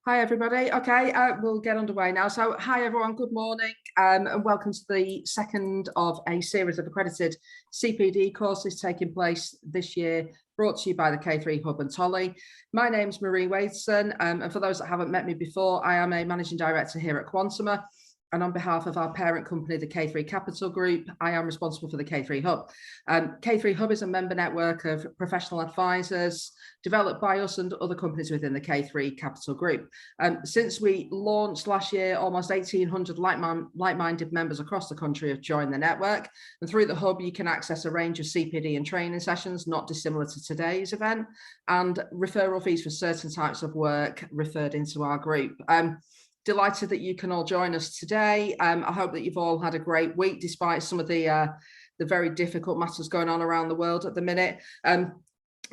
Hi everybody. Okay, we'll get underway now. So hi everyone, good morning, and welcome to the second of a series of accredited CPD courses taking place this year, brought to you by the K3 Hub and Tolley. My name's Marie Waithson, and for those that haven't met me before, I am a managing director here at Quantuma. And on behalf of our parent company, the K3 Capital Group, I am responsible for the K3 Hub. K3 Hub is a member network of professional advisors developed by us and other companies within the K3 Capital Group. Since we launched last year, almost 1,800 like-minded members across the country have joined the network. And through the Hub, you can access a range of CPD and training sessions, not dissimilar to today's event, and referral fees for certain types of work referred into our group. Delighted that you can all join us today. I hope that you've all had a great week despite some of the very difficult matters going on around the world at the minute. I'm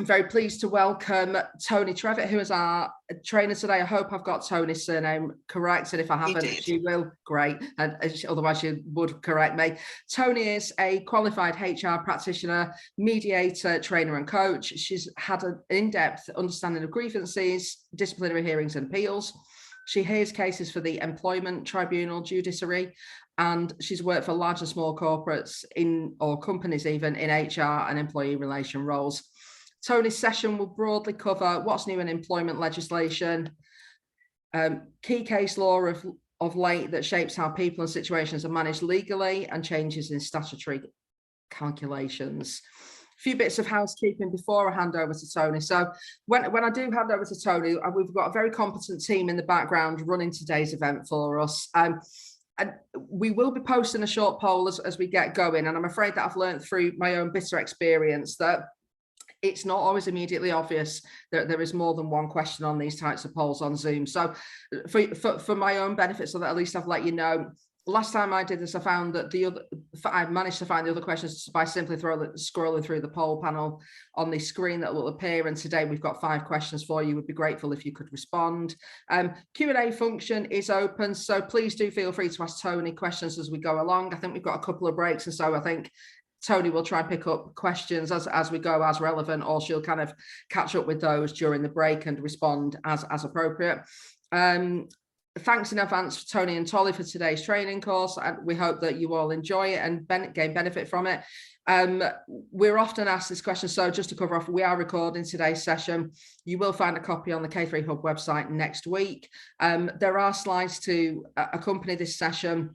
very pleased to welcome Tony Trevitt, who is our trainer today. I hope I've got Tony's surname correct, and if I haven't, she will. Great, and otherwise she would correct me. Tony is a qualified HR practitioner, mediator, trainer and coach. She's had an in-depth understanding of grievances, disciplinary hearings and appeals. She hears cases for the Employment Tribunal Judiciary, and she's worked for large and small corporates or companies even in HR and employee relation roles. Tony's session will broadly cover what's new in employment legislation, key case law of late that shapes how people and situations are managed legally, and changes in statutory calculations. A few bits of housekeeping before I hand over to Tony. So when I do hand over to Tony, we've got a very competent team in the background running today's event for us. And we will be posting a short poll as we get going. And I'm afraid that I've learned through my own bitter experience that it's not always immediately obvious that there is more than one question on these types of polls on Zoom. So for my own benefit, so that at least I've let you know, last time I did this, I found that I managed to find the other questions by simply scrolling through the poll panel on the screen that will appear. And today we've got 5 questions for you. We'd be grateful if you could respond. Q&A function is open, so please do feel free to ask Tony questions as we go along. I think we've got a couple of breaks, and so I think Tony will try and pick up questions as we go as relevant, or she'll kind of catch up with those during the break and respond as appropriate. Thanks in advance for Tony and Tolley for today's training course, and we hope that you all enjoy it and gain benefit from it. We're often asked this question, so just to cover off, we are recording today's session. You will find a copy on the K3 Hub website next week. There are slides to accompany this session.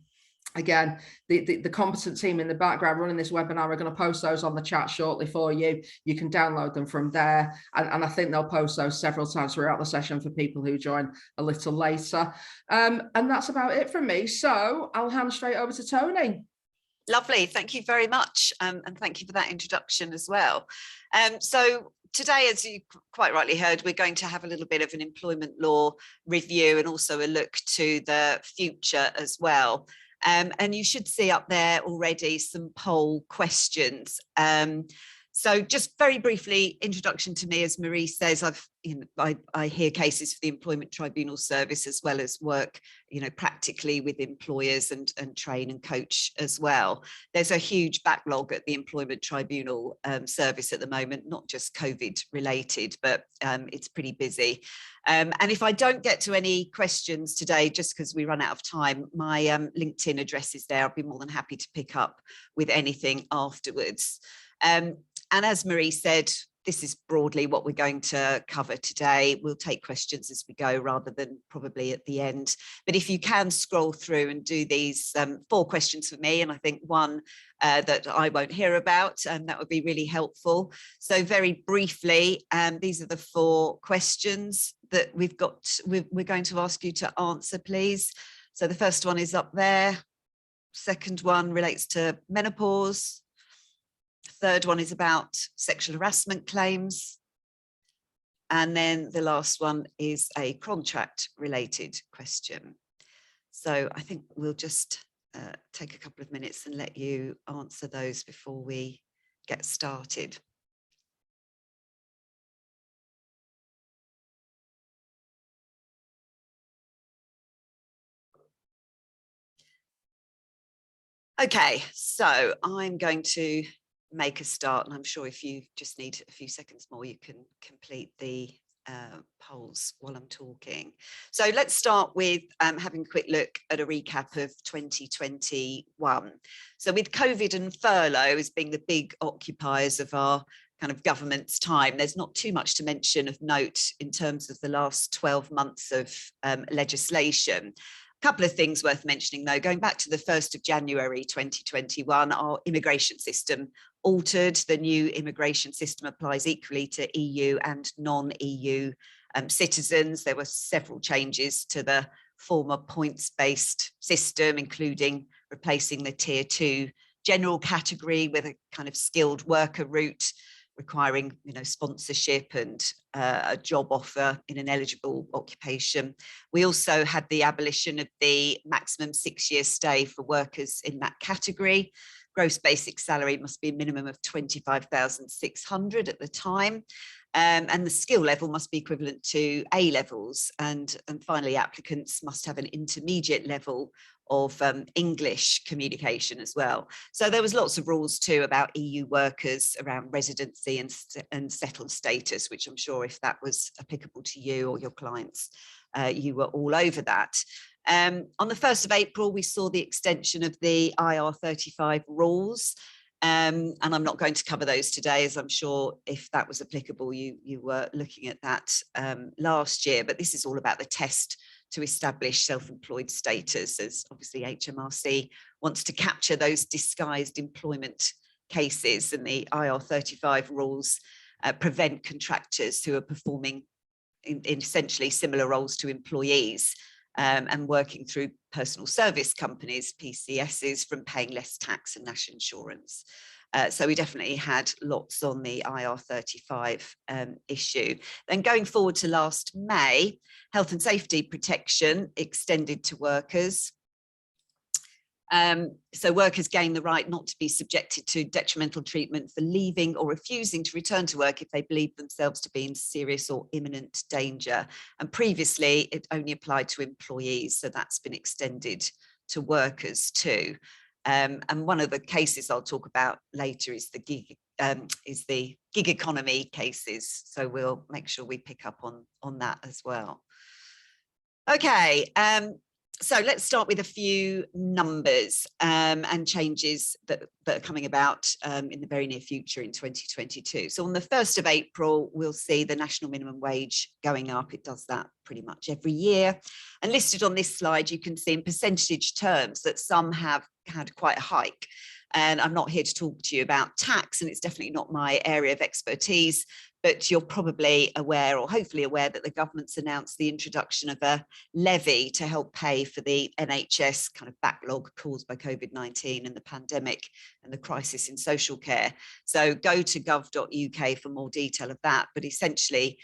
Again, the competent team in the background running this webinar are going to post those on the chat shortly for you. You can download them from there, and I think they'll post those several times throughout the session for people who join a little later. And that's about it from me. So I'll hand straight over to Tony. Lovely, thank you very much, and thank you for that introduction as well. So today, as you quite rightly heard, we're going to have a little bit of an employment law review and also a look to the future as well. And you should see up there already some poll questions. So just very briefly, introduction to me, as Marie says, I hear cases for the Employment Tribunal Service as well as work, practically with employers and train and coach as well. There's a huge backlog at the Employment Tribunal Service at the moment, not just COVID related, but it's pretty busy. And if I don't get to any questions today, just because we run out of time, my LinkedIn address is there. I'll be more than happy to pick up with anything afterwards. And as Marie said, this is broadly what we're going to cover today. We'll take questions as we go rather than probably at the end. But if you can scroll through and do these 4 questions for me, and I think one that I won't hear about, and that would be really helpful. So very briefly, these are the 4 questions that we're going to ask you to answer, please. So the first one is up there. Second one relates to menopause. Third one is about sexual harassment claims. And then the last one is a contract related question. So I think we'll just take a couple of minutes and let you answer those before we get started. Okay, so I'm going to make a start, and I'm sure if you just need a few seconds more, you can complete the polls while I'm talking. So let's start with having a quick look at a recap of 2021. So with COVID and furlough as being the big occupiers of our kind of government's time, there's not too much to mention of note in terms of the last 12 months of legislation. A couple of things worth mentioning though, going back to the 1st of January 2021, our immigration system altered. The new immigration system applies equally to EU and non-EU citizens. There were several changes to the former points-based system, including replacing the tier 2 general category with a kind of skilled worker route, requiring, you know, sponsorship and a job offer in an eligible occupation. We also had the abolition of the maximum 6-year stay for workers in that category. Gross basic salary must be a minimum of 25,600 at the time. And the skill level must be equivalent to A levels. And finally, applicants must have an intermediate level of English communication as well. So there was lots of rules too about EU workers around residency and settled status, which I'm sure if that was applicable to you or your clients, you were all over that. On the 1st of April, we saw the extension of the IR35 rules. And I'm not going to cover those today, as I'm sure if that was applicable, you were looking at that last year. But this is all about the test to establish self-employed status, as obviously HMRC wants to capture those disguised employment cases, and the IR35 rules prevent contractors who are performing in essentially similar roles to employees and working through personal service companies, PCSs, from paying less tax and national insurance. So we definitely had lots on the IR35 issue. Then going forward to last May, health and safety protection extended to workers. So workers gain the right not to be subjected to detrimental treatment for leaving or refusing to return to work if they believe themselves to be in serious or imminent danger. And previously it only applied to employees, so that's been extended to workers too. And one of the cases I'll talk about later is the gig economy cases. So we'll make sure we pick up on that as well. Okay. So let's start with a few numbers and changes that are coming about in the very near future in 2022. So on the 1st of April, we'll see the national minimum wage going up. It does that pretty much every year. And listed on this slide, you can see in percentage terms that some have had quite a hike. And I'm not here to talk to you about tax, and it's definitely not my area of expertise, but you're probably aware, or hopefully aware, that the government's announced the introduction of a levy to help pay for the NHS kind of backlog caused by COVID-19 and the pandemic and the crisis in social care. So go to gov.uk for more detail of that. But essentially,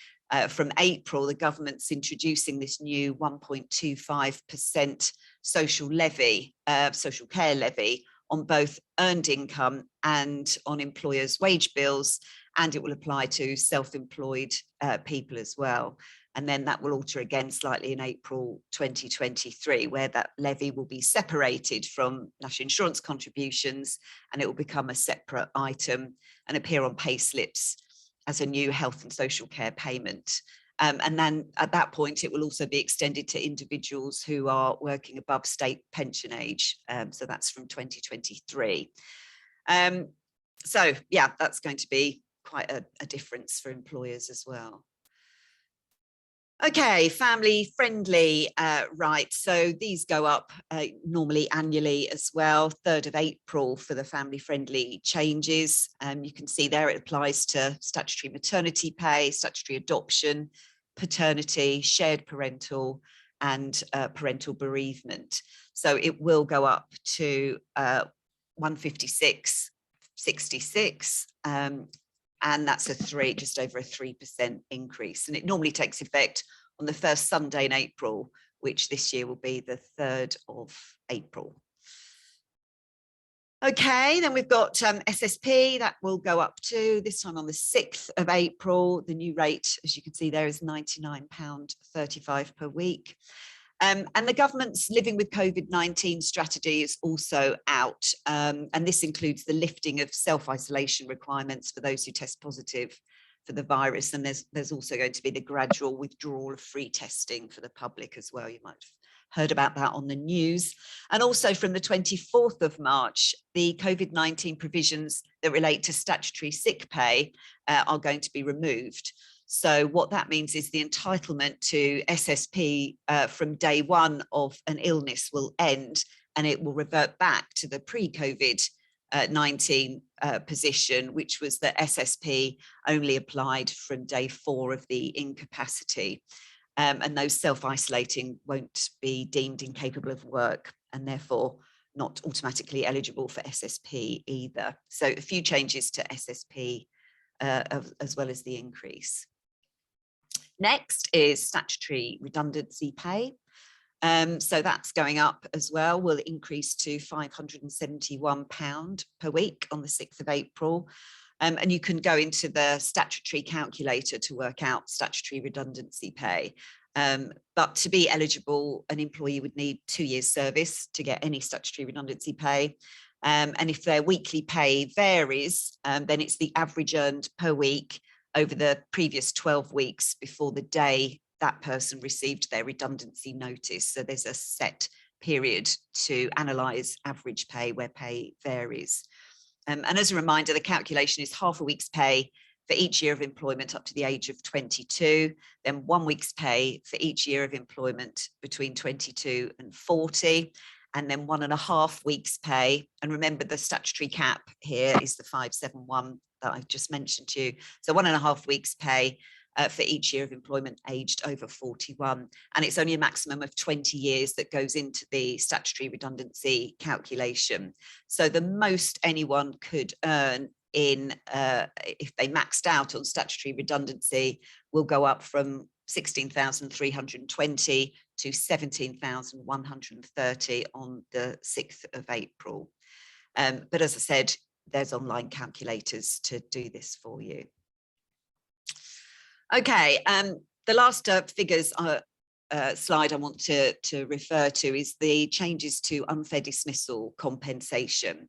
from April, the government's introducing this new 1.25% social levy, social care levy, on both earned income and on employers' wage bills, and it will apply to self-employed people as well. And then that will alter again slightly in April 2023, where that levy will be separated from national insurance contributions, and it will become a separate item and appear on pay slips as a new health and social care payment. And then at that point, it will also be extended to individuals who are working above state pension age. So that's from 2023. So yeah, that's going to be quite a difference for employers as well. Okay, family friendly rights. So these go up normally annually as well. 3rd of April for the family friendly changes. You can see there it applies to statutory maternity pay, statutory adoption, paternity, shared parental, and parental bereavement. So it will go up to 156.66. And that's just over a 3% increase. And it normally takes effect on the first Sunday in April, which this year will be the 3rd of April. Okay, then we've got SSP, that will go up to, this time on the 6th of April. The new rate, as you can see there, is £99.35 per week. And the government's Living with COVID-19 strategy is also out. And this includes the lifting of self-isolation requirements for those who test positive for the virus, and there's also going to be the gradual withdrawal of free testing for the public as well. You might have heard about that on the news. And also from the 24th of March, the COVID-19 provisions that relate to statutory sick pay are going to be removed. So what that means is the entitlement to SSP from day one of an illness will end, and it will revert back to the pre-COVID-19 position, which was that SSP only applied from day 4 of the incapacity. And those self-isolating won't be deemed incapable of work and therefore not automatically eligible for SSP either. So a few changes to SSP as well as the increase. Next is statutory redundancy pay. So that's going up as well, will increase to £571 per week on the 6th of April. And you can go into the statutory calculator to work out statutory redundancy pay. But to be eligible, an employee would need 2 years service to get any statutory redundancy pay. And if their weekly pay varies, then it's the average earned per week over the previous 12 weeks before the day that person received their redundancy notice. So there's a set period to analyse average pay where pay varies. And as a reminder, the calculation is half a week's pay for each year of employment up to the age of 22, then 1 week's pay for each year of employment between 22 and 40, and then 1.5 weeks pay. And remember, the statutory cap here is the 571 that I've just mentioned to you. So 1.5 weeks pay for each year of employment aged over 41. And it's only a maximum of 20 years that goes into the statutory redundancy calculation. So the most anyone could earn in if they maxed out on statutory redundancy will go up from 16,320 to 17,130 on the 6th of April. But as I said, there's online calculators to do this for you. Okay, the last figures slide I want to refer to is the changes to unfair dismissal compensation.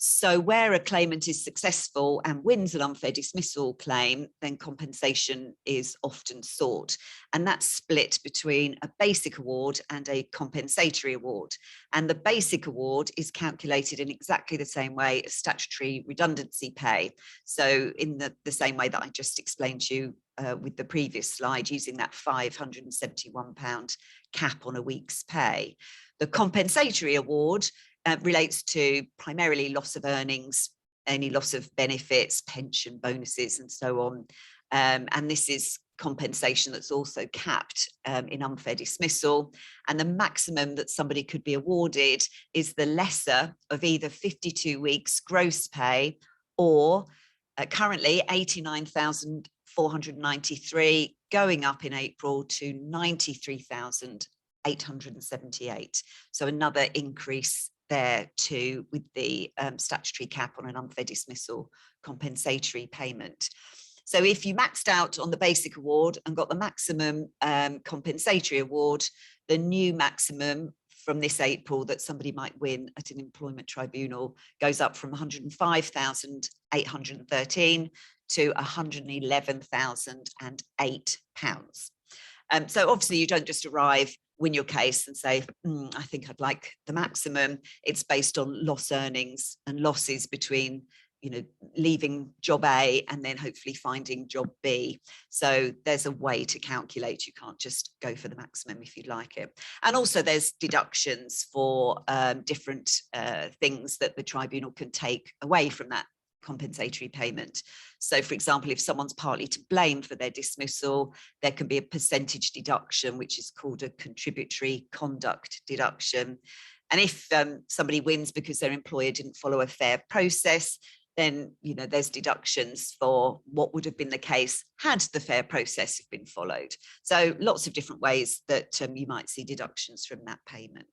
So where a claimant is successful and wins an unfair dismissal claim, then compensation is often sought. And that's split between a basic award and a compensatory award. And the basic award is calculated in exactly the same way as statutory redundancy pay. So in the same way that I just explained to you with the previous slide, using that £571 cap on a week's pay. The compensatory award relates to primarily loss of earnings, any loss of benefits, pension, bonuses, and so on. And this is compensation that's also capped in unfair dismissal. And the maximum that somebody could be awarded is the lesser of either 52 weeks gross pay or currently 89,493, going up in April to 93,878. So another increase there too with the statutory cap on an unfair dismissal compensatory payment. So if you maxed out on the basic award and got the maximum compensatory award, the new maximum from this April that somebody might win at an employment tribunal goes up from 105,813 to £111,008. So obviously you don't just arrive, win your case and say, I think I'd like the maximum. It's based on loss earnings and losses between, you know, leaving job A and then hopefully finding job B. So there's a way to calculate. You can't just go for the maximum if you'd like it. And also there's deductions for different things that the tribunal can take away from that compensatory payment. So for example, if someone's partly to blame for their dismissal, there can be a percentage deduction, which is called a contributory conduct deduction. And if somebody wins because their employer didn't follow a fair process, then, you know, there's deductions for what would have been the case had the fair process have been followed. So lots of different ways that you might see deductions from that payment.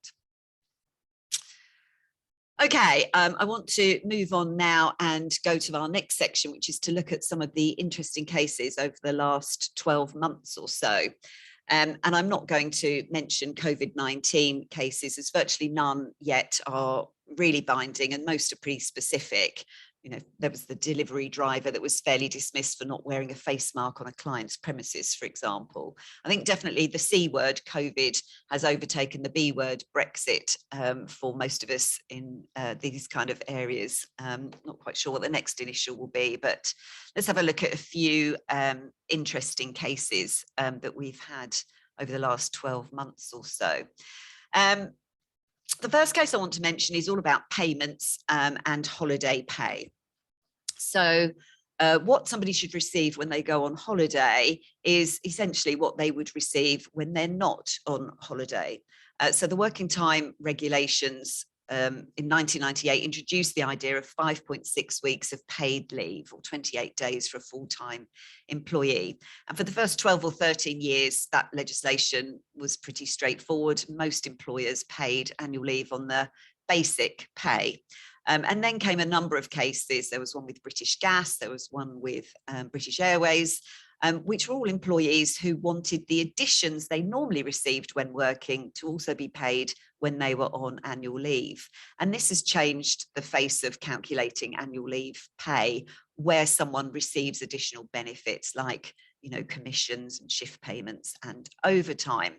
Okay, I want to move on now and go to our next section, which is to look at some of the interesting cases over the last 12 months or so. And I'm not going to mention COVID-19 cases, as virtually none yet are really binding and most are pretty specific. there was the delivery driver that was fairly dismissed for not wearing a face mask on a client's premises, for example. I think definitely the C word, COVID, has overtaken the B word, Brexit, for most of us in these kind of areas. Not quite sure what the next initial will be, but let's have a look at a few interesting cases that we've had over the last 12 months or so. The first case I want to mention is all about payments and holiday pay. So what somebody should receive when they go on holiday is essentially what they would receive when they're not on holiday. So the working time regulations in 1998 introduced the idea of 5.6 weeks of paid leave, or 28 days for a full-time employee. And for the first 12 or 13 years, that legislation was pretty straightforward. Most employers paid annual leave on the basic pay. And then came a number of cases. There was one with British Gas, there was one with British Airways, which were all employees who wanted the additions they normally received when working to also be paid when they were on annual leave. And this has changed the face of calculating annual leave pay, where someone receives additional benefits like, commissions and shift payments and overtime.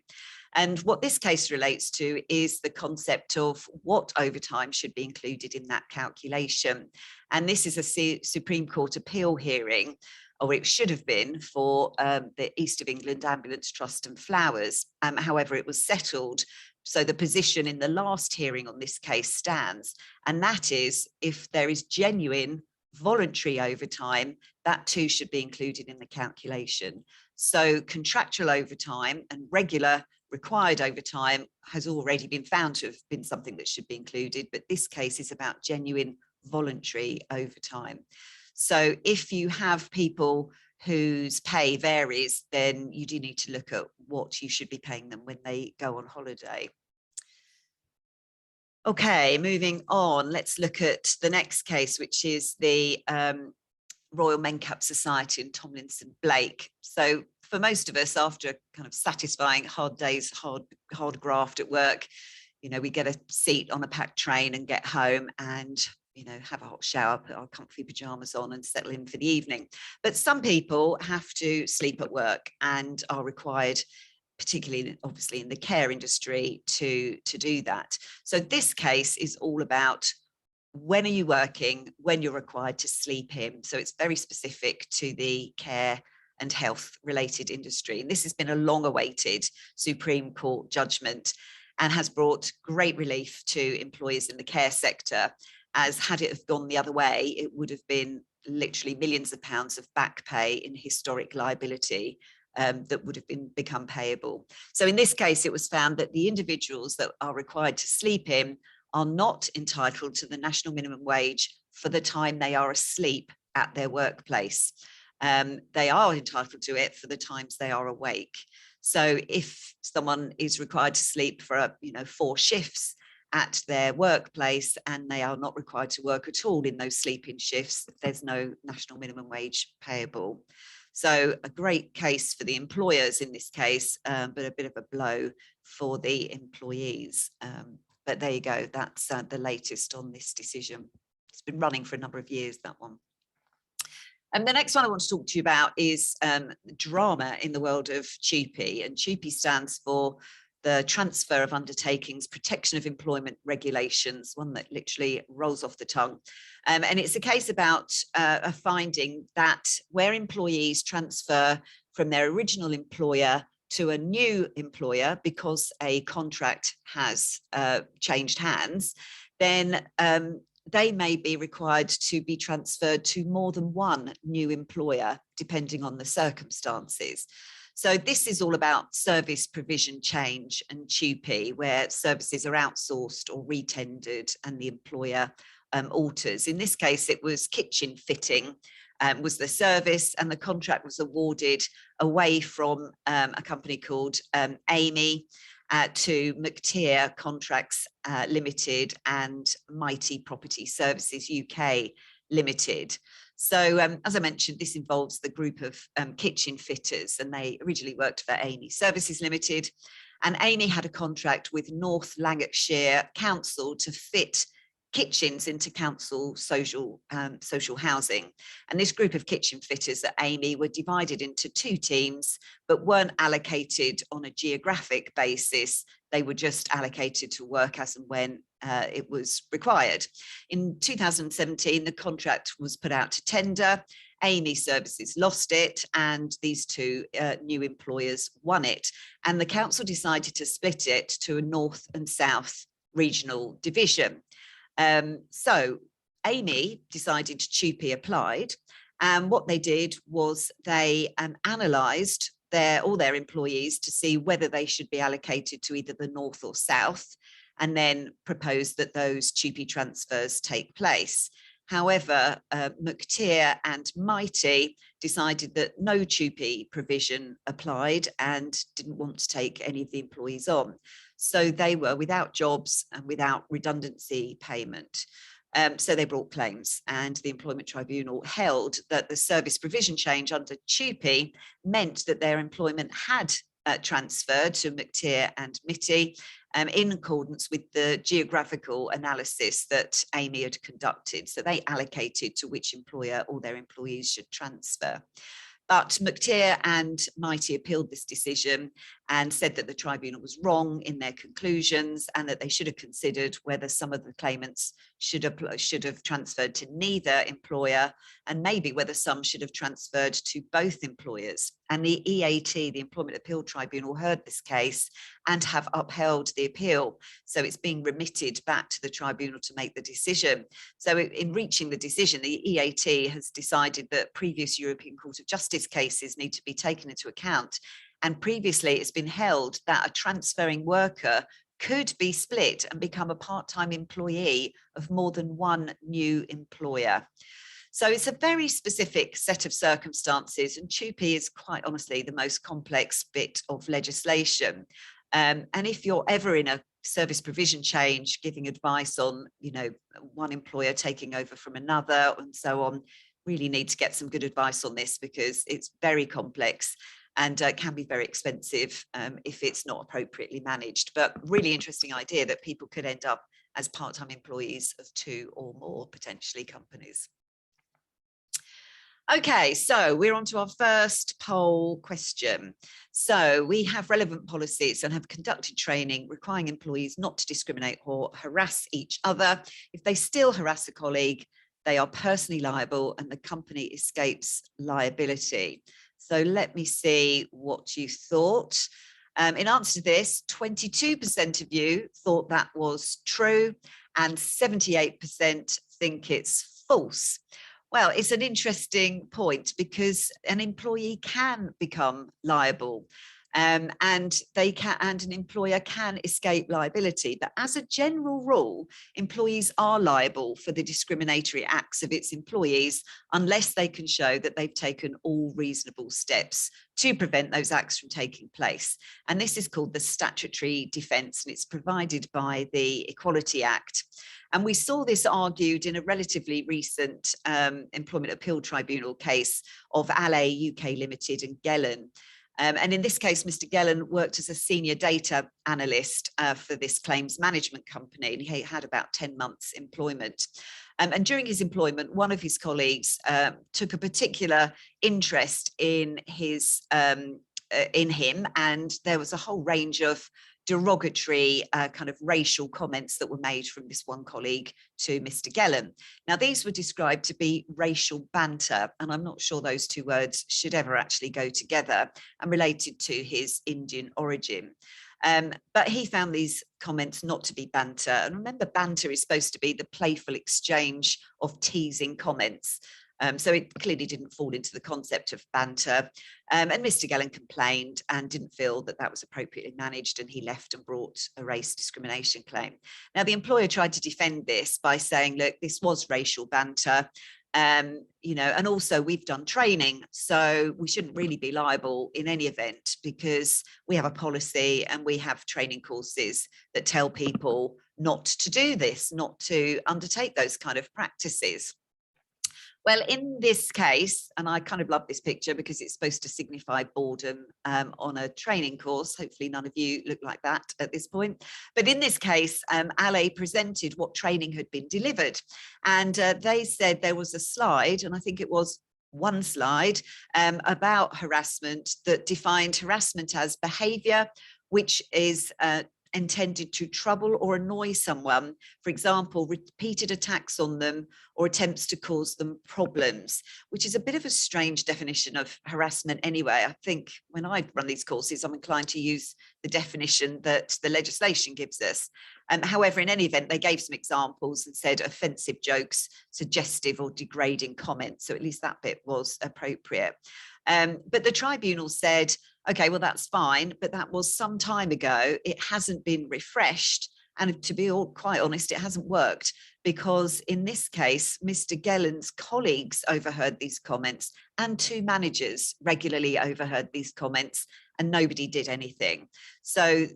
And what this case relates to is the concept of what overtime should be included in that calculation. And this is a Supreme Court appeal hearing, or it should have been, for the East of England Ambulance Trust and Flowers. However, it was settled. So the position in the last hearing on this case stands. And that is, if there is genuine voluntary overtime, that too should be included in the calculation. So contractual overtime and regular required overtime has already been found to have been something that should be included, but this case is about genuine voluntary overtime. So if you have people whose pay varies, then you do need to look at what you should be paying them when they go on holiday. Okay, moving on, let's look at the next case, which is the Royal Mencap Society and Tomlinson Blake. So for most of us, after kind of satisfying hard days, hard graft at work, we get a seat on a packed train and get home and have a hot shower, put our comfy pajamas on and settle in for the evening. But some people have to sleep at work and are required, particularly obviously in the care industry, to do that. So this case is all about when are you working, when you're required to sleep in. So it's very specific to the care and health related industry. And this has been a long awaited Supreme Court judgment and has brought great relief to employers in the care sector, as had it have gone the other way, it would have been literally millions of pounds of back pay in historic liability that would have become payable. So in this case, it was found that the individuals that are required to sleep in are not entitled to the national minimum wage for the time they are asleep at their workplace. They are entitled to it for the times they are awake. So if someone is required to sleep for 4 shifts at their workplace and they are not required to work at all in those sleeping shifts, there's no national minimum wage payable. So a great case for the employers in this case, but a bit of a blow for the employees. But there you go, that's the latest on this decision. It's been running for a number of years, that one. And the next one I want to talk to you about is drama in the world of TUPE. And TUPE stands for the Transfer of Undertakings, Protection of Employment Regulations, one that literally rolls off the tongue. And it's a case about a finding that where employees transfer from their original employer to a new employer because a contract has changed hands, then they may be required to be transferred to more than one new employer, depending on the circumstances. So this is all about service provision change and TUPE, where services are outsourced or retendered and the employer alters. In this case, it was kitchen fitting was the service, and the contract was awarded away from a company called Amy to McTeer Contracts Limited and Mighty Property Services UK Limited. So as I mentioned, this involves the group of kitchen fitters, and they originally worked for Amy Services Limited, and Amy had a contract with North Lanarkshire Council to fit kitchens into council social housing. And this group of kitchen fitters at Amey were divided into 2 teams, but weren't allocated on a geographic basis. They were just allocated to work as and when it was required. In 2017, the contract was put out to tender. Amey Services lost it, and these 2 new employers won it. And the council decided to split it to a north and south regional division. So Amey decided TUPE applied, and what they did was they analysed all their employees to see whether they should be allocated to either the north or south, and then proposed that those TUPE transfers take place. However, McTeer and Mighty decided that no TUPE provision applied and didn't want to take any of the employees on. So they were without jobs and without redundancy payment. So they brought claims, and the Employment Tribunal held that the service provision change under TUPE meant that their employment had transferred to McTeer and Mitty in accordance with the geographical analysis that Amey had conducted. So they allocated to which employer all their employees should transfer. But McTeer and Mighty appealed this decision and said that the tribunal was wrong in their conclusions, and that they should have considered whether some of the claimants should have transferred to neither employer, and maybe whether some should have transferred to both employers. And the EAT, the Employment Appeal Tribunal, heard this case and have upheld the appeal. So it's being remitted back to the tribunal to make the decision. So in reaching the decision, the EAT has decided that previous European Court of Justice cases need to be taken into account. And previously it's been held that a transferring worker could be split and become a part-time employee of more than one new employer. So it's a very specific set of circumstances, and TUPE is quite honestly the most complex bit of legislation. And if you're ever in a service provision change, giving advice on, one employer taking over from another and so on, really need to get some good advice on this, because it's very complex and can be very expensive if it's not appropriately managed. But really interesting idea that people could end up as part-time employees of 2 or more potentially companies. Okay, so we're on to our first poll question. So we have relevant policies and have conducted training requiring employees not to discriminate or harass each other. If they still harass a colleague, they are personally liable and the company escapes liability. So let me see what you thought. In answer to this, 22% of you thought that was true and 78% think it's false. Well, it's an interesting point, because an employee can become liable and an employer can escape liability. But as a general rule, employees are liable for the discriminatory acts of its employees unless they can show that they've taken all reasonable steps to prevent those acts from taking place. And this is called the statutory defence, and it's provided by the Equality Act. And we saw this argued in a relatively recent Employment Appeal Tribunal case of Alley UK Limited and Gellan. And in this case, Mr. Gellan worked as a senior data analyst for this claims management company, and he had about 10 months employment. And during his employment, one of his colleagues took a particular interest in him, and there was a whole range of derogatory kind of racial comments that were made from this one colleague to Mr. Gellan. Now, these were described to be racial banter, and I'm not sure those 2 words should ever actually go together, and related to his Indian origin. But he found these comments not to be banter. And remember, banter is supposed to be the playful exchange of teasing comments. So it clearly didn't fall into the concept of banter. And Mr. Gellan complained and didn't feel that that was appropriately managed, and he left and brought a race discrimination claim. Now, the employer tried to defend this by saying, look, this was racial banter, and also we've done training, so we shouldn't really be liable in any event, because we have a policy and we have training courses that tell people not to do this, not to undertake those kind of practices. Well, in this case, and I kind of love this picture because it's supposed to signify boredom on a training course. Hopefully none of you look like that at this point. But in this case, Ale presented what training had been delivered. And they said there was a slide, and I think it was one slide, about harassment that defined harassment as behaviour which is intended to trouble or annoy someone, for example, repeated attacks on them or attempts to cause them problems, which is a bit of a strange definition of harassment anyway. I think when I run these courses, I'm inclined to use the definition that the legislation gives us. However, in any event, they gave some examples and said offensive jokes, suggestive or degrading comments. So at least that bit was appropriate. But the tribunal said, okay, well, that's fine, but that was some time ago. It hasn't been refreshed. And to be quite honest, it hasn't worked, because in this case, Mr. Gellen's colleagues overheard these comments and 2 managers regularly overheard these comments, and nobody did anything. So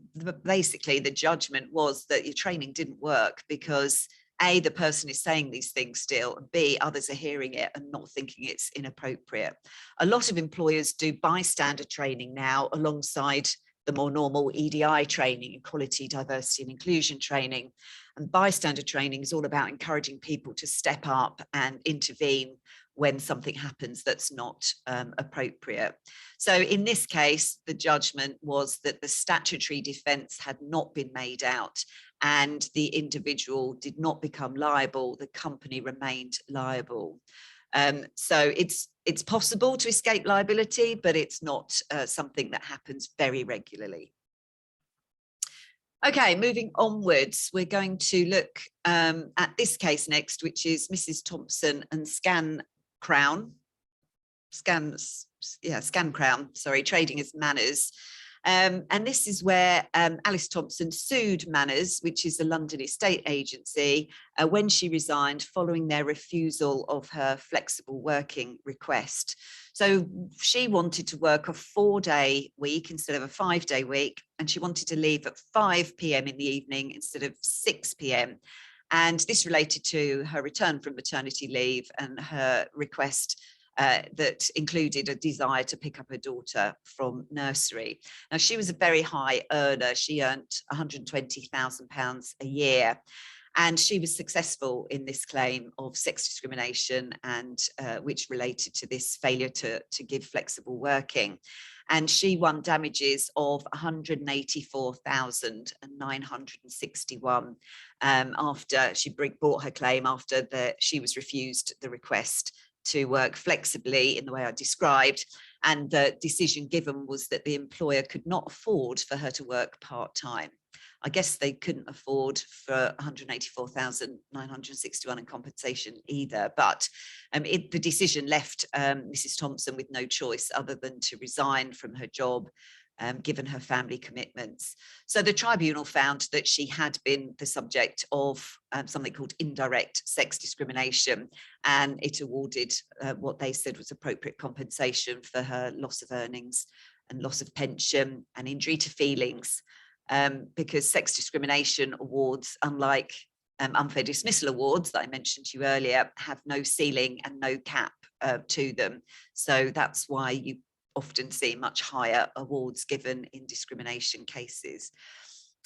basically the judgment was that your training didn't work because A, the person is saying these things still, and B, others are hearing it and not thinking it's inappropriate. A lot of employers do bystander training now alongside the more normal EDI training, equality, diversity and inclusion training. And bystander training is all about encouraging people to step up and intervene when something happens that's not appropriate. So in this case, the judgment was that the statutory defence had not been made out and the individual did not become liable, the company remained liable. So it's possible to escape liability, but it's not something that happens very regularly. Okay, moving onwards, we're going to look at this case next, which is Mrs. Thompson and Scan Crown, sorry, trading as Manners. And this is where Alice Thompson sued Manners, which is a London estate agency, when she resigned following their refusal of her flexible working request. So she wanted to work a 4-day week instead of a 5-day week, and she wanted to leave at 5 p.m. in the evening instead of 6 p.m. And this related to her return from maternity leave and her request that included a desire to pick up her daughter from nursery. Now, she was a very high earner. She earned £120,000 a year. And she was successful in this claim of sex discrimination, and which related to this failure to give flexible working. And she won damages of £184,961 after she brought her claim after she was refused the request to work flexibly in the way I described. And the decision given was that the employer could not afford for her to work part-time. I guess they couldn't afford for £184,961 in compensation either, but the decision left Mrs. Thompson with no choice other than to resign from her job, given her family commitments. So the tribunal found that she had been the subject of something called indirect sex discrimination, and it awarded what they said was appropriate compensation for her loss of earnings and loss of pension and injury to feelings. Because sex discrimination awards, unlike unfair dismissal awards that I mentioned to you earlier, have no ceiling and no cap to them. So that's why you often see much higher awards given in discrimination cases.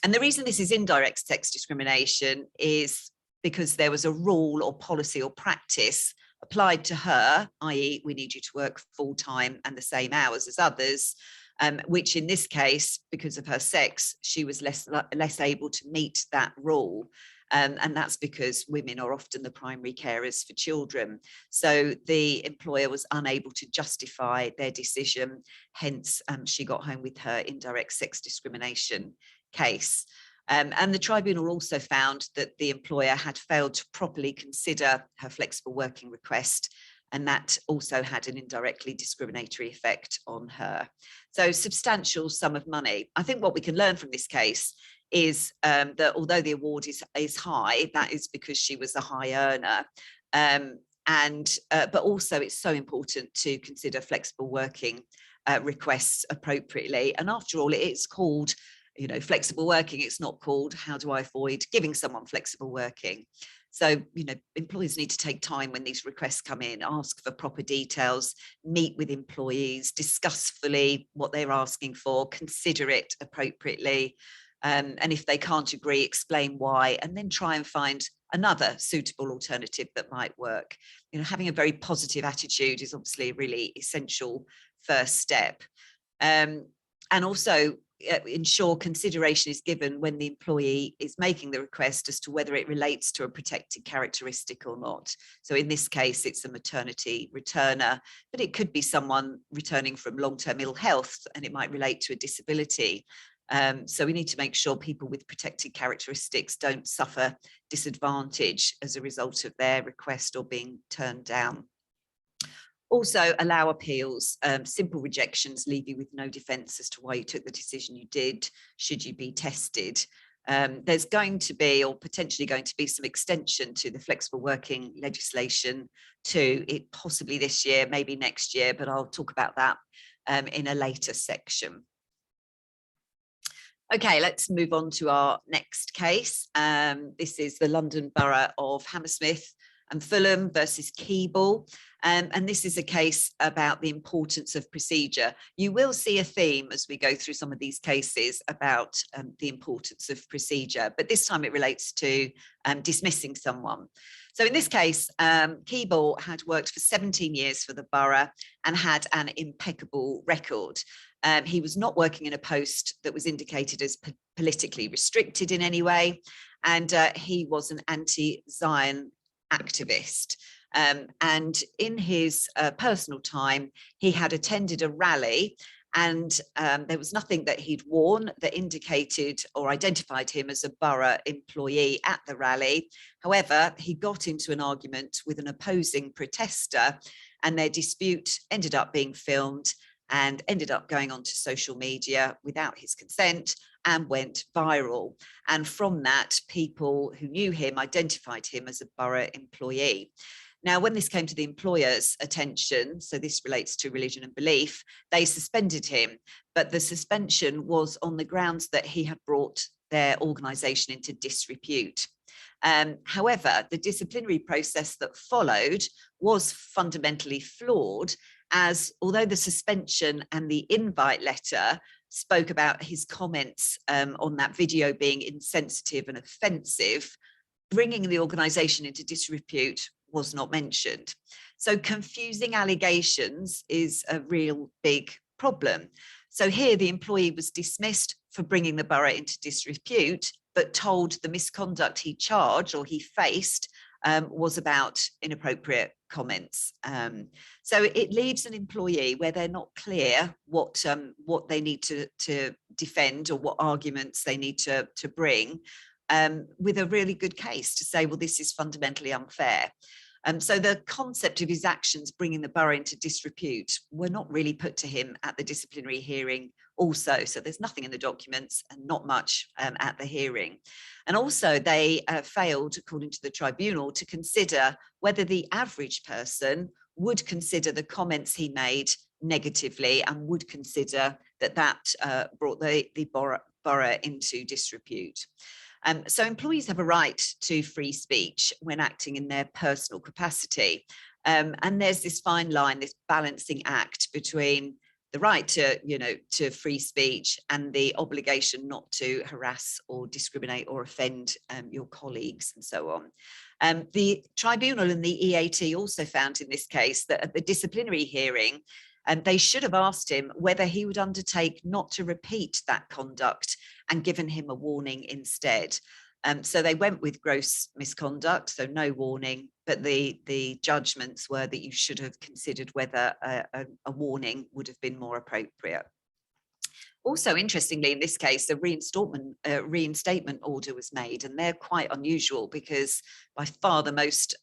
And the reason this is indirect sex discrimination is because there was a rule or policy or practice applied to her, i.e. we need you to work full-time and the same hours as others, which in this case, because of her sex, she was less able to meet that rule. And that's because women are often the primary carers for children. So the employer was unable to justify their decision. Hence, she got home with her indirect sex discrimination case. And the tribunal also found that the employer had failed to properly consider her flexible working request, and that also had an indirectly discriminatory effect on her. So substantial sum of money. I think what we can learn from this case is that although the award is high, that is because she was a high earner. But also it's so important to consider flexible working requests appropriately. And after all, it's called, flexible working. It's not called, how do I avoid giving someone flexible working? So, employers need to take time when these requests come in, ask for proper details, meet with employees, discuss fully what they're asking for, consider it appropriately. And if they can't agree, explain why, and then try and find another suitable alternative that might work. Having a very positive attitude is obviously a really essential first step. And also ensure consideration is given when the employee is making the request as to whether it relates to a protected characteristic or not. So in this case, it's a maternity returner, but it could be someone returning from long-term ill health, and it might relate to a disability. So we need to make sure people with protected characteristics don't suffer disadvantage as a result of their request or being turned down. Also allow appeals. Simple rejections leave you with no defence as to why you took the decision you did, should you be tested. There's going to be, or potentially going to be, some extension to the flexible working legislation to it, possibly this year, maybe next year, but I'll talk about that in a later section. Okay, let's move on to our next case. This is the London Borough of Hammersmith and Fulham versus Keble. And this is a case about the importance of procedure. You will see a theme as we go through some of these cases about the importance of procedure, but this time it relates to dismissing someone. So in this case, Keble had worked for 17 years for the borough and had an impeccable record. He was not working in a post that was indicated as politically restricted in any way, and he was an anti-Zion activist. And in his personal time, he had attended a rally, and there was nothing that he'd worn that indicated or identified him as a borough employee at the rally. However, he got into an argument with an opposing protester, and their dispute ended up being filmed and ended up going onto social media without his consent and went viral. And from that, people who knew him identified him as a borough employee. Now, when this came to the employer's attention, so this relates to religion and belief, they suspended him, but the suspension was on the grounds that he had brought their organisation into disrepute. However, the disciplinary process that followed was fundamentally flawed, as although the suspension and the invite letter spoke about his comments on that video being insensitive and offensive, bringing the organisation into disrepute was not mentioned. So confusing allegations is a real big problem. So here the employee was dismissed for bringing the borough into disrepute, but told the misconduct he charged or he faced was about inappropriate comments. So it leaves an employee where they're not clear what they need to defend or what arguments they need to bring, with a really good case to say, well, this is fundamentally unfair. So the concept of his actions bringing the borough into disrepute were not really put to him at the disciplinary hearing also. So there's nothing in the documents and not much at the hearing. And also they failed, according to the tribunal, to consider whether the average person would consider the comments he made negatively and would consider that brought the borough into disrepute. So employees have a right to free speech when acting in their personal capacity. And there's this fine line, this balancing act between the right to free speech and the obligation not to harass or discriminate or offend your colleagues and so on. The tribunal and the EAT also found in this case that at the disciplinary hearing, they should have asked him whether he would undertake not to repeat that conduct and given him a warning instead. So they went with gross misconduct, so no warning, but the judgments were that you should have considered whether a warning would have been more appropriate. Also, interestingly, in this case, a reinstatement order was made, and they're quite unusual because by far the most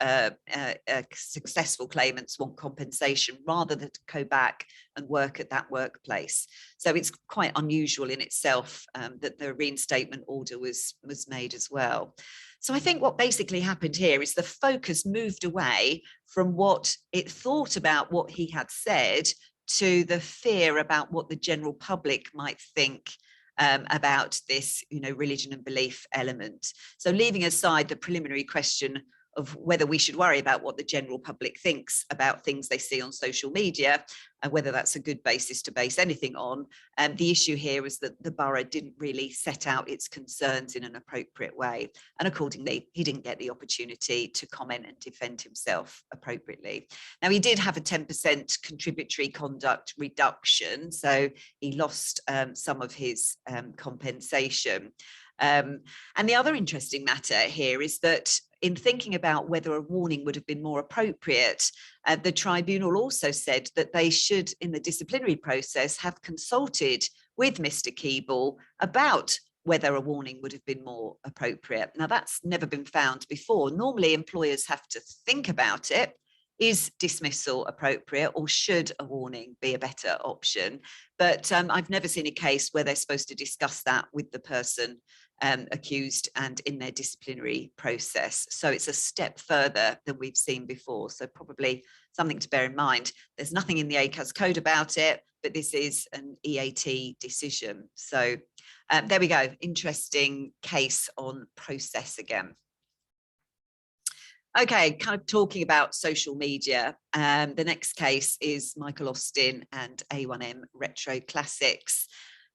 successful claimants want compensation rather than to go back and work at that workplace. So it's quite unusual in itself that the reinstatement order was made as well. So I think what basically happened here is the focus moved away from what it thought about what he had said to the fear about what the general public might think about this, religion and belief element. So leaving aside the preliminary question of whether we should worry about what the general public thinks about things they see on social media, and whether that's a good basis to base anything on. And the issue here is that the borough didn't really set out its concerns in an appropriate way. And accordingly, he didn't get the opportunity to comment and defend himself appropriately. Now, he did have a 10% contributory conduct reduction, so he lost some of his compensation. And the other interesting matter here is that in thinking about whether a warning would have been more appropriate, the tribunal also said that they should, in the disciplinary process, have consulted with Mr. Keeble about whether a warning would have been more appropriate. Now, that's never been found before. Normally, employers have to think about it. Is dismissal appropriate, or should a warning be a better option? But I've never seen a case where they're supposed to discuss that with the person accused and in their disciplinary process. So it's a step further than we've seen before. So probably something to bear in mind. There's nothing in the ACAS code about it, but this is an EAT decision. So there we go. Interesting case on process again. Okay, kind of talking about social media. The next case is Michael Austin and A1M Retro Classics.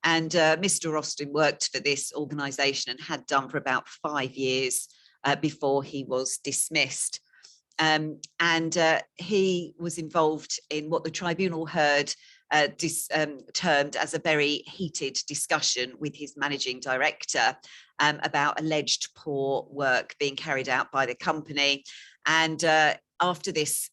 And Mr. Austin worked for this organisation and had done for about 5 years before he was dismissed. And he was involved in what the tribunal heard termed as a very heated discussion with his managing director about alleged poor work being carried out by the company. And after this,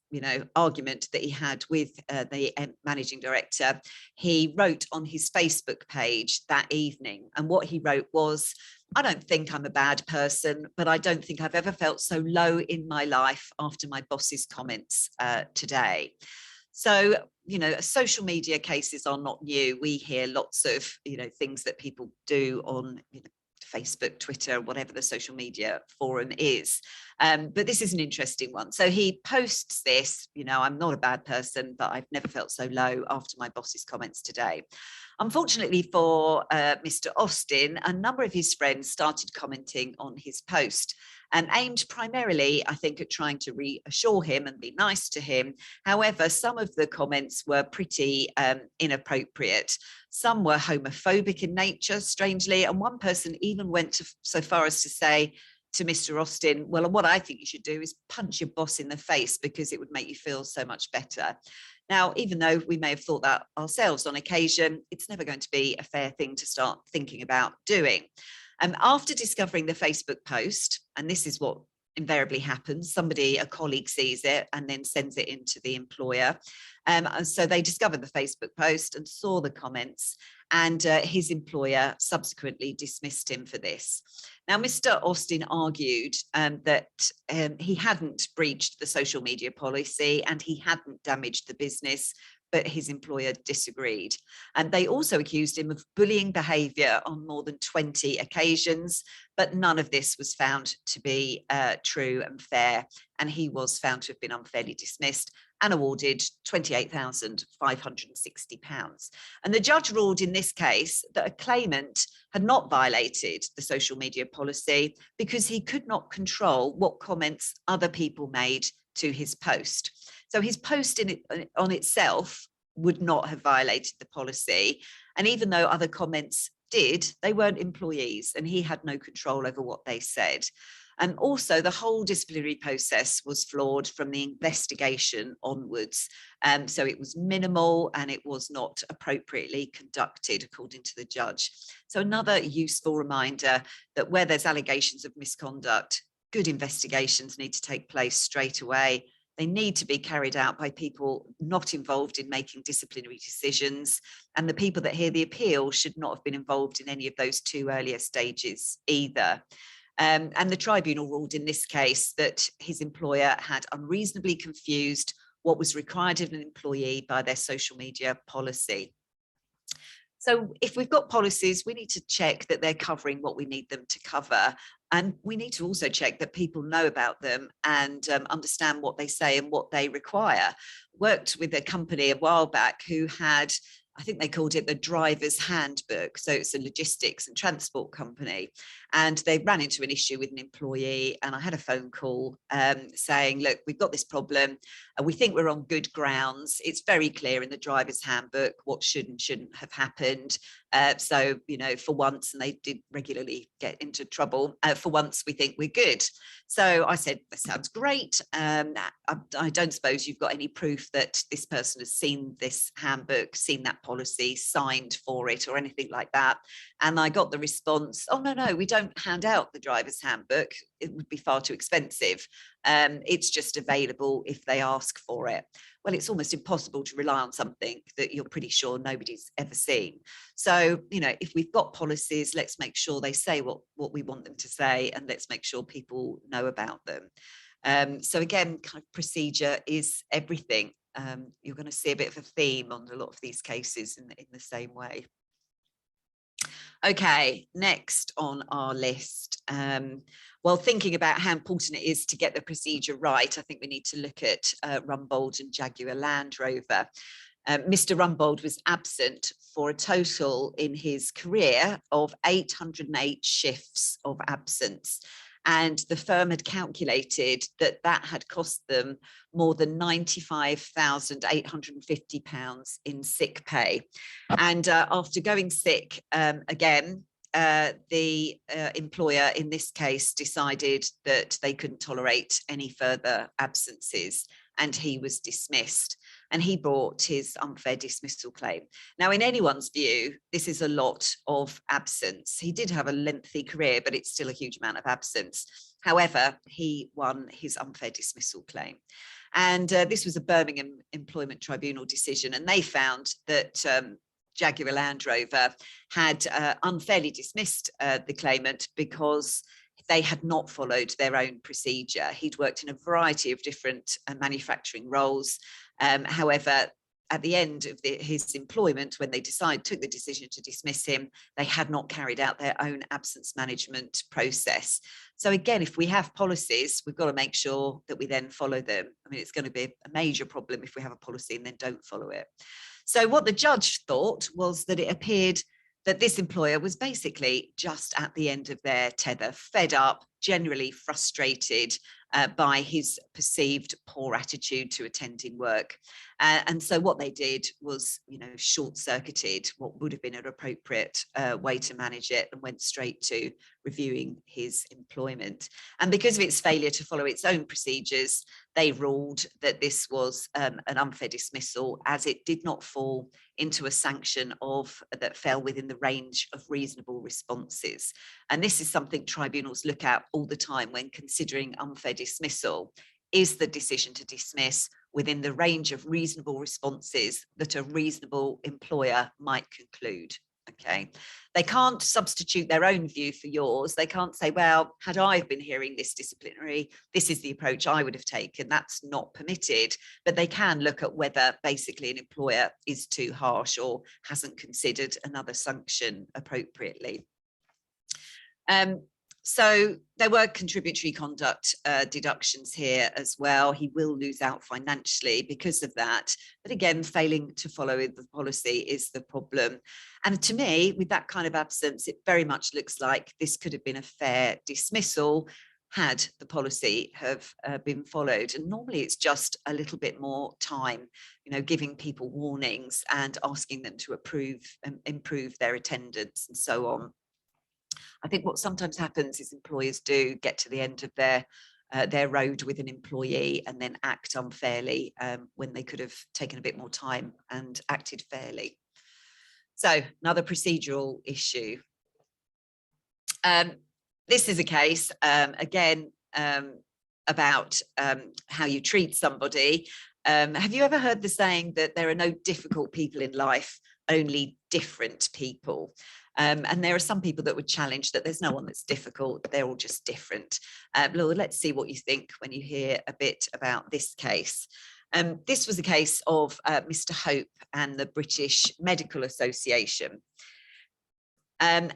argument that he had with the managing director, he wrote on his Facebook page that evening. And what he wrote was, "I don't think I'm a bad person, but I don't think I've ever felt so low in my life after my boss's comments today." So, social media cases are not new. We hear lots of, things that people do on, Facebook, Twitter, whatever the social media forum is. But this is an interesting one. So he posts this, "I'm not a bad person, but I've never felt so low after my boss's comments today." Unfortunately for Mr. Austin, a number of his friends started commenting on his post, and aimed primarily, I think, at trying to reassure him and be nice to him. However, some of the comments were pretty inappropriate. Some were homophobic in nature, strangely, and one person even went so far as to say to Mr. Austin, "Well, what I think you should do is punch your boss in the face because it would make you feel so much better." Now, even though we may have thought that ourselves on occasion, it's never going to be a fair thing to start thinking about doing. After discovering the Facebook post, and this is what invariably happens, a colleague sees it and then sends it into the employer. So they discovered the Facebook post and saw the comments, and his employer subsequently dismissed him for this. Now, Mr. Austin argued that he hadn't breached the social media policy and he hadn't damaged the business, but his employer disagreed. And they also accused him of bullying behaviour on more than 20 occasions, but none of this was found to be true and fair. And he was found to have been unfairly dismissed and awarded £28,560. And the judge ruled in this case that a claimant had not violated the social media policy because he could not control what comments other people made to his post. So his post on itself would not have violated the policy. And even though other comments did, they weren't employees and he had no control over what they said. And also the whole disciplinary process was flawed from the investigation onwards. So it was minimal and it was not appropriately conducted, according to the judge. So another useful reminder that where there's allegations of misconduct, good investigations need to take place straight away. They need to be carried out by people not involved in making disciplinary decisions. And the people that hear the appeal should not have been involved in any of those two earlier stages either. And the tribunal ruled in this case that his employer had unreasonably confused what was required of an employee by their social media policy. So if we've got policies, we need to check that they're covering what we need them to cover. And we need to also check that people know about them and understand what they say and what they require. Worked with a company a while back who had I think they called it the driver's handbook. So it's a logistics and transport company. And they ran into an issue with an employee. And I had a phone call saying, look, we've got this problem. We think we're on good grounds. It's very clear in the driver's handbook what should and shouldn't have happened. So, you know, for once, and they did regularly get into trouble, for once we think we're good. So I said, that sounds great. I don't suppose you've got any proof that this person has seen this handbook, seen that policy, signed for it or anything like that. And I got the response, oh, no, we don't hand out the driver's handbook. It would be far too expensive. It's just available if they ask for it. Well, it's almost impossible to rely on something that you're pretty sure nobody's ever seen. So, you know, if we've got policies, let's make sure they say what we want them to say, and let's make sure people know about them. So again, kind of procedure is everything. You're going to see a bit of a theme on a lot of these cases in the same way. Okay, next on our list. Well, thinking about how important it is to get the procedure right, I think we need to look at Rumbold and Jaguar Land Rover. Mr. Rumbold was absent for a total in his career of 808 shifts of absence. And the firm had calculated that that had cost them more than £95,850 in sick pay. And after going sick again, the employer in this case decided that they couldn't tolerate any further absences, and he was dismissed. And he brought his unfair dismissal claim. Now, in anyone's view, this is a lot of absence. He did have a lengthy career, but it's still a huge amount of absence. However, he won his unfair dismissal claim. And this was a Birmingham Employment Tribunal decision, and they found that Jaguar Land Rover had unfairly dismissed the claimant because they had not followed their own procedure. He'd worked in a variety of different manufacturing roles. However, at the end of his employment, when they took the decision to dismiss him, they had not carried out their own absence management process. So again, if we have policies, we've got to make sure that we then follow them. I mean, it's going to be a major problem if we have a policy and then don't follow it. So what the judge thought was that it appeared that this employer was basically just at the end of their tether, fed up, generally frustrated by his perceived poor attitude to attending work. And so what they did was, you know, short-circuited what would have been an appropriate way to manage it, and went straight to reviewing his employment. And because of its failure to follow its own procedures, they ruled that this was an unfair dismissal, as it did not fall into a sanction that fell within the range of reasonable responses. And this is something tribunals look at all the time when considering unfair dismissal. Is the decision to dismiss within the range of reasonable responses that a reasonable employer might conclude? Okay, they can't substitute their own view for yours. They can't say, well, had I been hearing this disciplinary, this is the approach I would have taken. That's not permitted. But they can look at whether basically an employer is too harsh or hasn't considered another sanction appropriately. So there were contributory conduct deductions here as well. He will lose out financially because of that. But again, failing to follow the policy is the problem. And to me, with that kind of absence, it very much looks like this could have been a fair dismissal had the policy have been followed. And normally it's just a little bit more time, you know, giving people warnings and asking them to improve their attendance and so on. I think what sometimes happens is employers do get to the end of their road with an employee and then act unfairly when they could have taken a bit more time and acted fairly. So another procedural issue. This is a case, again, about how you treat somebody. Have you ever heard the saying that there are no difficult people in life, only different people? And there are some people that would challenge that there's no one that's difficult, they're all just different. Laura, let's see what you think when you hear a bit about this case. This was a case of Mr. Hope and the British Medical Association. And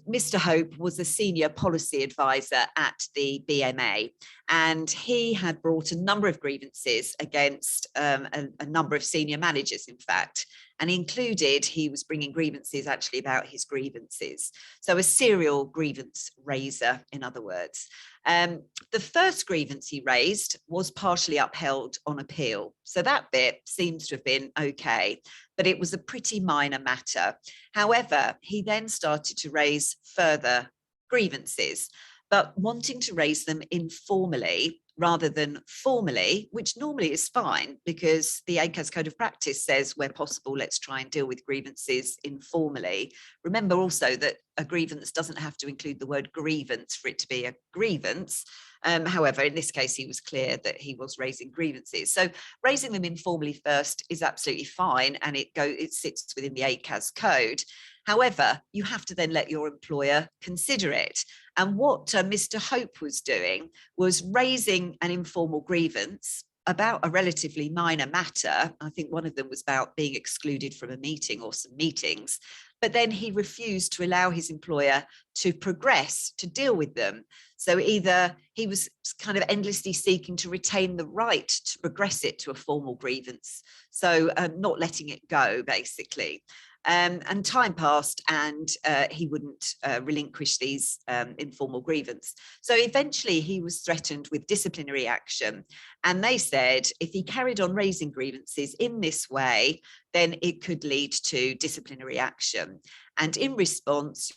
Mr. Hope was a senior policy advisor at the BMA. and he had brought a number of grievances against a number of senior managers, in fact, and included, he was bringing grievances actually about his grievances. So a serial grievance raiser, in other words. The first grievance he raised was partially upheld on appeal. So that bit seems to have been okay, but it was a pretty minor matter. However, he then started to raise further grievances, but wanting to raise them informally rather than formally, which normally is fine because the ACAS Code of Practice says where possible, let's try and deal with grievances informally. Remember also that a grievance doesn't have to include the word grievance for it to be a grievance. However, in this case, he was clear that he was raising grievances. So raising them informally first is absolutely fine, and it sits within the ACAS code. However, you have to then let your employer consider it. And what Mr. Hope was doing was raising an informal grievance about a relatively minor matter. I think one of them was about being excluded from a meeting or some meetings, but then he refused to allow his employer to progress, to deal with them. So either he was kind of endlessly seeking to retain the right to progress it to a formal grievance, so not letting it go, basically. And time passed, and he wouldn't relinquish these informal grievance. So eventually he was threatened with disciplinary action. And they said if he carried on raising grievances in this way, then it could lead to disciplinary action. And in response,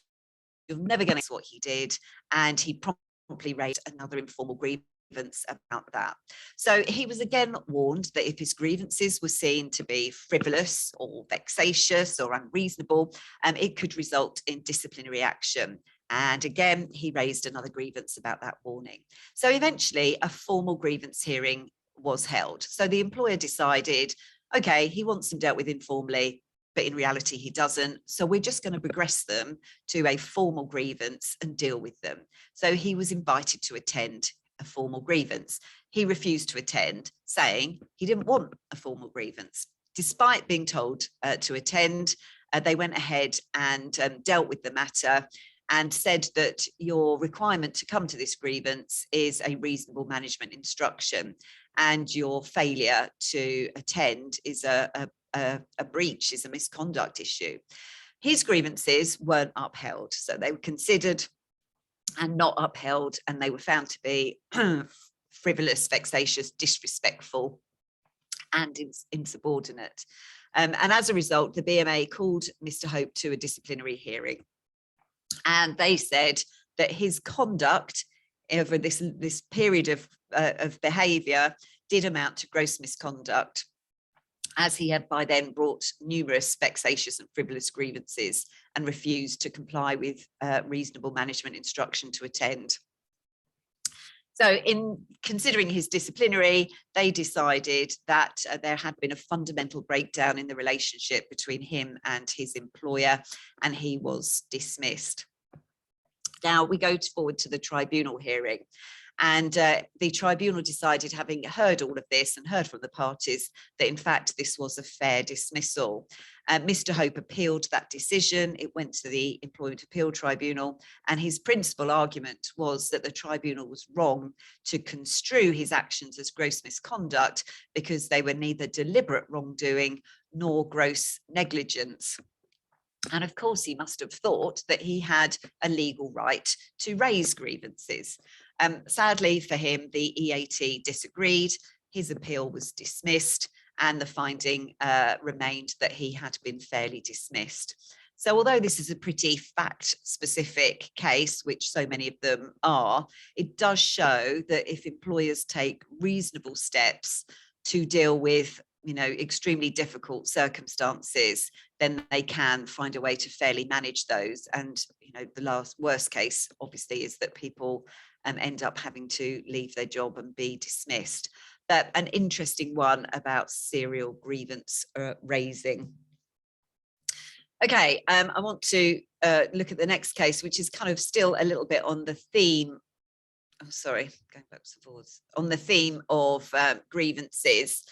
you're never going to guess what he did. And he promptly raised another informal grievance about that. So he was again warned that if his grievances were seen to be frivolous or vexatious or unreasonable, it could result in disciplinary action. And again, he raised another grievance about that warning. So eventually a formal grievance hearing was held. So the employer decided, okay, he wants them dealt with informally, but in reality he doesn't. So we're just going to progress them to a formal grievance and deal with them. So he was invited to attend a formal grievance. He refused to attend, saying he didn't want a formal grievance. Despite being told to attend, they went ahead and dealt with the matter and said that your requirement to come to this grievance is a reasonable management instruction, and your failure to attend is a breach, is a misconduct issue. His grievances weren't upheld, so they were considered and not upheld, and they were found to be frivolous, vexatious, disrespectful, and insubordinate. And as a result, the BMA called Mr. Hope to a disciplinary hearing, and they said that his conduct over this period of behaviour did amount to gross misconduct, as he had by then brought numerous vexatious and frivolous grievances and refused to comply with reasonable management instruction to attend. So in considering his disciplinary, they decided that there had been a fundamental breakdown in the relationship between him and his employer, and he was dismissed. Now we go forward to the tribunal hearing. And the tribunal decided, having heard all of this and heard from the parties, that in fact this was a fair dismissal. Mr. Hope appealed that decision. It went to the Employment Appeal Tribunal, and his principal argument was that the tribunal was wrong to construe his actions as gross misconduct because they were neither deliberate wrongdoing nor gross negligence. And of course, he must have thought that he had a legal right to raise grievances. Sadly for him, the EAT disagreed. His appeal was dismissed, and the finding remained that he had been fairly dismissed. So although this is a pretty fact-specific case, which so many of them are, it does show that if employers take reasonable steps to deal with extremely difficult circumstances, then they can find a way to fairly manage those. And the worst case obviously is that people end up having to leave their job and be dismissed. But an interesting one about serial grievance raising. Okay, I want to look at the next case, which is kind of still a little bit on the theme. Oh, sorry, going backwards and forwards. On the theme of grievances.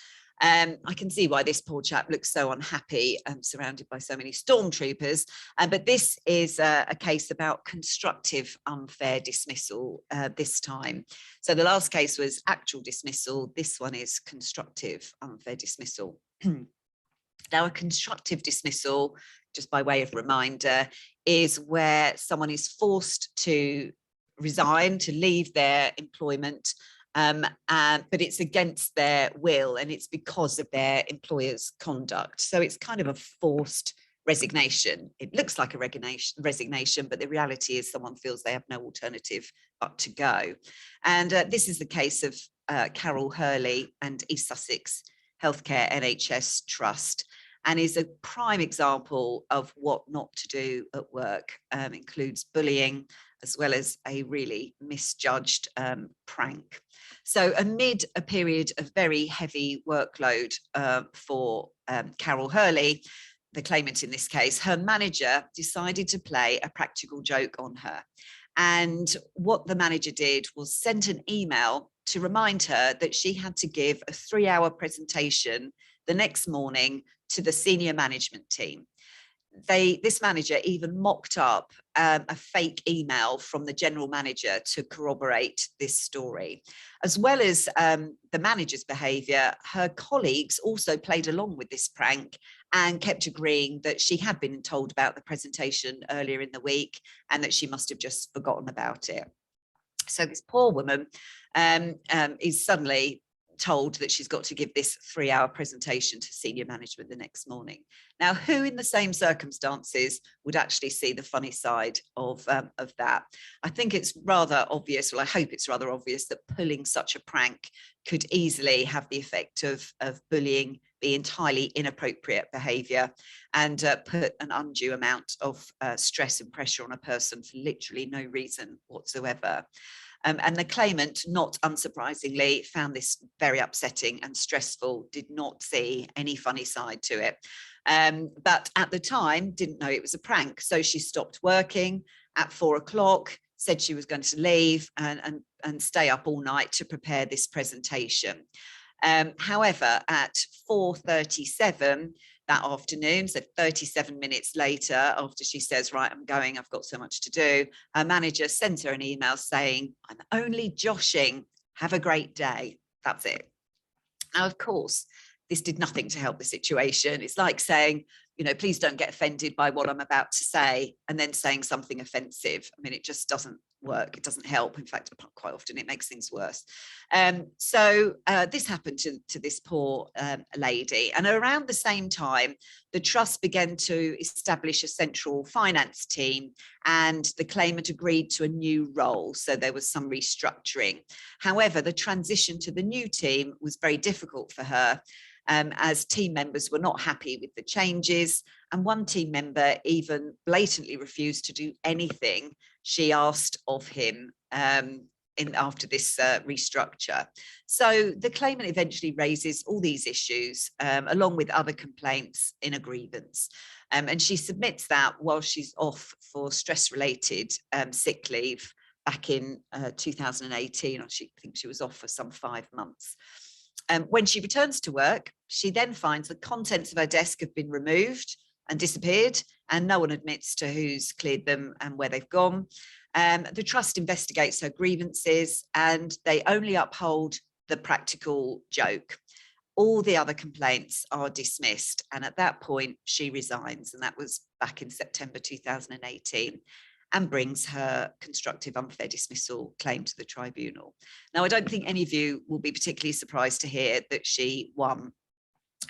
I can see why this poor chap looks so unhappy, surrounded by so many stormtroopers. But this is a case about constructive unfair dismissal this time. So the last case was actual dismissal. This one is constructive unfair dismissal. Now, a constructive dismissal, just by way of reminder, is where someone is forced to resign, to leave their employment, but it's against their will and it's because of their employer's conduct. So it's kind of a forced resignation. It looks like a resignation, but the reality is someone feels they have no alternative but to go. And this is the case of Carol Hurley and East Sussex Healthcare NHS Trust, and is a prime example of what not to do at work. Includes bullying as well as a really misjudged prank. So amid a period of very heavy workload for Carol Hurley, the claimant in this case, her manager decided to play a practical joke on her. And what the manager did was send an email to remind her that she had to give a 3-hour presentation the next morning to the senior management team. This manager even mocked up a fake email from the general manager to corroborate this story. As well as the manager's behaviour, her colleagues also played along with this prank and kept agreeing that she had been told about the presentation earlier in the week and that she must have just forgotten about it. So this poor woman is suddenly told that she's got to give this 3-hour presentation to senior management the next morning. Now, who in the same circumstances would actually see the funny side of that? I think it's rather obvious, well, I hope it's rather obvious that pulling such a prank could easily have the effect of bullying, be entirely inappropriate behaviour, and put an undue amount of stress and pressure on a person for literally no reason whatsoever. And the claimant, not unsurprisingly, found this very upsetting and stressful, did not see any funny side to it. But at the time, didn't know it was a prank. So she stopped working at 4 o'clock, said she was going to leave and stay up all night to prepare this presentation. However, at 4:37 that afternoon, so 37 minutes later, after she says, right, I'm going, I've got so much to do, her manager sends her an email saying, I'm only joshing, have a great day. That's it. Now, of course, this did nothing to help the situation. It's like saying, you know, please don't get offended by what I'm about to say, and then saying something offensive. I mean, it just doesn't work. It doesn't help. In fact, quite often it makes things worse. So this happened to this poor lady. And around the same time, the trust began to establish a central finance team, and the claimant agreed to a new role. So there was some restructuring. However, the transition to the new team was very difficult for her, as team members were not happy with the changes, and one team member even blatantly refused to do anything she asked of him after this restructure. So the claimant eventually raises all these issues along with other complaints in a grievance, and she submits that while she's off for stress-related sick leave back in 2018, or I think she was off for some 5 months. When she returns to work, she then finds the contents of her desk have been removed and disappeared, and no one admits to who's cleared them and where they've gone. The trust investigates her grievances, and they only uphold the practical joke. All the other complaints are dismissed, and at that point she resigns, and that was back in September 2018. And brings her constructive unfair dismissal claim to the tribunal. Now, I don't think any of you will be particularly surprised to hear that she won.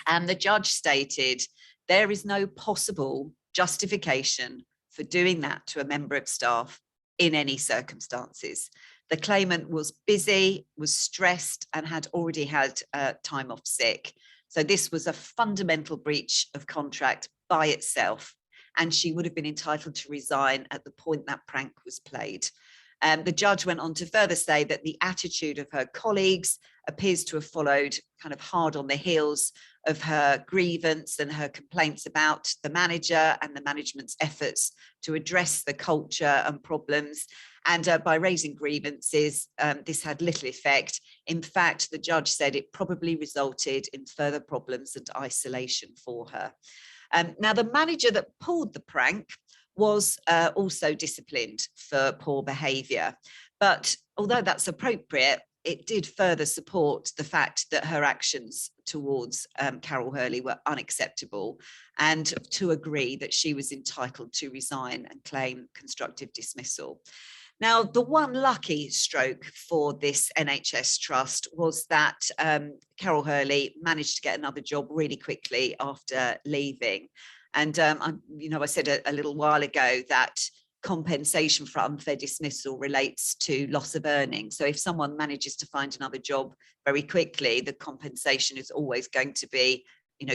And the judge stated, there is no possible justification for doing that to a member of staff in any circumstances. The claimant was busy, was stressed, and had already had time off sick. So this was a fundamental breach of contract by itself, and she would have been entitled to resign at the point that prank was played. The judge went on to further say that the attitude of her colleagues appears to have followed kind of hard on the heels of her grievance and her complaints about the manager and the management's efforts to address the culture and problems. And by raising grievances, this had little effect. In fact, the judge said it probably resulted in further problems and isolation for her. Now, the manager that pulled the prank was also disciplined for poor behaviour. But although that's appropriate, it did further support the fact that her actions towards Carol Hurley were unacceptable, and to agree that she was entitled to resign and claim constructive dismissal. Now, the one lucky stroke for this NHS trust was that Carol Hurley managed to get another job really quickly after leaving. And, I said a little while ago that compensation for unfair dismissal relates to loss of earnings. So if someone manages to find another job very quickly, the compensation is always going to be,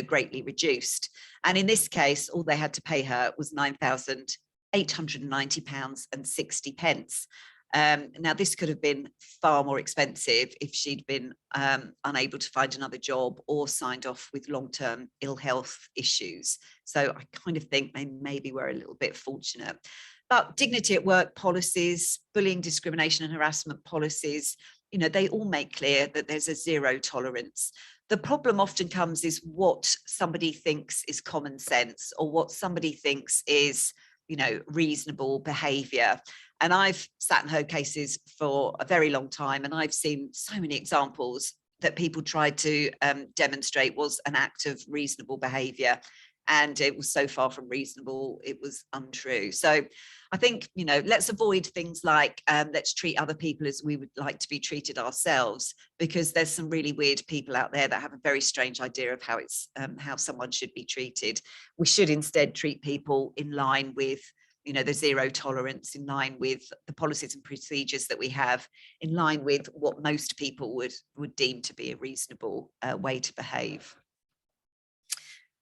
greatly reduced. And in this case, all they had to pay her was £9,890.60. Now, this could have been far more expensive if she'd been unable to find another job or signed off with long-term ill health issues. So I kind of think they maybe were a little bit fortunate. But dignity at work policies, bullying, discrimination and harassment policies, they all make clear that there's a zero tolerance. The problem often comes is what somebody thinks is common sense, or what somebody thinks is, reasonable behaviour. And I've sat and heard cases for a very long time, and I've seen so many examples that people tried to demonstrate was an act of reasonable behaviour, and it was so far from reasonable, it was untrue. So I think, let's avoid things like let's treat other people as we would like to be treated ourselves, because there's some really weird people out there that have a very strange idea of how someone should be treated. We should instead treat people in line with, the zero tolerance, in line with the policies and procedures that we have, in line with what most people would deem to be a reasonable way to behave.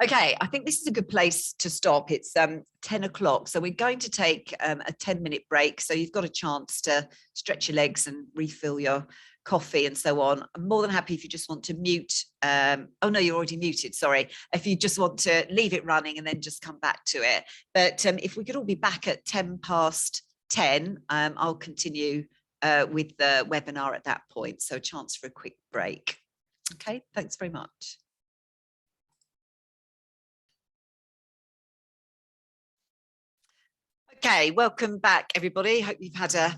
Okay, I think this is a good place to stop. It's 10 o'clock, so we're going to take a 10-minute break. So you've got a chance to stretch your legs and refill your coffee and so on. I'm more than happy if you just want to mute. Oh no, you're already muted, sorry. If you just want to leave it running and then just come back to it. But if we could all be back at 10:10, I'll continue with the webinar at that point. So a chance for a quick break. Okay, thanks very much. Okay, welcome back, everybody. Hope you've had a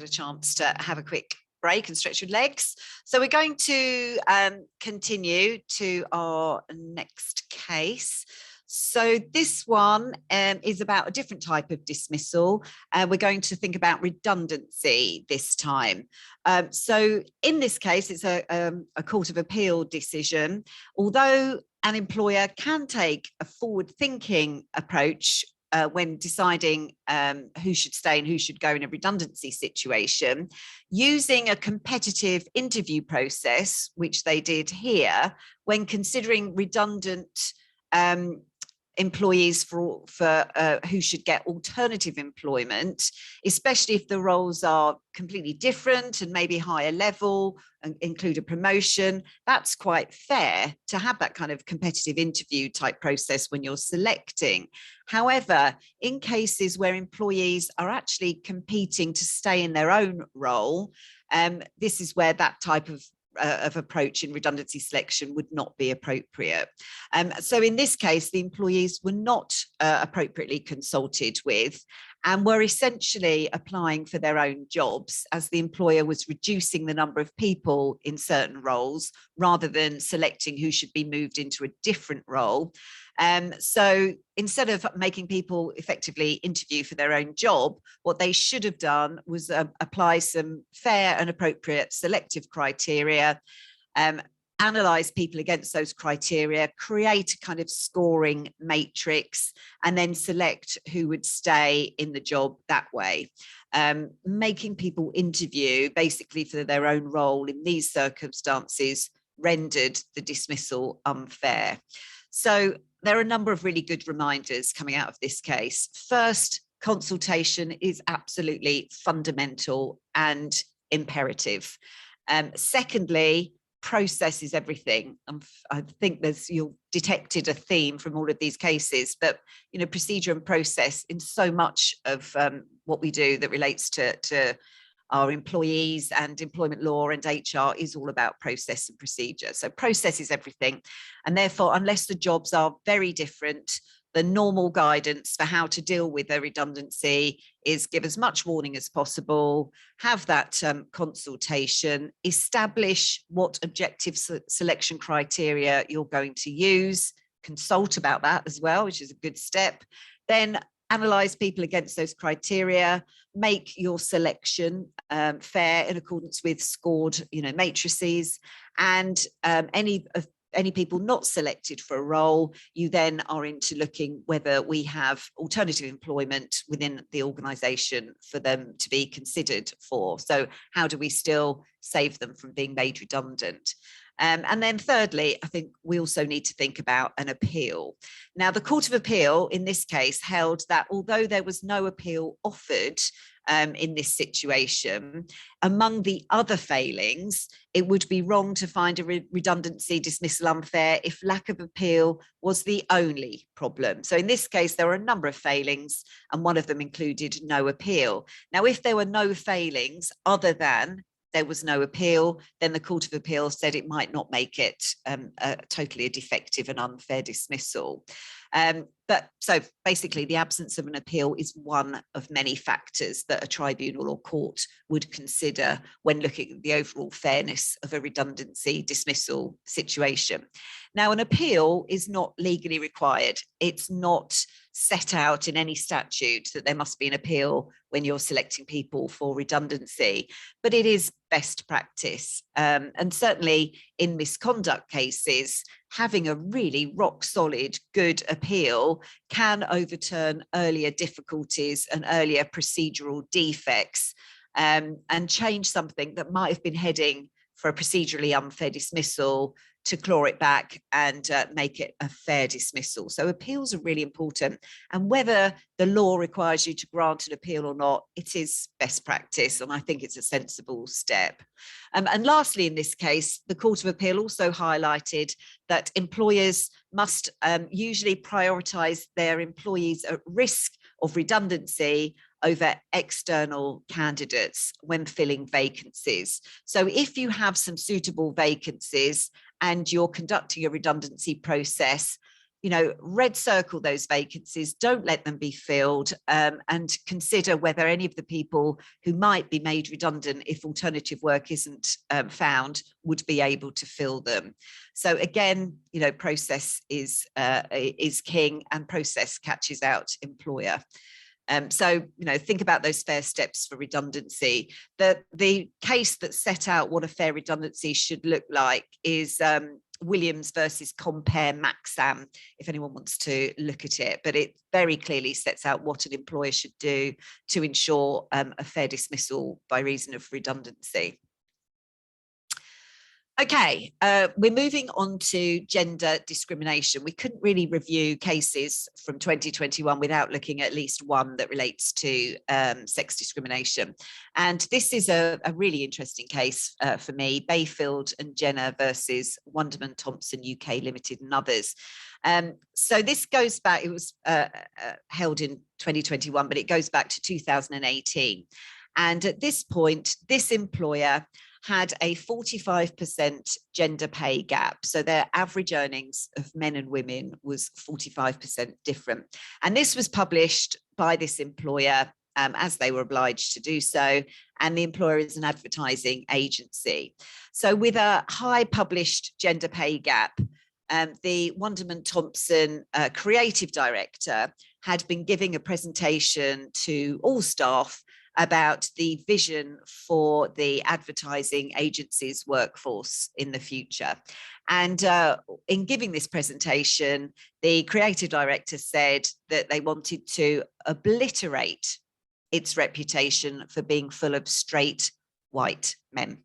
chance to have a quick break and stretch your legs. So we're going to continue to our next case. So this one is about a different type of dismissal. We're going to think about redundancy this time. So in this case, it's a Court of Appeal decision. Although an employer can take a forward-thinking approach when deciding who should stay and who should go in a redundancy situation, using a competitive interview process, which they did here, when considering redundant employees for who should get alternative employment, especially if the roles are completely different and maybe higher level and include a promotion. That's quite fair to have that kind of competitive interview type process when you're selecting. However, in cases where employees are actually competing to stay in their own role, this is where that type of approach in redundancy selection would not be appropriate. So in this case, the employees were not appropriately consulted with and were essentially applying for their own jobs, as the employer was reducing the number of people in certain roles rather than selecting who should be moved into a different role. So instead of making people effectively interview for their own job, what they should have done was apply some fair and appropriate selective criteria, analyze people against those criteria, create a kind of scoring matrix, and then select who would stay in the job that way. Making people interview basically for their own role in these circumstances rendered the dismissal unfair. So there are a number of really good reminders coming out of this case. First, consultation is absolutely fundamental and imperative. Secondly, process is everything. I think you've detected a theme from all of these cases, but procedure and process in so much of what we do that relates to our employees, and employment law and HR is all about process and procedure. So process is everything. And therefore, unless the jobs are very different, the normal guidance for how to deal with a redundancy is give as much warning as possible, have that consultation, establish what objective selection criteria you're going to use, consult about that as well, which is a good step. Then analyze people against those criteria, make your selection fair in accordance with scored, matrices, and any people not selected for a role, you then are into looking whether we have alternative employment within the organisation for them to be considered for. So how do we still save them from being made redundant? And then thirdly, I think we also need to think about an appeal. Now, the Court of Appeal in this case held that although there was no appeal offered in this situation, among the other failings, it would be wrong to find a redundancy dismissal unfair if lack of appeal was the only problem. So in this case, there were a number of failings, and one of them included no appeal. Now, if there were no failings other than there was no appeal, then the Court of Appeal said it might not make it totally a defective and unfair dismissal. But so basically the absence of an appeal is one of many factors that a tribunal or court would consider when looking at the overall fairness of a redundancy dismissal situation. Now, an appeal is not legally required. It's not set out in any statute that there must be an appeal when you're selecting people for redundancy, but it is best practice. And certainly in misconduct cases, having a really rock solid, good appeal can overturn earlier difficulties and earlier procedural defects, and change something that might have been heading for a procedurally unfair dismissal to claw it back and make it a fair dismissal. So appeals are really important, and whether the law requires you to grant an appeal or not, it is best practice, and I think it's a sensible step. And lastly, in this case, the Court of Appeal also highlighted that employers must usually prioritise their employees at risk of redundancy over external candidates when filling vacancies. So if you have some suitable vacancies and you're conducting a redundancy process, red circle those vacancies, don't let them be filled, and consider whether any of the people who might be made redundant if alternative work isn't found would be able to fill them. So again, process is king, and process catches out employer. So, think about those fair steps for redundancy. The case that set out what a fair redundancy should look like is Williams versus Compare Maxam, if anyone wants to look at it, but it very clearly sets out what an employer should do to ensure a fair dismissal by reason of redundancy. Okay, we're moving on to gender discrimination. We couldn't really review cases from 2021 without looking at least one that relates to sex discrimination. And this is a really interesting case for me, Bayfield and Jenner versus Wunderman Thompson UK Limited and others. So this goes back, it was held in 2021, but it goes back to 2018. And at this point, this employer had a 45% gender pay gap. So their average earnings of men and women was 45% different. And this was published by this employer as they were obliged to do so. And the employer is an advertising agency. So with a high published gender pay gap, the Wunderman Thompson creative director had been giving a presentation to all staff about the vision for the advertising agency's workforce in the future. And in giving this presentation, the creative director said that they wanted to obliterate its reputation for being full of straight white men.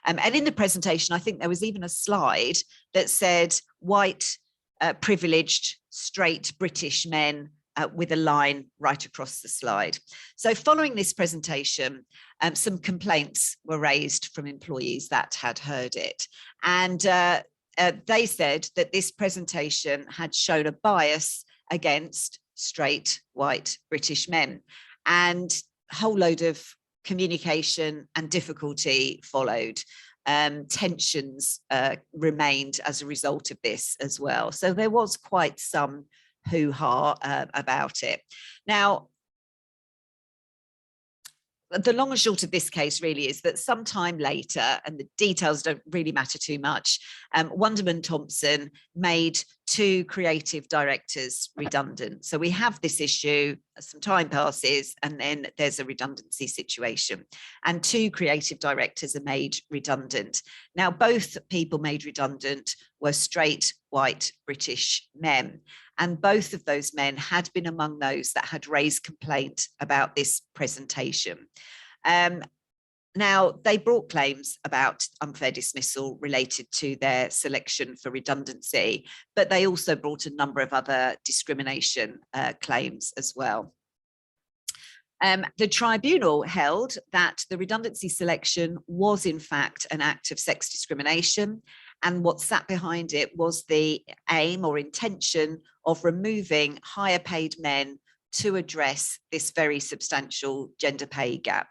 And in the presentation, I think there was even a slide that said white, privileged, straight British men with a line right across the slide. So following this presentation, some complaints were raised from employees that had heard it. And they said that this presentation had shown a bias against straight, white British men. And a whole load of communication and difficulty followed. Tensions remained as a result of this as well. So there was quite some hoo-ha about it. Now, the long and short of this case really is that sometime later, and the details don't really matter too much, Wunderman Thompson made 2 creative directors redundant. So we have this issue, some time passes, and then there's a redundancy situation. And 2 creative directors are made redundant. Now, both people made redundant were straight, white, British men. And both of those men had been among those that had raised complaint about this presentation. Now, they brought claims about unfair dismissal related to their selection for redundancy, but they also brought a number of other discrimination claims as well. The tribunal held that the redundancy selection was in fact an act of sex discrimination, and what sat behind it was the aim or intention of removing higher paid men to address this very substantial gender pay gap.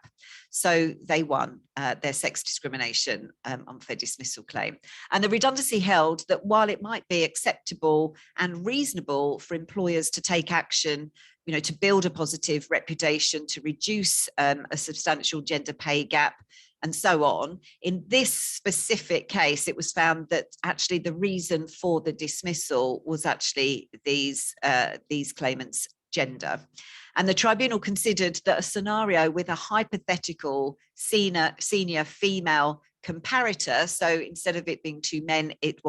So they won their sex discrimination unfair dismissal claim. And the redundancy held that while it might be acceptable and reasonable for employers to take action, you know, to build a positive reputation, to reduce a substantial gender pay gap, and so on, in this specific case, it was found that actually the reason for the dismissal was actually these claimants' gender. And the tribunal considered that a scenario with a hypothetical senior female comparator, so instead of it being 2 men, it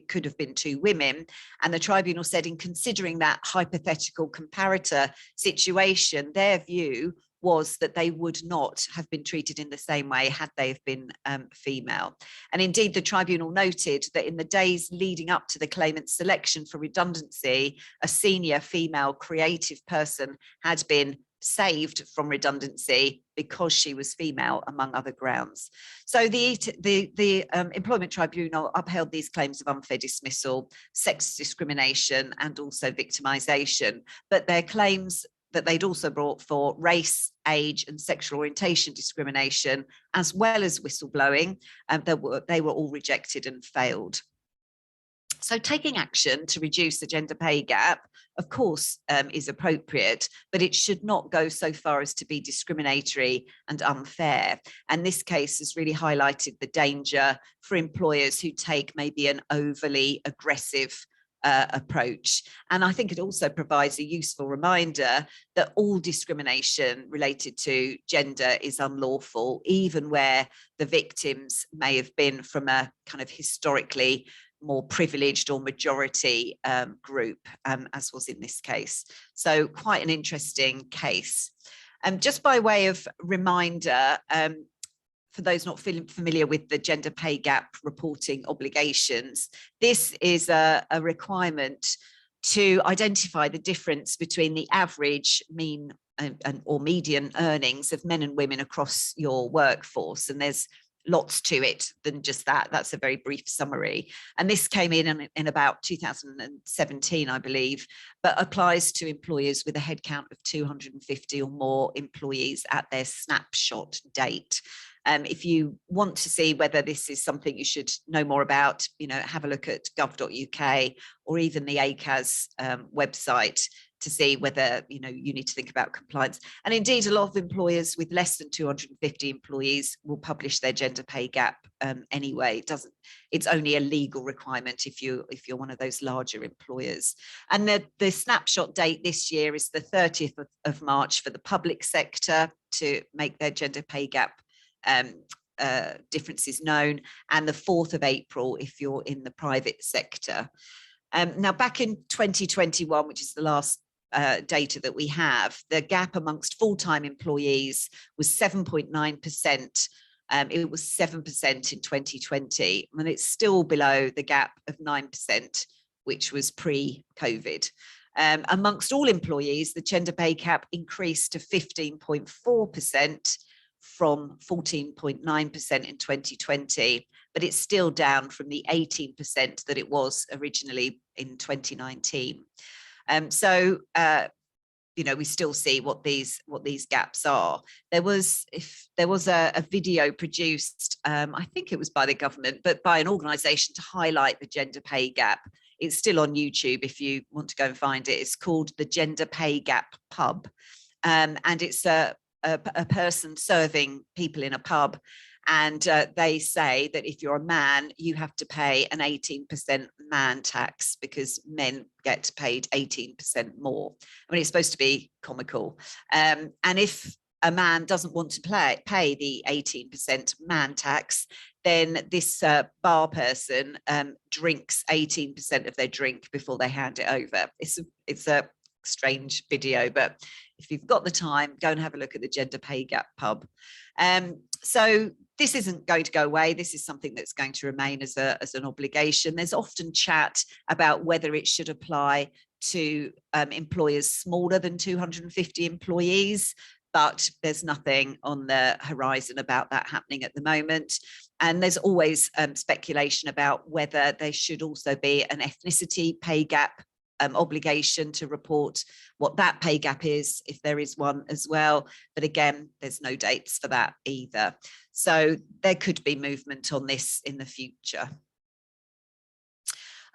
could have been 2 women. And the tribunal said, in considering that hypothetical comparator situation, their view was that they would not have been treated in the same way had they have been female. And indeed, the tribunal noted that in the days leading up to the claimant's selection for redundancy, a senior female creative person had been saved from redundancy because she was female, among other grounds. So the Employment Tribunal upheld these claims of unfair dismissal, sex discrimination, and also victimisation, but their claims that they'd also brought for race, age, and sexual orientation discrimination, as well as whistleblowing, they were all rejected and failed. So taking action to reduce the gender pay gap, of course, is appropriate, but it should not go so far as to be discriminatory and unfair. And this case has really highlighted the danger for employers who take maybe an overly aggressive approach. And I think it also provides a useful reminder that all discrimination related to gender is unlawful, even where the victims may have been from a kind of historically more privileged or majority group, as was in this case. So quite an interesting case. Just by way of reminder, for those not familiar with the gender pay gap reporting obligations, this is a requirement to identify the difference between the average, mean, or median earnings of men and women across your workforce. And there's lots to it than just that. That's a very brief summary. And this came in about 2017, I believe, but applies to employers with a headcount of 250 or more employees at their snapshot date. If you want to see whether this is something you should know more about, you know, have a look at gov.uk or even the ACAS website to see whether, you know, you need to think about compliance. And indeed, a lot of employers with less than 250 employees will publish their gender pay gap anyway. It's only a legal requirement if you're one of those larger employers. And the snapshot date this year is the 30th of March for the public sector to make their gender pay gap differences known, and the 4th of April if you're in the private sector. Now, back in 2021, which is the last data that we have, the gap amongst full-time employees was 7.9%. It was 7% in 2020, and it's still below the gap of 9%, which was pre-COVID. Amongst all employees, the gender pay gap increased to 15.4%, from 14.9% in 2020, but it's still down from the 18% that it was originally in 2019. So we still see what these gaps are. There was a video produced, I think it was by the government, but by an organisation to highlight the gender pay gap. It's still on YouTube if you want to go and find it. It's called the Gender Pay Gap Pub, and it's a person serving people in a pub. And they say that if you're a man, you have to pay an 18% man tax because men get paid 18% more. I mean, it's supposed to be comical. And if a man doesn't want to pay the 18% man tax, then this bar person drinks 18% of their drink before they hand it over. It's a strange video, but if you've got the time, go and have a look at the Gender Pay Gap Pub. So this isn't going to go away. This is something that's going to remain as an obligation. There's often chat about whether it should apply to employers smaller than 250 employees, but there's nothing on the horizon about that happening at the moment. And there's always speculation about whether there should also be an ethnicity pay gap obligation to report what that pay gap is, if there is one as well. But again, there's no dates for that either. So there could be movement on this in the future.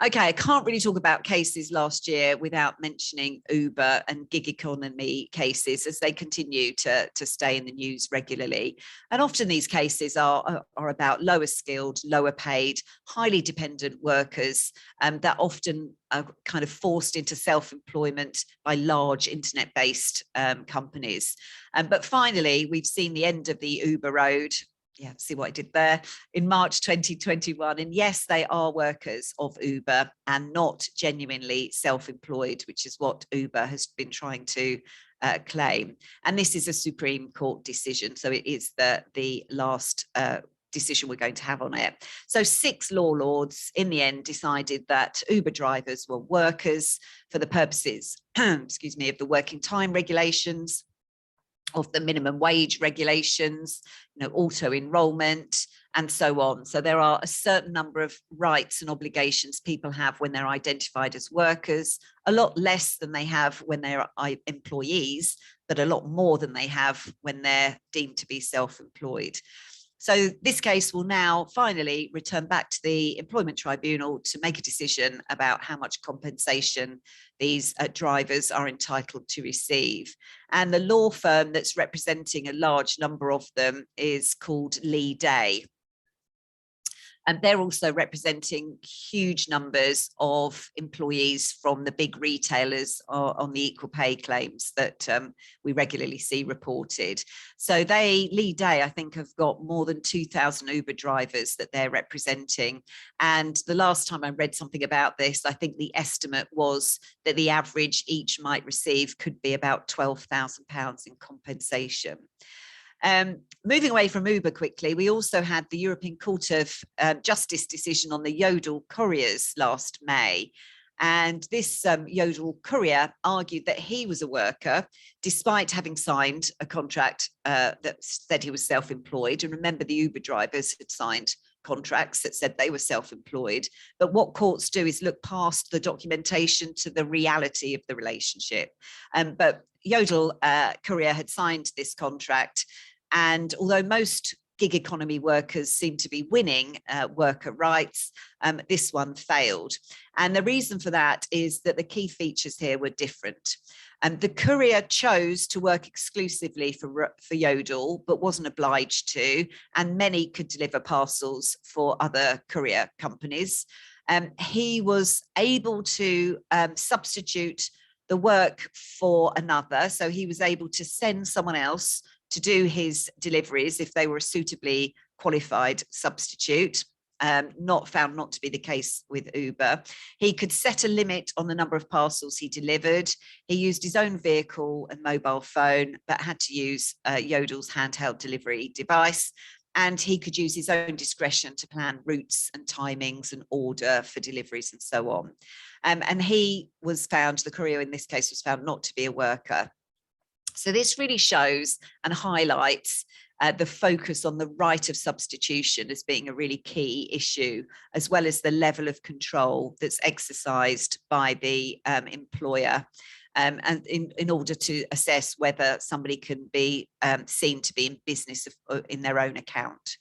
Okay, I can't really talk about cases last year without mentioning Uber and gig economy cases, as they continue to stay in the news regularly. And often these cases are about lower skilled, lower paid, highly dependent workers that often are kind of forced into self-employment by large internet-based companies. But finally, we've seen the end of the Uber road. Yeah, see what I did there, in March 2021. And yes, they are workers of Uber and not genuinely self-employed, which is what Uber has been trying to claim. And this is a Supreme Court decision. So it is the last decision we're going to have on it. So 6 law lords in the end decided that Uber drivers were workers for the purposes, excuse me, of the working time regulations, of the minimum wage regulations, auto enrolment, and so on. So there are a certain number of rights and obligations people have when they're identified as workers, a lot less than they have when they're employees, but a lot more than they have when they're deemed to be self-employed. So this case will now finally return back to the Employment Tribunal to make a decision about how much compensation these drivers are entitled to receive. And the law firm that's representing a large number of them is called Lee Day. And they're also representing huge numbers of employees from the big retailers on the equal pay claims that we regularly see reported. So Lee Day, I think, have got more than 2,000 Uber drivers that they're representing. And the last time I read something about this, I think the estimate was that the average each might receive could be about £12,000 in compensation. Moving away from Uber quickly, we also had the European Court of Justice decision on the Yodel couriers last May. And this Yodel courier argued that he was a worker despite having signed a contract that said he was self-employed. And remember, the Uber drivers had signed contracts that said they were self-employed. But what courts do is look past the documentation to the reality of the relationship. But Yodel courier had signed this contract. And although most gig economy workers seem to be winning worker rights, this one failed. And the reason for that is that the key features here were different. The courier chose to work exclusively for Yodel, but wasn't obliged to, and many could deliver parcels for other courier companies. He was able to substitute the work for another, so he was able to send someone else to do his deliveries if they were a suitably qualified substitute. Found not to be the case with Uber. He could set a limit on the number of parcels he delivered. He used his own vehicle and mobile phone, but had to use Yodel's handheld delivery device. And he could use his own discretion to plan routes and timings and order for deliveries and so on. And he was found, the courier in this case was found not to be a worker. So this really shows and highlights the focus on the right of substitution as being a really key issue, as well as the level of control that's exercised by the employer. and in order to assess whether somebody can be seen to be in business in their own account.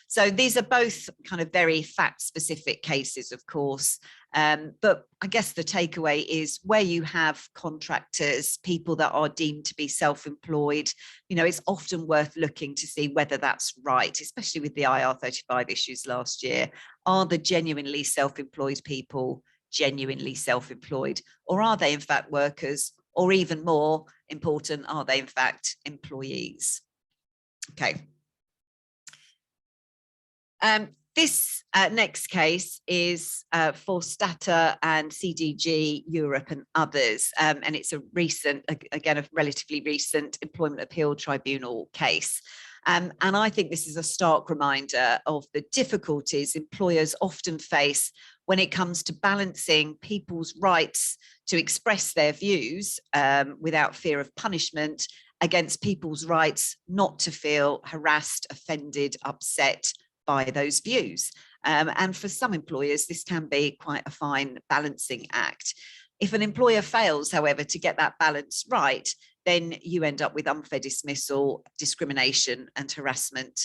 So these are both kind of very fact-specific cases, of course, but I guess the takeaway is where you have contractors, people that are deemed to be self-employed, you know, it's often worth looking to see whether that's right, especially with the IR35 issues last year. Are the genuinely self-employed people genuinely self-employed, or are they in fact workers, or even more important, are they in fact employees? Okay. This next case is for Stata and CDG Europe and others, and it's a recent, again, a relatively recent Employment Appeal Tribunal case. And I think this is a stark reminder of the difficulties employers often face when it comes to balancing people's rights to express their views without fear of punishment against people's rights not to feel harassed, offended, upset by those views. And for some employers, this can be quite a fine balancing act. If an employer fails, however, to get that balance right, then you end up with unfair dismissal, discrimination and harassment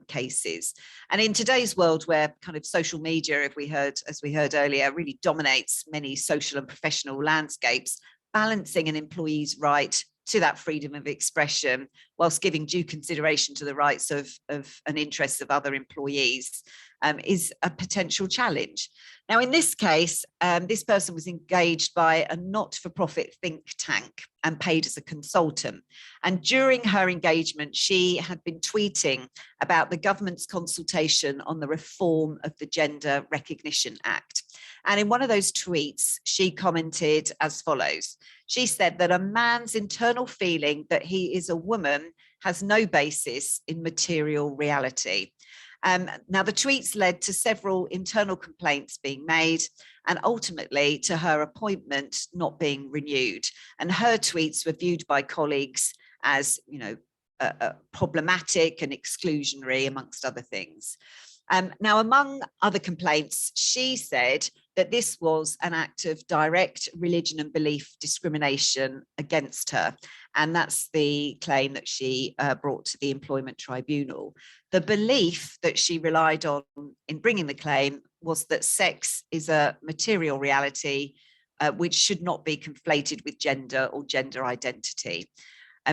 cases. And in today's world where kind of social media, as we heard earlier, really dominates many social and professional landscapes, balancing an employee's right to that freedom of expression whilst giving due consideration to the rights of and interests of other employees is a potential challenge. Now, in this case, this person was engaged by a not-for-profit think tank and paid as a consultant. And during her engagement, she had been tweeting about the government's consultation on the reform of the Gender Recognition Act. And in one of those tweets, she commented as follows. She said that a man's internal feeling that he is a woman has no basis in material reality. Now, the tweets led to several internal complaints being made and ultimately to her appointment not being renewed. And her tweets were viewed by colleagues as, you know, problematic and exclusionary, amongst other things. Now, among other complaints, she said that this was an act of direct religion and belief discrimination against her. And that's the claim that she brought to the Employment Tribunal. The belief that she relied on in bringing the claim was that sex is a material reality which should not be conflated with gender or gender identity.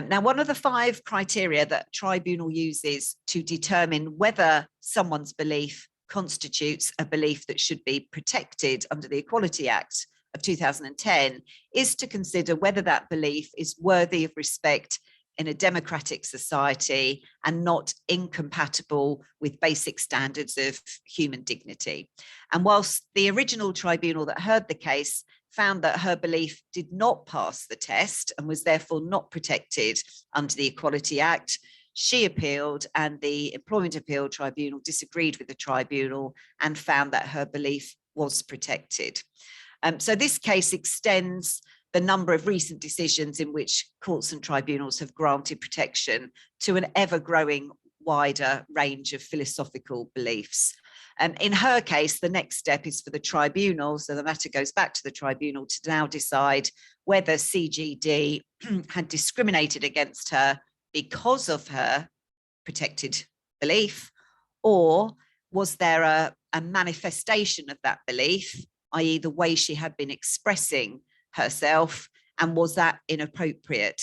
Now, one of the 5 criteria that tribunal uses to determine whether someone's belief constitutes a belief that should be protected under the Equality Act of 2010 is to consider whether that belief is worthy of respect in a democratic society and not incompatible with basic standards of human dignity. And whilst the original tribunal that heard the case found that her belief did not pass the test and was therefore not protected under the Equality Act, she appealed and the Employment Appeal Tribunal disagreed with the tribunal and found that her belief was protected. So this case extends the number of recent decisions in which courts and tribunals have granted protection to an ever-growing wider range of philosophical beliefs. In her case, the next step is for the tribunal, so the matter goes back to the tribunal to now decide whether CGD had discriminated against her because of her protected belief, or was there a manifestation of that belief, i.e. the way she had been expressing herself, and was that inappropriate?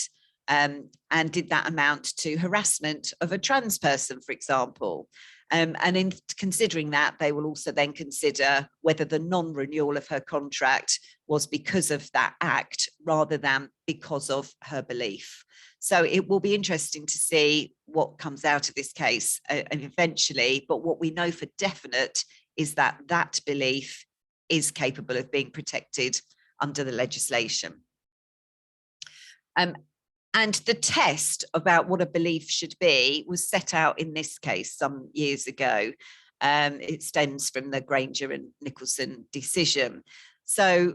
And did that amount to harassment of a trans person, for example? And in considering that, they will also then consider whether the non-renewal of her contract was because of that act rather than because of her belief. So it will be interesting to see what comes out of this case eventually, but what we know for definite is that that belief is capable of being protected under the legislation. And the test about what a belief should be was set out in this case some years ago. It stems from the Granger and Nicholson decision. So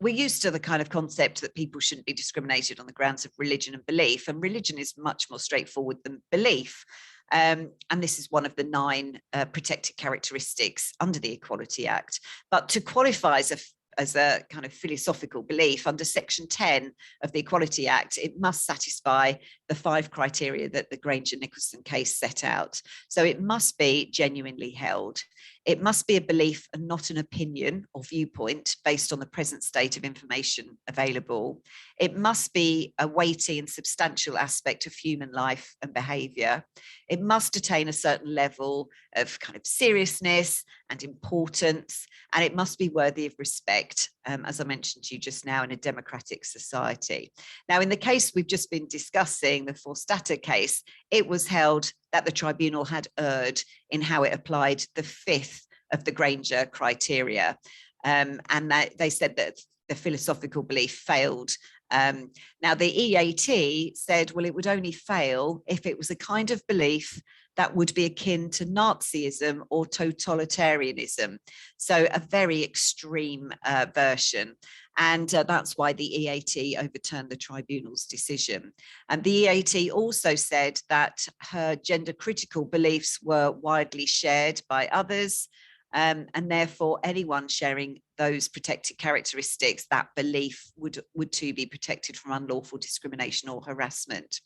we're used to the kind of concept that people shouldn't be discriminated on the grounds of religion and belief, and religion is much more straightforward than belief. And this is one of the 9 protected characteristics under the Equality Act. But to qualify as as a kind of philosophical belief, under Section 10 of the Equality Act, it must satisfy the 5 criteria that the Granger Nicholson case set out. So it must be genuinely held. It must be a belief and not an opinion or viewpoint based on the present state of information available. It must be a weighty and substantial aspect of human life and behaviour. It must attain a certain level of kind of seriousness and importance, and it must be worthy of respect, as I mentioned to you just now, in a democratic society. Now, in the case we've just been discussing, the Forstater case, it was held that the tribunal had erred in how it applied the 5th of the Granger criteria, and that they said that the philosophical belief failed. Now, the EAT said, well, it would only fail if it was a kind of belief that would be akin to Nazism or totalitarianism. So a very extreme version. And that's why the EAT overturned the tribunal's decision. And the EAT also said that her gender critical beliefs were widely shared by others. And therefore, anyone sharing those protected characteristics, that belief would too be protected from unlawful discrimination or harassment.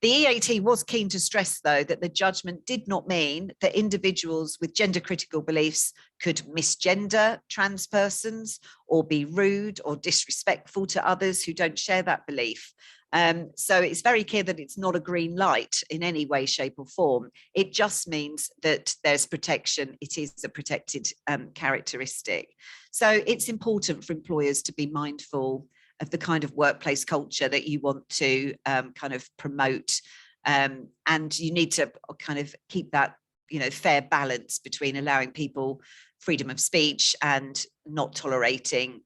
The EAT was keen to stress, though, that the judgment did not mean that individuals with gender critical beliefs could misgender trans persons or be rude or disrespectful to others who don't share that belief. So it's very clear that it's not a green light in any way, shape or form. It just means that there's protection. It is a protected characteristic. So it's important for employers to be mindful of the kind of workplace culture that you want to kind of promote. And you need to kind of keep that, fair balance between allowing people freedom of speech and not tolerating,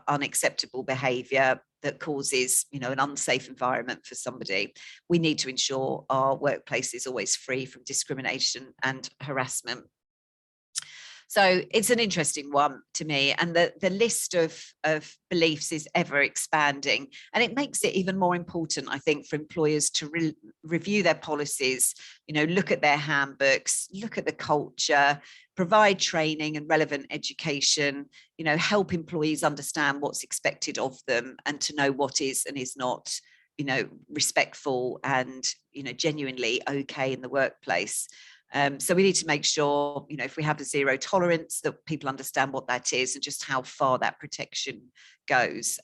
unacceptable behaviour that causes, an unsafe environment for somebody. We need to ensure our workplace is always free from discrimination and harassment. So it's an interesting one to me, and the list of beliefs is ever expanding, and it makes it even more important, I think, for employers to review their policies, look at their handbooks, look at the culture, provide training and relevant education, help employees understand what's expected of them and to know what is and is not, respectful and, genuinely okay in the workplace. So we need to make sure, if we have a zero tolerance, that people understand what that is and just how far that protection goes.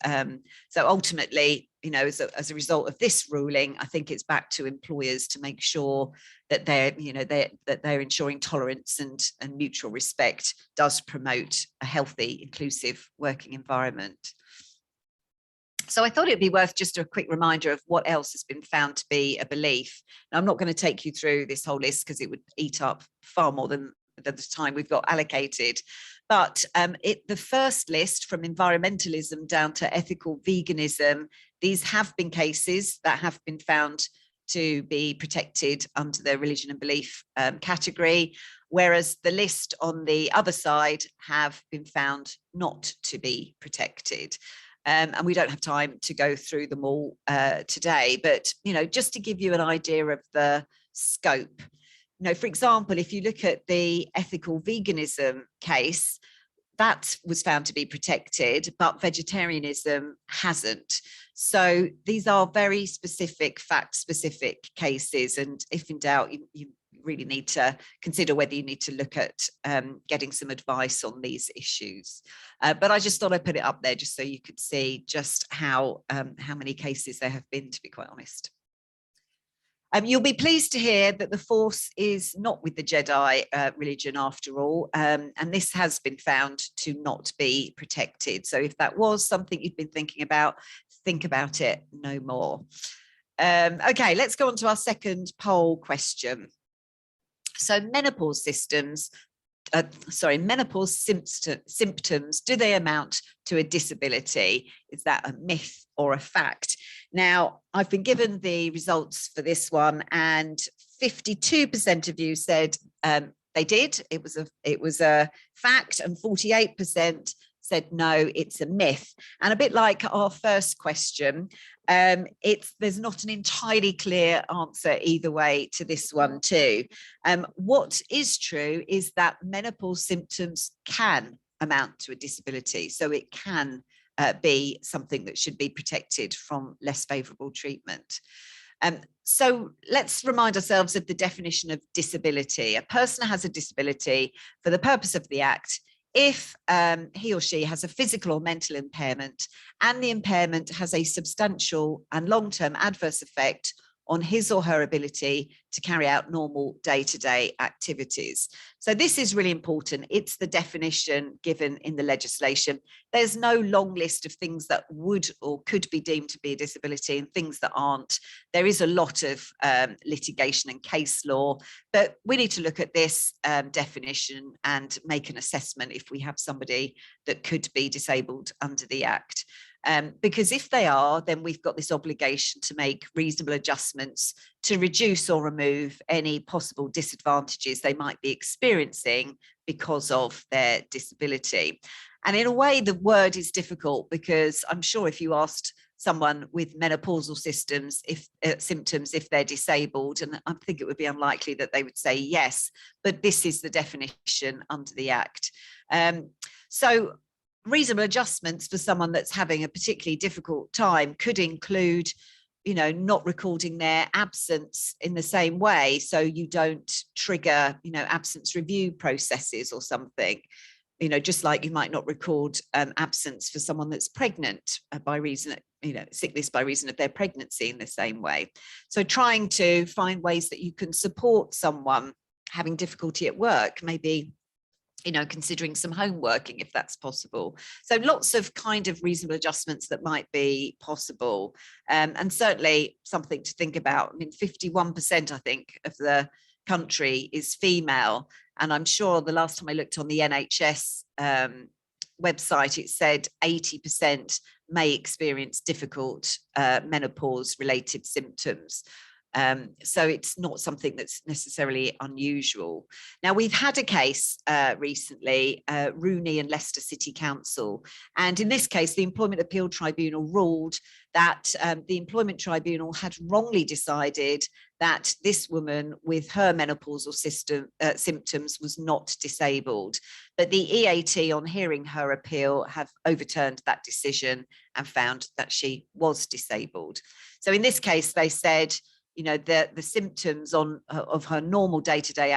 So ultimately, as a result of this ruling, I think it's back to employers to make sure that they're ensuring tolerance and mutual respect does promote a healthy, inclusive working environment. So I thought it'd be worth just a quick reminder of what else has been found to be a belief. Now, I'm not going to take you through this whole list because it would eat up far more than the time we've got allocated. But the first list, from environmentalism down to ethical veganism, these have been cases that have been found to be protected under the religion and belief category, whereas the list on the other side have been found not to be protected. And we don't have time to go through them all today, but just to give you an idea of the scope. For example, if you look at the ethical veganism case, that was found to be protected, but vegetarianism hasn't. So these are very specific, fact-specific cases, and if in doubt, you really need to consider whether you need to look at getting some advice on these issues. But I just thought I'd put it up there just so you could see just how many cases there have been, to be quite honest. You'll be pleased to hear that the Force is not with the Jedi religion after all, and this has been found to not be protected. So if that was something you'd been thinking about, think about it no more. Okay, let's go on to our second poll question. So menopause symptoms, do they amount to a disability? Is that a myth or a fact? Now, I've been given the results for this one, and 52% of you said they did. It was a fact, and 48% said no, it's a myth. And a bit like our first question, there's not an entirely clear answer either way to this one too. What is true is that menopause symptoms can amount to a disability. So it can be something that should be protected from less favourable treatment. So let's remind ourselves of the definition of disability. A person has a disability for the purpose of the Act if he or she has a physical or mental impairment and the impairment has a substantial and long-term adverse effect on his or her ability to carry out normal day-to-day activities. So this is really important. It's the definition given in the legislation. There's no long list of things that would or could be deemed to be a disability and things that aren't. There is a lot of litigation and case law, but we need to look at this definition and make an assessment if we have somebody that could be disabled under the Act. Because if they are, then we've got this obligation to make reasonable adjustments to reduce or remove any possible disadvantages they might be experiencing because of their disability. And in a way, the word is difficult because I'm sure if you asked someone with menopausal symptoms, if they're disabled, and I think it would be unlikely that they would say yes, but this is the definition under the Act. So reasonable adjustments for someone that's having a particularly difficult time could include, you know, not recording their absence in the same way, so you don't trigger, you know, absence review processes or something. You know, just like you might not record absence for someone that's pregnant by reason of, you know, sickness by reason of their pregnancy in the same way. So trying to find ways that you can support someone having difficulty at work, maybe, you know, considering some home working if that's possible. So lots of kind of reasonable adjustments that might be possible, and certainly something to think about. I mean, 51% I think of the country is female, and I'm sure the last time I looked on the NHS website, it said 80% may experience difficult menopause related symptoms. So it's not something that's necessarily unusual. Now, we've had a case recently, Rooney and Leicester City Council, and in this case, the Employment Appeal Tribunal ruled that the Employment Tribunal had wrongly decided that this woman with her menopausal symptoms was not disabled. But the EAT, on hearing her appeal, have overturned that decision and found that she was disabled. So in this case, they said, you know, the symptoms of her normal day-to-day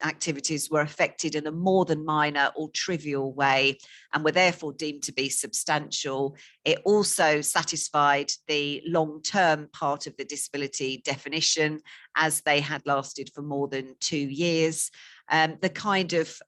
activities were affected in a more than minor or trivial way and were therefore deemed to be substantial. It also satisfied the long-term part of the disability definition, as they had lasted for more than 2 years. The kind of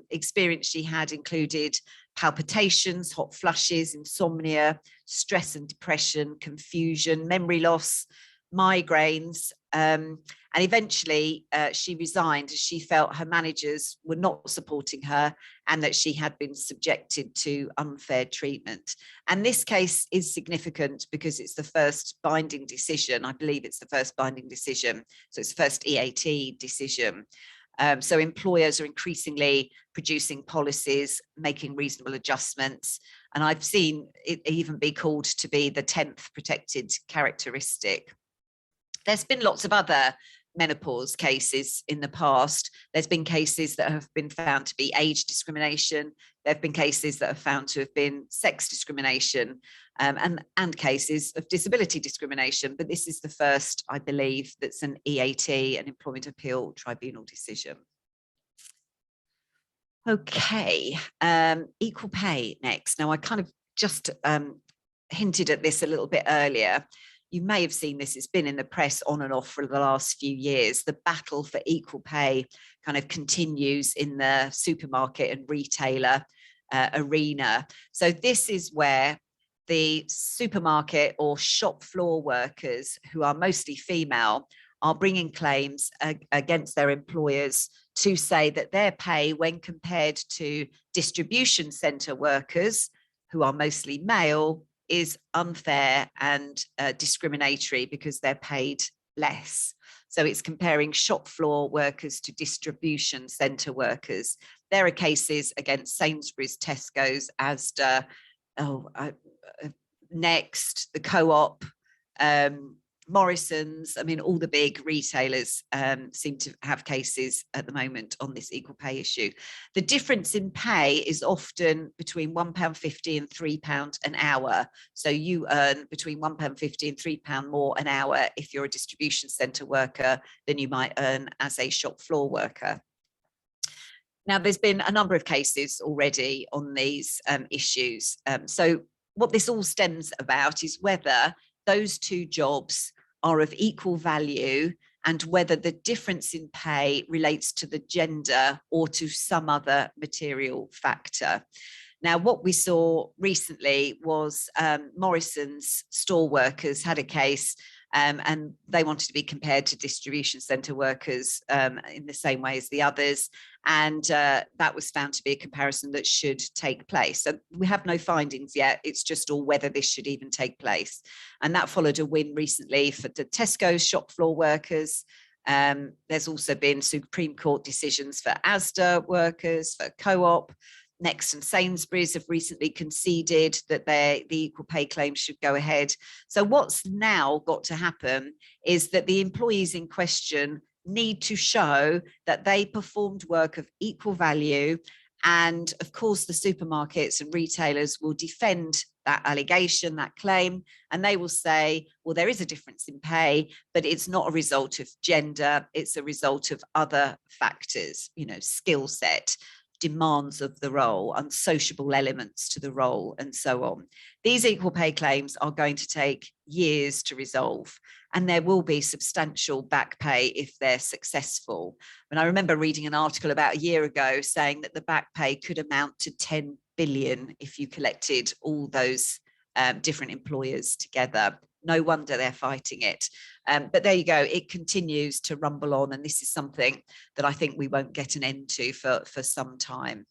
experience she had included palpitations, hot flushes, insomnia, stress and depression, confusion, memory loss, migraines, and eventually she resigned as she felt her managers were not supporting her and that she had been subjected to unfair treatment. And this case is significant because it's the first binding decision. I believe it's the first binding decision. So it's the first EAT decision. So employers are increasingly producing policies, making reasonable adjustments. And I've seen it even be called to be the 10th protected characteristic. There's been lots of other menopause cases in the past. There's been cases that have been found to be age discrimination. There have been cases that are found to have been sex discrimination, and cases of disability discrimination. But this is the first, I believe, that's an EAT, an Employment Appeal Tribunal decision. Okay, equal pay next. Now, I kind of just hinted at this a little bit earlier. You may have seen this, it's been in the press on and off for the last few years. The battle for equal pay kind of continues in the supermarket and retailer arena. So this is where the supermarket or shop floor workers, who are mostly female, are bringing claims against their employers to say that their pay, when compared to distribution centre workers, who are mostly male, is unfair and discriminatory because they're paid less. So it's comparing shop floor workers to distribution centre workers. There are cases against Sainsbury's, Tesco's, Asda, Next, the Co-op, Morrison's, I mean, all the big retailers seem to have cases at the moment on this equal pay issue. The difference in pay is often between £1.50 and £3 an hour. So you earn between £1.50 and £3 more an hour if you're a distribution centre worker than you might earn as a shop floor worker. Now, there's been a number of cases already on these issues. So what this all stems about is whether those two jobs are of equal value and whether the difference in pay relates to the gender or to some other material factor. Now, what we saw recently was Morrison's store workers had a case and they wanted to be compared to distribution centre workers in the same way as the others. And that was found to be a comparison that should take place. So we have no findings yet. It's just all whether this should even take place. And that followed a win recently for the Tesco's shop floor workers. There's also been Supreme Court decisions for Asda workers, for Co-op. Next and Sainsbury's have recently conceded that the equal pay claim should go ahead. So what's now got to happen is that the employees in question need to show that they performed work of equal value. And of course, the supermarkets and retailers will defend that allegation, that claim, and they will say, well, there is a difference in pay, but it's not a result of gender. It's a result of other factors, you know, skill set, demands of the role, unsociable elements to the role, and so on. These equal pay claims are going to take years to resolve, and there will be substantial back pay if they're successful. And I remember reading an article about a year ago saying that the back pay could amount to 10 billion if you collected all those different employers together. No wonder they're fighting it. But there you go, it continues to rumble on, and this is something that I think we won't get an end to for some time.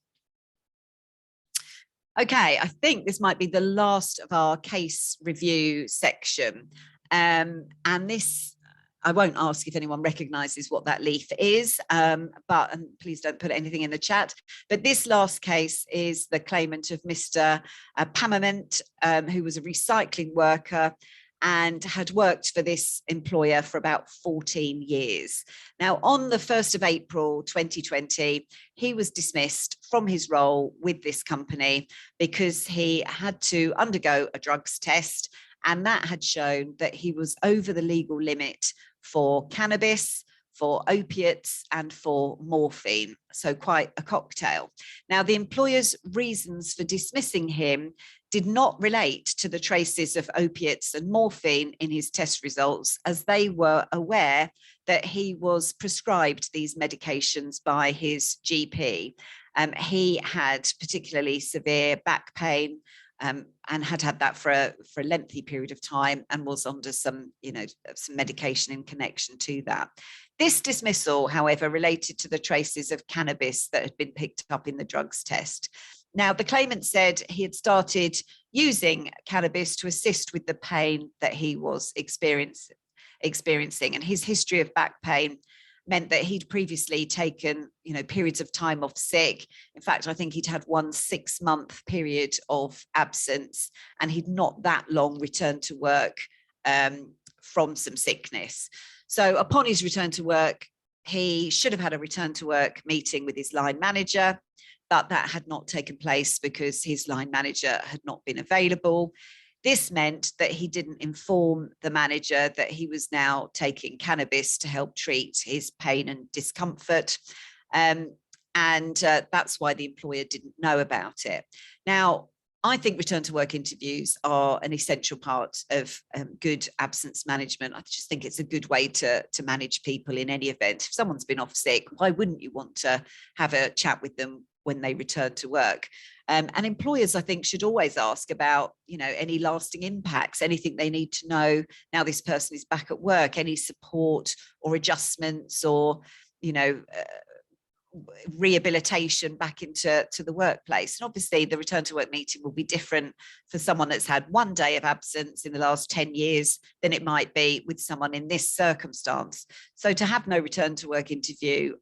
Okay, I think this might be the last of our case review section. And this, I won't ask if anyone recognises what that leaf is, and please don't put anything in the chat. But this last case is the claimant of Mr. Pamament, who was a recycling worker and had worked for this employer for about 14 years. Now, on the 1st of April 2020, he was dismissed from his role with this company because he had to undergo a drugs test, and that had shown that he was over the legal limit for cannabis, for opiates, and for morphine. So quite a cocktail. Now, the employer's reasons for dismissing him did not relate to the traces of opiates and morphine in his test results, as they were aware that he was prescribed these medications by his GP. He had particularly severe back pain, and had that for a lengthy period of time, and was under some medication in connection to that. This dismissal, however, related to the traces of cannabis that had been picked up in the drugs test. Now, the claimant said he had started using cannabis to assist with the pain that he was experiencing, and his history of back pain meant that he'd previously taken, periods of time off sick. In fact, I think he'd had one 6-month period of absence, and he'd not that long returned to work from some sickness. So upon his return to work, he should have had a return to work meeting with his line manager, but that had not taken place because his line manager had not been available. This meant that he didn't inform the manager that he was now taking cannabis to help treat his pain and discomfort. And that's why the employer didn't know about it. Now, I think return to work interviews are an essential part of good absence management. I just think it's a good way to manage people in any event. If someone's been off sick, why wouldn't you want to have a chat with them when they return to work? And employers, I think, should always ask about, any lasting impacts, anything they need to know now this person is back at work, any support or adjustments or, rehabilitation back into the workplace. And obviously the return to work meeting will be different for someone that's had one day of absence in the last 10 years than it might be with someone in this circumstance. So to have no return to work interview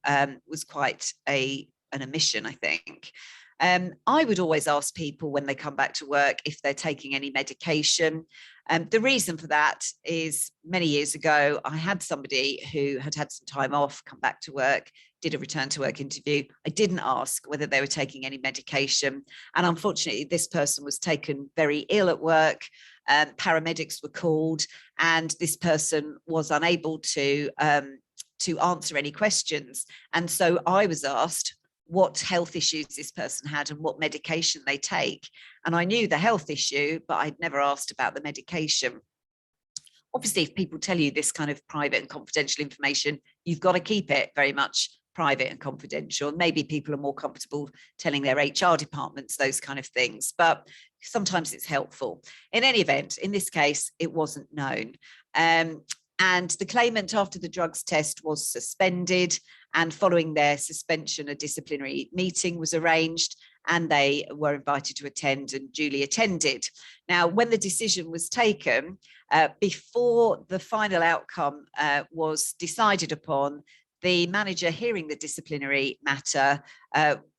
was quite an omission, I think. I would always ask people when they come back to work if they're taking any medication. The reason for that is many years ago, I had somebody who had had some time off, come back to work, did a return to work interview. I didn't ask whether they were taking any medication. And unfortunately, this person was taken very ill at work. Paramedics were called, and this person was unable to answer any questions. And so I was asked what health issues this person had and what medication they take. And I knew the health issue, but I'd never asked about the medication. Obviously, if people tell you this kind of private and confidential information, you've got to keep it very much private and confidential. Maybe people are more comfortable telling their HR departments those kind of things, but sometimes it's helpful. In any event, in this case, it wasn't known. And the claimant, after the drugs test, was suspended, and following their suspension, a disciplinary meeting was arranged, and they were invited to attend and duly attended. Now, when the decision was taken, before the final outcome was decided upon, the manager hearing the disciplinary matter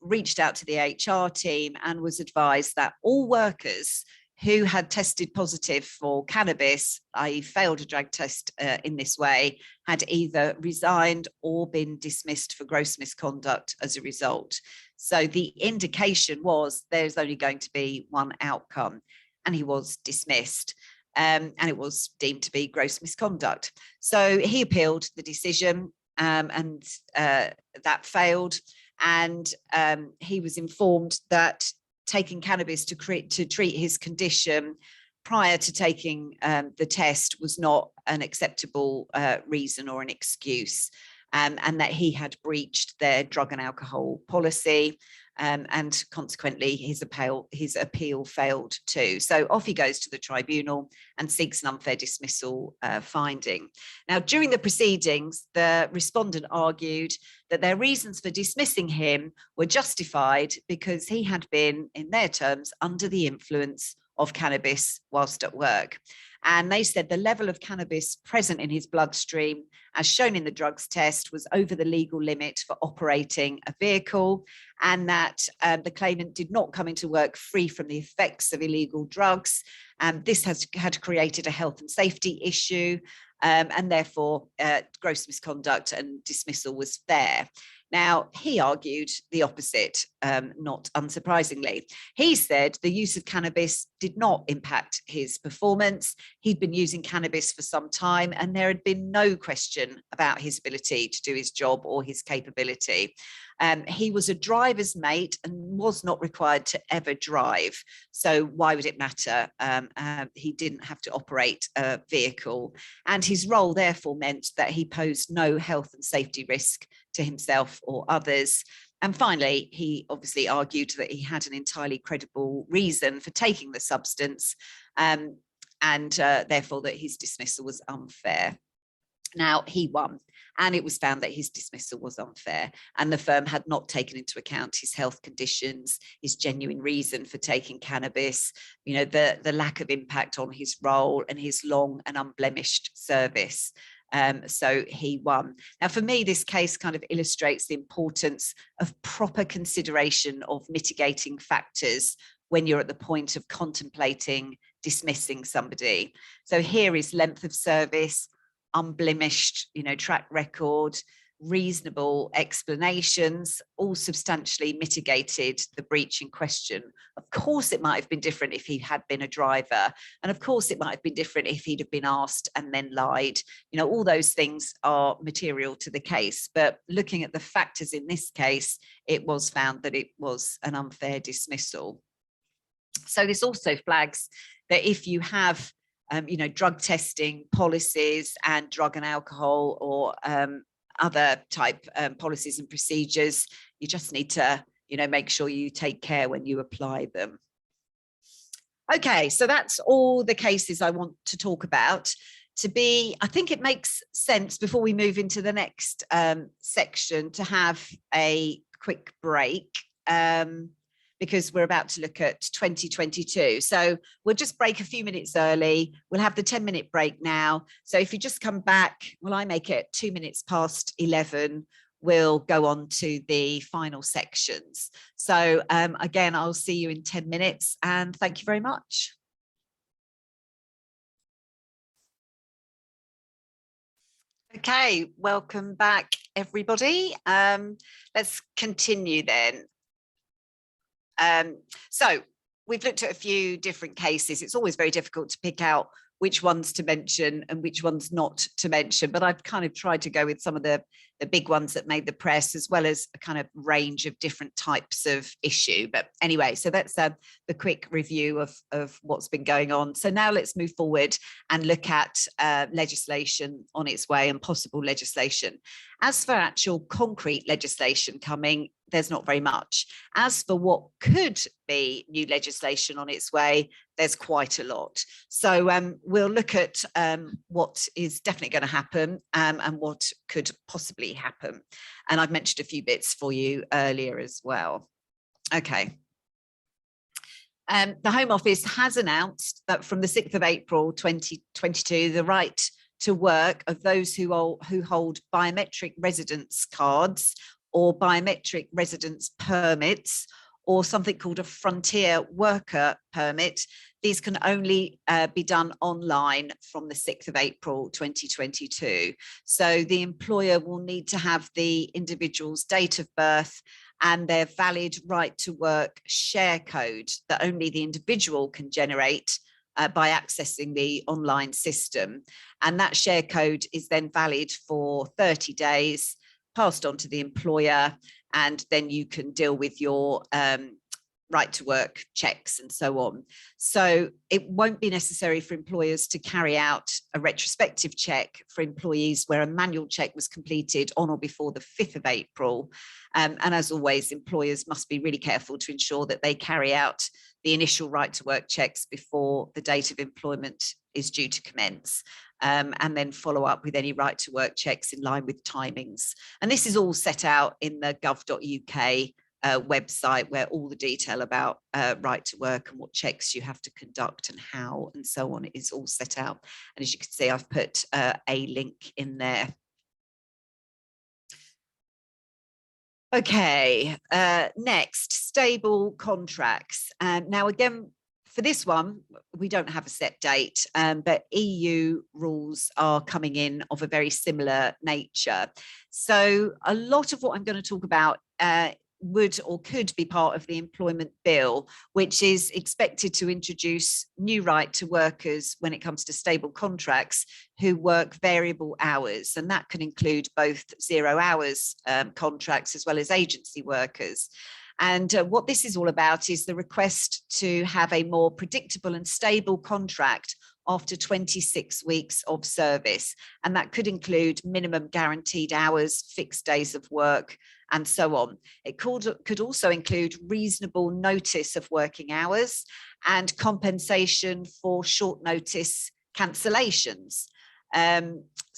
reached out to the HR team and was advised that all workers who had tested positive for cannabis, i.e. failed a drug test in this way, had either resigned or been dismissed for gross misconduct as a result. So the indication was there's only going to be one outcome, and he was dismissed. And it was deemed to be gross misconduct. So he appealed the decision, and that failed. And he was informed that taking cannabis to treat his condition prior to taking the test was not an acceptable reason or an excuse, and that he had breached their drug and alcohol policy, and consequently his appeal failed too. So off he goes to the tribunal and seeks an unfair dismissal finding. Now, during the proceedings, the respondent argued that their reasons for dismissing him were justified because he had been, in their terms, under the influence of cannabis whilst at work. And they said the level of cannabis present in his bloodstream, as shown in the drugs test, was over the legal limit for operating a vehicle, and that the claimant did not come into work free from the effects of illegal drugs. And this had created a health and safety issue, and therefore gross misconduct and dismissal was fair. Now, he argued the opposite, not unsurprisingly. He said the use of cannabis did not impact his performance. He'd been using cannabis for some time, and there had been no question about his ability to do his job or his capability. He was a driver's mate and was not required to ever drive. So why would it matter? He didn't have to operate a vehicle, and his role therefore meant that he posed no health and safety risk to himself or others. And finally, he obviously argued that he had an entirely credible reason for taking the substance, and therefore that his dismissal was unfair. Now, he won, and it was found that his dismissal was unfair, and the firm had not taken into account his health conditions, his genuine reason for taking cannabis, the lack of impact on his role, and his long and unblemished service. So he won. Now, for me, this case kind of illustrates the importance of proper consideration of mitigating factors when you're at the point of contemplating dismissing somebody. So here is length of service, unblemished, track record, reasonable explanations, all substantially mitigated the breach in question. Of course, it might have been different if he had been a driver. And of course, it might have been different if he'd have been asked and then lied. All those things are material to the case. But looking at the factors in this case, it was found that it was an unfair dismissal. So this also flags that if you have drug testing policies and drug and alcohol or other type policies and procedures, you just need to, make sure you take care when you apply them. Okay, so that's all the cases I want to talk about. I think it makes sense before we move into the next section to have a quick break. Because we're about to look at 2022. So we'll just break a few minutes early. We'll have the 10-minute break now. So if you just come back, I make it 2 minutes past 11, we'll go on to the final sections. So again, I'll see you in 10 minutes, and thank you very much. Okay, welcome back, everybody. Let's continue then. So we've looked at a few different cases. It's always very difficult to pick out which ones to mention and which ones not to mention, but I've kind of tried to go with some of the big ones that made the press, as well as a kind of range of different types of issue. But anyway, so that's the quick review of what's been going on. So now let's move forward and look at legislation on its way and possible legislation. As for actual concrete legislation coming, there's not very much. As for what could be new legislation on its way, there's quite a lot. So we'll look at what is definitely going to happen and what could possibly happen. And I've mentioned a few bits for you earlier as well. Okay. The Home Office has announced that from the 6th of April 2022, the right to work of those who hold biometric residence cards or biometric residence permits, or something called a frontier worker permit. These can only be done online from the 6th of April 2022. So the employer will need to have the individual's date of birth and their valid right to work share code that only the individual can generate by accessing the online system. And that share code is then valid for 30 days, passed on to the employer, and then you can deal with your right to work checks and so on. So it won't be necessary for employers to carry out a retrospective check for employees where a manual check was completed on or before the 5th of April. And as always, employers must be really careful to ensure that they carry out the initial right to work checks before the date of employment is due to commence. And then follow up with any right to work checks in line with timings. And this is all set out in the gov.uk website, where all the detail about right to work and what checks you have to conduct and how and so on is all set out. And as you can see, I've put a link in there. Okay, next, stable contracts. Now, again, for this one, we don't have a set date, but EU rules are coming in of a very similar nature. So a lot of what I'm going to talk about would or could be part of the employment bill, which is expected to introduce new right to workers when it comes to stable contracts who work variable hours. And that can include both 0 hours contracts as well as agency workers. And what this is all about is the request to have a more predictable and stable contract after 26 weeks of service. And that could include minimum guaranteed hours, fixed days of work, and so on. It could also include reasonable notice of working hours and compensation for short notice cancellations.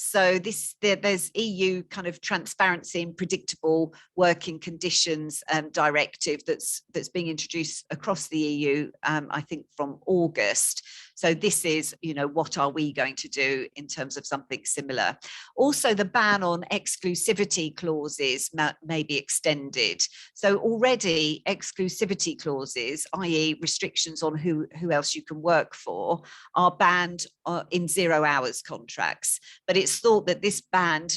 So there's EU kind of transparency and predictable working conditions directive that's being introduced across the EU, I think from August. So this is, what are we going to do in terms of something similar? Also, the ban on exclusivity clauses may be extended. So already exclusivity clauses, i.e. restrictions on who else you can work for, are banned in 0 hours contracts. But it's thought that this ban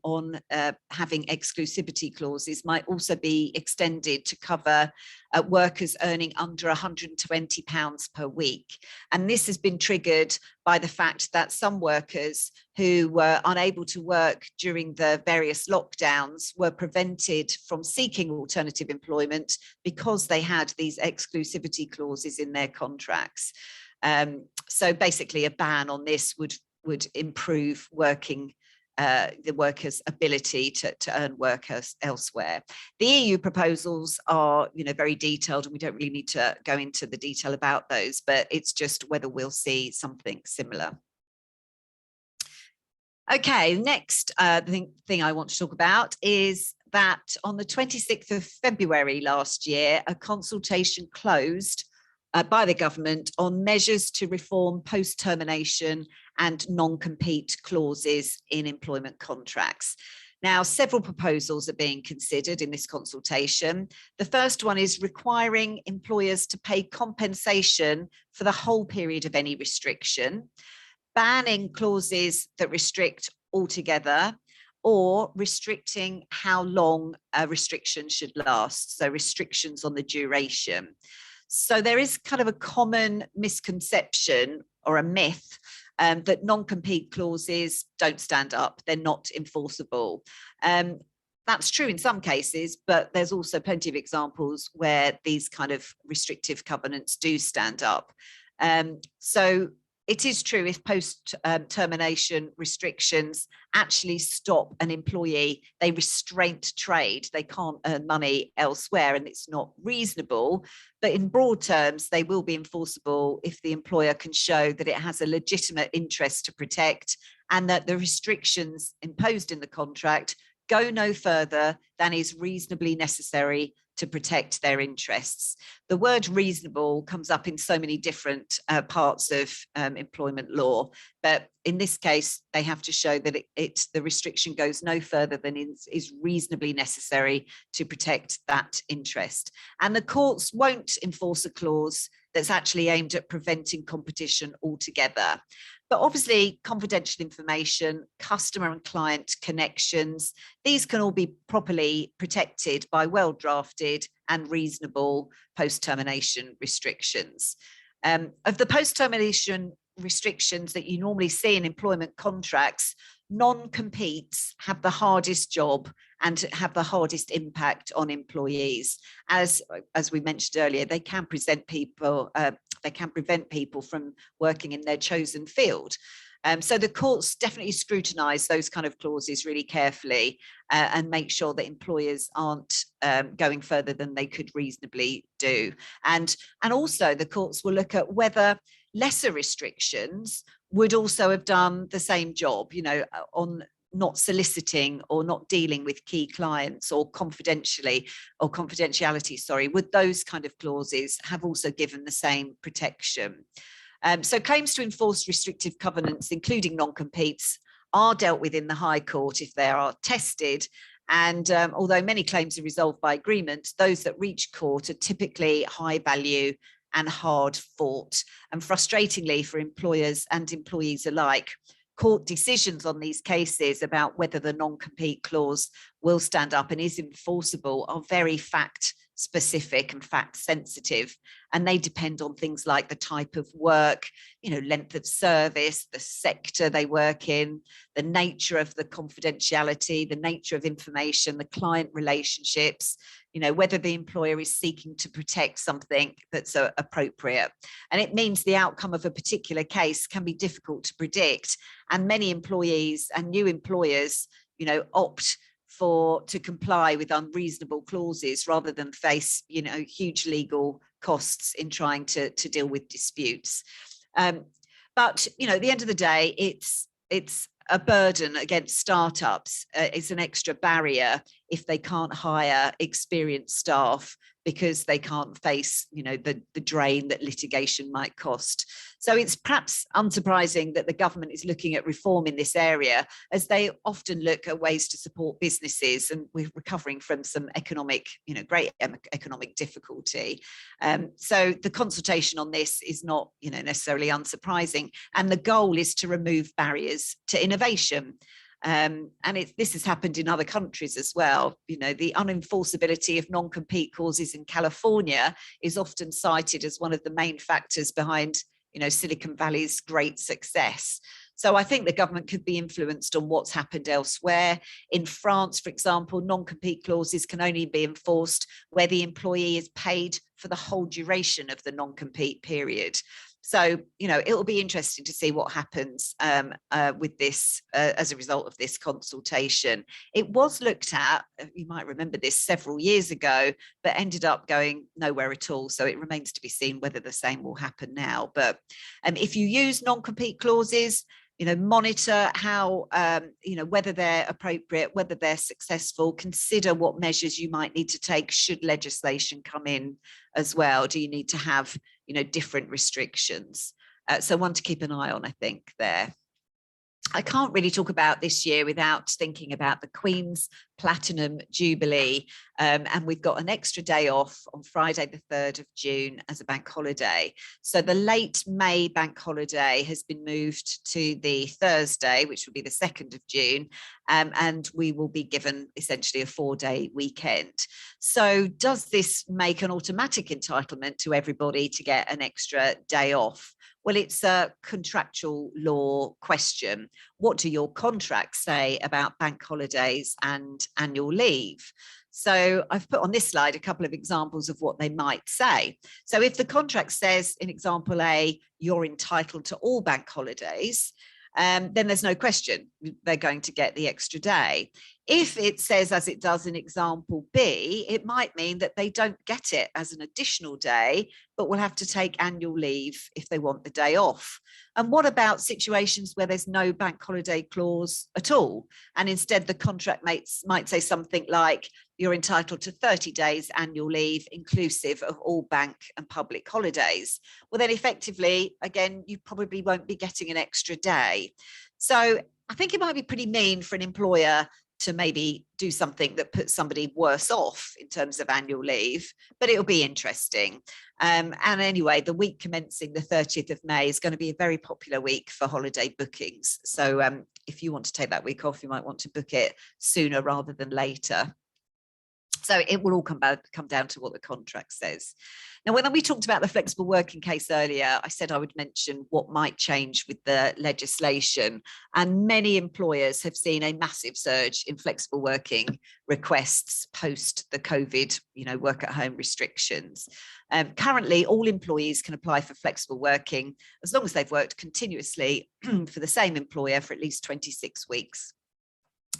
on having exclusivity clauses might also be extended to cover workers earning under £120 per week. And this has been triggered by the fact that some workers who were unable to work during the various lockdowns were prevented from seeking alternative employment because they had these exclusivity clauses in their contracts. So basically a ban on this would improve the workers' ability to earn work elsewhere. The EU proposals are, very detailed, and we don't really need to go into the detail about those, but it's just whether we'll see something similar. Okay, next thing I want to talk about is that on the 26th of February last year, a consultation closed by the government on measures to reform post-termination and non-compete clauses in employment contracts. Now, several proposals are being considered in this consultation. The first one is requiring employers to pay compensation for the whole period of any restriction. banning clauses that restrict altogether, or restricting how long a restriction should last, so restrictions on the duration. So there is kind of a common misconception or a myth that non-compete clauses don't stand up, they're not enforceable. That's true in some cases, but there's also plenty of examples where these kind of restrictive covenants do stand up. So it is true, if post-termination restrictions actually stop an employee, they restraint trade, they can't earn money elsewhere, and it's not reasonable. But in broad terms, they will be enforceable if the employer can show that it has a legitimate interest to protect, and that the restrictions imposed in the contract go no further than is reasonably necessary to protect their interests. The word reasonable comes up in so many different parts of employment law, but in this case, they have to show that the restriction goes no further than is reasonably necessary to protect that interest. And the courts won't enforce a clause that's actually aimed at preventing competition altogether. But obviously, confidential information, customer and client connections, these can all be properly protected by well-drafted and reasonable post-termination restrictions. Of the post-termination restrictions that you normally see in employment contracts, non-competes have the hardest job and have the hardest impact on employees. As we mentioned earlier, they can prevent people from working in their chosen field. So the courts definitely scrutinise those kind of clauses really carefully and make sure that employers aren't going further than they could reasonably do. And also the courts will look at whether lesser restrictions would also have done the same job, on not soliciting or not dealing with key clients or confidentiality, would those kind of clauses have also given the same protection? So claims to enforce restrictive covenants, including non-competes, are dealt with in the High Court if they are tested. And although many claims are resolved by agreement, those that reach court are typically high value and hard fought. And frustratingly for employers and employees alike, court decisions on these cases about whether the non-compete clause will stand up and is enforceable are very fact specific and fact sensitive, and they depend on things like the type of work, length of service, the sector they work in, the nature of the confidentiality, the nature of information, the client relationships, whether the employer is seeking to protect something that's appropriate. And it means the outcome of a particular case can be difficult to predict, and many employees and new employers opt to comply with unreasonable clauses rather than face huge legal costs in trying to deal with disputes. But at the end of the day, it's a burden against startups. It's an extra barrier if they can't hire experienced staff because they can't face the drain that litigation might cost. So it's perhaps unsurprising that the government is looking at reform in this area, as they often look at ways to support businesses, and we're recovering from some great economic difficulty. So the consultation on this is not necessarily unsurprising, and the goal is to remove barriers to innovation. This has happened in other countries as well. The unenforceability of non-compete clauses in California is often cited as one of the main factors behind Silicon Valley's great success. So I think the government could be influenced on what's happened elsewhere. In France, for example, non-compete clauses can only be enforced where the employee is paid for the whole duration of the non-compete period. So, it'll be interesting to see what happens with this as a result of this consultation. It was looked at, you might remember this, several years ago, but ended up going nowhere at all. So it remains to be seen whether the same will happen now. But if you use non-compete clauses, monitor how, whether they're appropriate, whether they're successful, consider what measures you might need to take should legislation come in as well. Do you need to have, different restrictions? So one to keep an eye on, I think, there. I can't really talk about this year without thinking about the Queen's Platinum Jubilee. And we've got an extra day off on Friday, the 3rd of June as a bank holiday. So the late May bank holiday has been moved to the Thursday, which will be the 2nd of June. And we will be given essentially a 4-day weekend. So does this make an automatic entitlement to everybody to get an extra day off? Well, it's a contractual law question. What do your contracts say about bank holidays and annual leave? So I've put on this slide a couple of examples of what they might say. So if the contract says in example A, you're entitled to all bank holidays, then there's no question they're going to get the extra day. If it says, as it does in example B, it might mean that they don't get it as an additional day, but will have to take annual leave if they want the day off. And what about situations where there's no bank holiday clause at all? And instead the contract might say something like, you're entitled to 30 days annual leave, inclusive of all bank and public holidays. Well, then effectively, again, you probably won't be getting an extra day. So I think it might be pretty mean for an employer to maybe do something that puts somebody worse off in terms of annual leave, but it'll be interesting. And anyway, the week commencing the 30th of May is going to be a very popular week for holiday bookings. So if you want to take that week off, you might want to book it sooner rather than later. So it will all come down to what the contract says. Now, when we talked about the flexible working case earlier, I said I would mention what might change with the legislation. And many employers have seen a massive surge in flexible working requests post the COVID, work at home restrictions. Currently, all employees can apply for flexible working as long as they've worked continuously for the same employer for at least 26 weeks.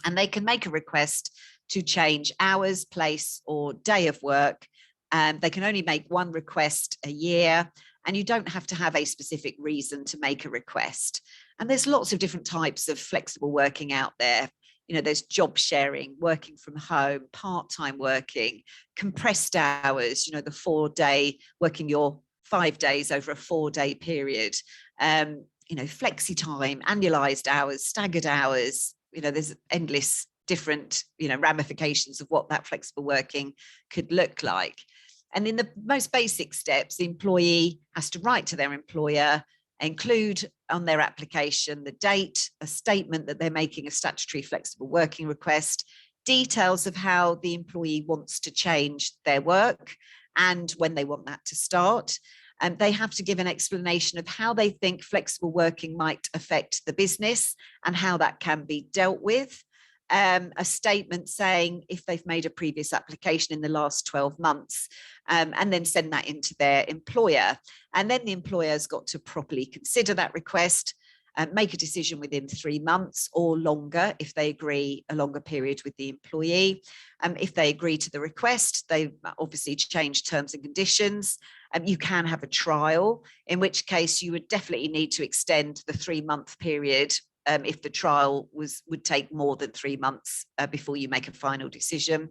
And they can make a request to change hours, place, or day of work. They can only make one request a year, and you don't have to have a specific reason to make a request. And there's lots of different types of flexible working out there. There's job sharing, working from home, part-time working, compressed hours, the 4-day, working your 5 days over a 4-day period, flexi time, annualized hours, staggered hours. There's endless different ramifications of what that flexible working could look like. And in the most basic steps, the employee has to write to their employer, include on their application the date, a statement that they're making a statutory flexible working request, details of how the employee wants to change their work and when they want that to start. And they have to give an explanation of how they think flexible working might affect the business and how that can be dealt with. A statement saying if they've made a previous application in the last 12 months, and then send that into their employer. And then the employer's got to properly consider that request and make a decision within 3 months or longer if they agree a longer period with the employee. If they agree to the request, they obviously change terms and conditions. You can have a trial, in which case you would definitely need to extend the 3-month period if the trial would take more than 3 months before you make a final decision.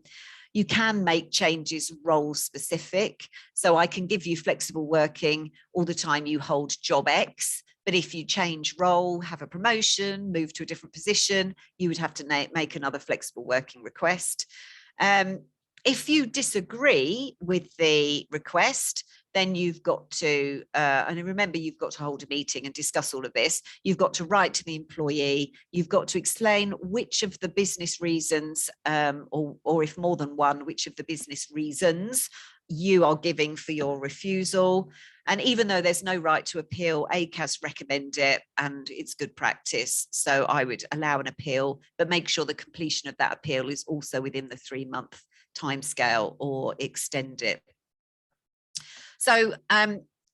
You can make changes role specific. So I can give you flexible working all the time you hold job X, but if you change role, have a promotion, move to a different position, you would have to make another flexible working request. If you disagree with the request, then you've got to, and remember, you've got to hold a meeting and discuss all of this. You've got to write to the employee. You've got to explain which of the business reasons, or if more than one, which of the business reasons you are giving for your refusal. And even though there's no right to appeal, ACAS recommend it and it's good practice. So I would allow an appeal, but make sure the completion of that appeal is also within the 3-month timescale or extend it. So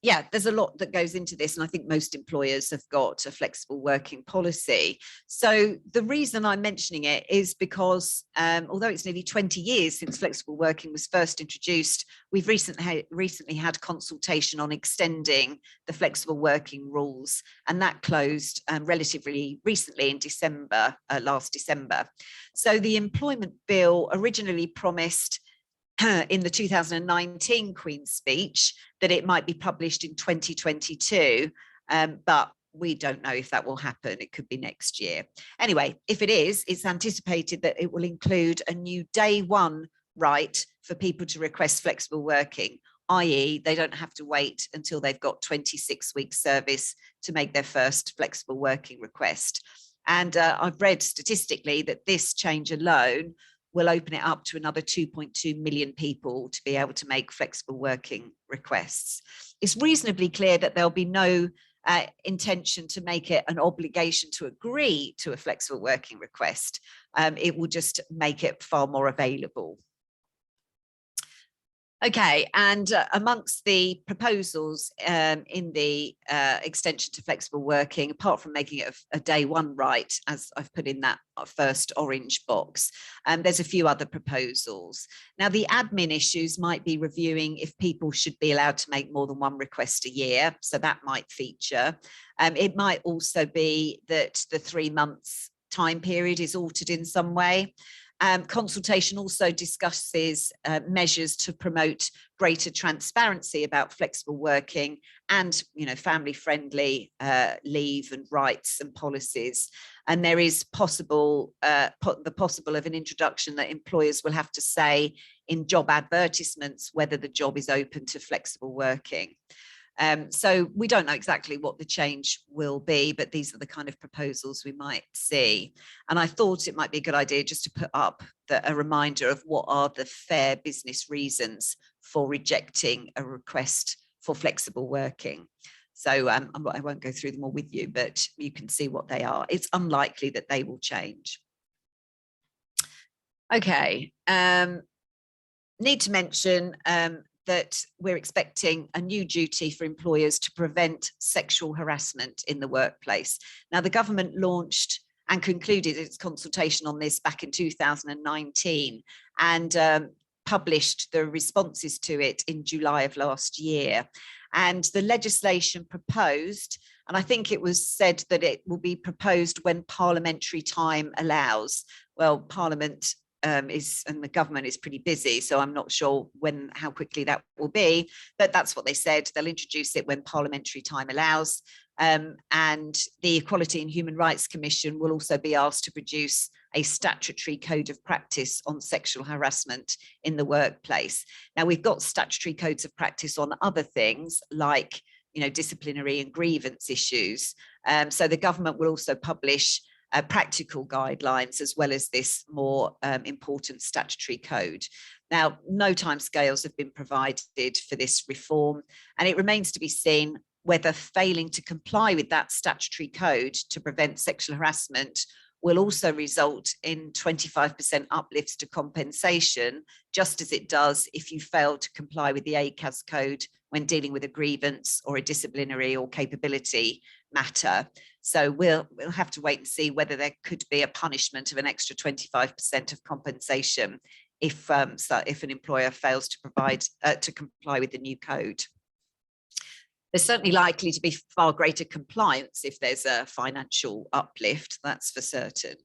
yeah, there's a lot that goes into this, and I think most employers have got a flexible working policy. So the reason I'm mentioning it is because although it's nearly 20 years since flexible working was first introduced, we've recently had consultation on extending the flexible working rules, and that closed relatively recently in December, last December. So the employment bill originally promised in the 2019 Queen's speech that it might be published in 2022, but we don't know if that will happen. It could be next year. Anyway, if it is, it's anticipated that it will include a new day one right for people to request flexible working, i.e. they don't have to wait until they've got 26 weeks service to make their first flexible working request. And I've read statistically that this change alone will open it up to another 2.2 million people to be able to make flexible working requests. It's reasonably clear that there'll be no intention to make it an obligation to agree to a flexible working request. It will just make it far more available. Okay, and amongst the proposals in the extension to flexible working, apart from making it a day one right, as I've put in that first orange box, there's a few other proposals. Now, the admin issues might be reviewing if people should be allowed to make more than one request a year, so that might feature. It might also be that the 3 months time period is altered in some way. Consultation also discusses measures to promote greater transparency about flexible working and, family-friendly leave and rights and policies. And there is the possible of an introduction that employers will have to say in job advertisements whether the job is open to flexible working. So we don't know exactly what the change will be, but these are the kind of proposals we might see. And I thought it might be a good idea just to put up a reminder of what are the fair business reasons for rejecting a request for flexible working. So I won't go through them all with you, but you can see what they are. It's unlikely that they will change. Okay, need to mention that we're expecting a new duty for employers to prevent sexual harassment in the workplace. Now, the government launched and concluded its consultation on this back in 2019 and published the responses to it in July of last year. And the legislation proposed, and I think it was said that it will be proposed when parliamentary time allows. Well, Parliament and the government is pretty busy, so I'm not sure how quickly that will be, but that's what they said. They'll introduce it when parliamentary time allows. And the Equality and Human Rights Commission will also be asked to produce a statutory code of practice on sexual harassment in the workplace. Now, we've got statutory codes of practice on other things like, disciplinary and grievance issues. So the government will also publish practical guidelines as well as this more important statutory code. Now, no timescales have been provided for this reform, and it remains to be seen whether failing to comply with that statutory code to prevent sexual harassment will also result in 25% uplifts to compensation, just as it does if you fail to comply with the ACAS code when dealing with a grievance or a disciplinary or capability matter. So we'll have to wait and see whether there could be a punishment of an extra 25% of compensation if an employer fails to comply with the new code. There's certainly likely to be far greater compliance if there's a financial uplift, that's for certain.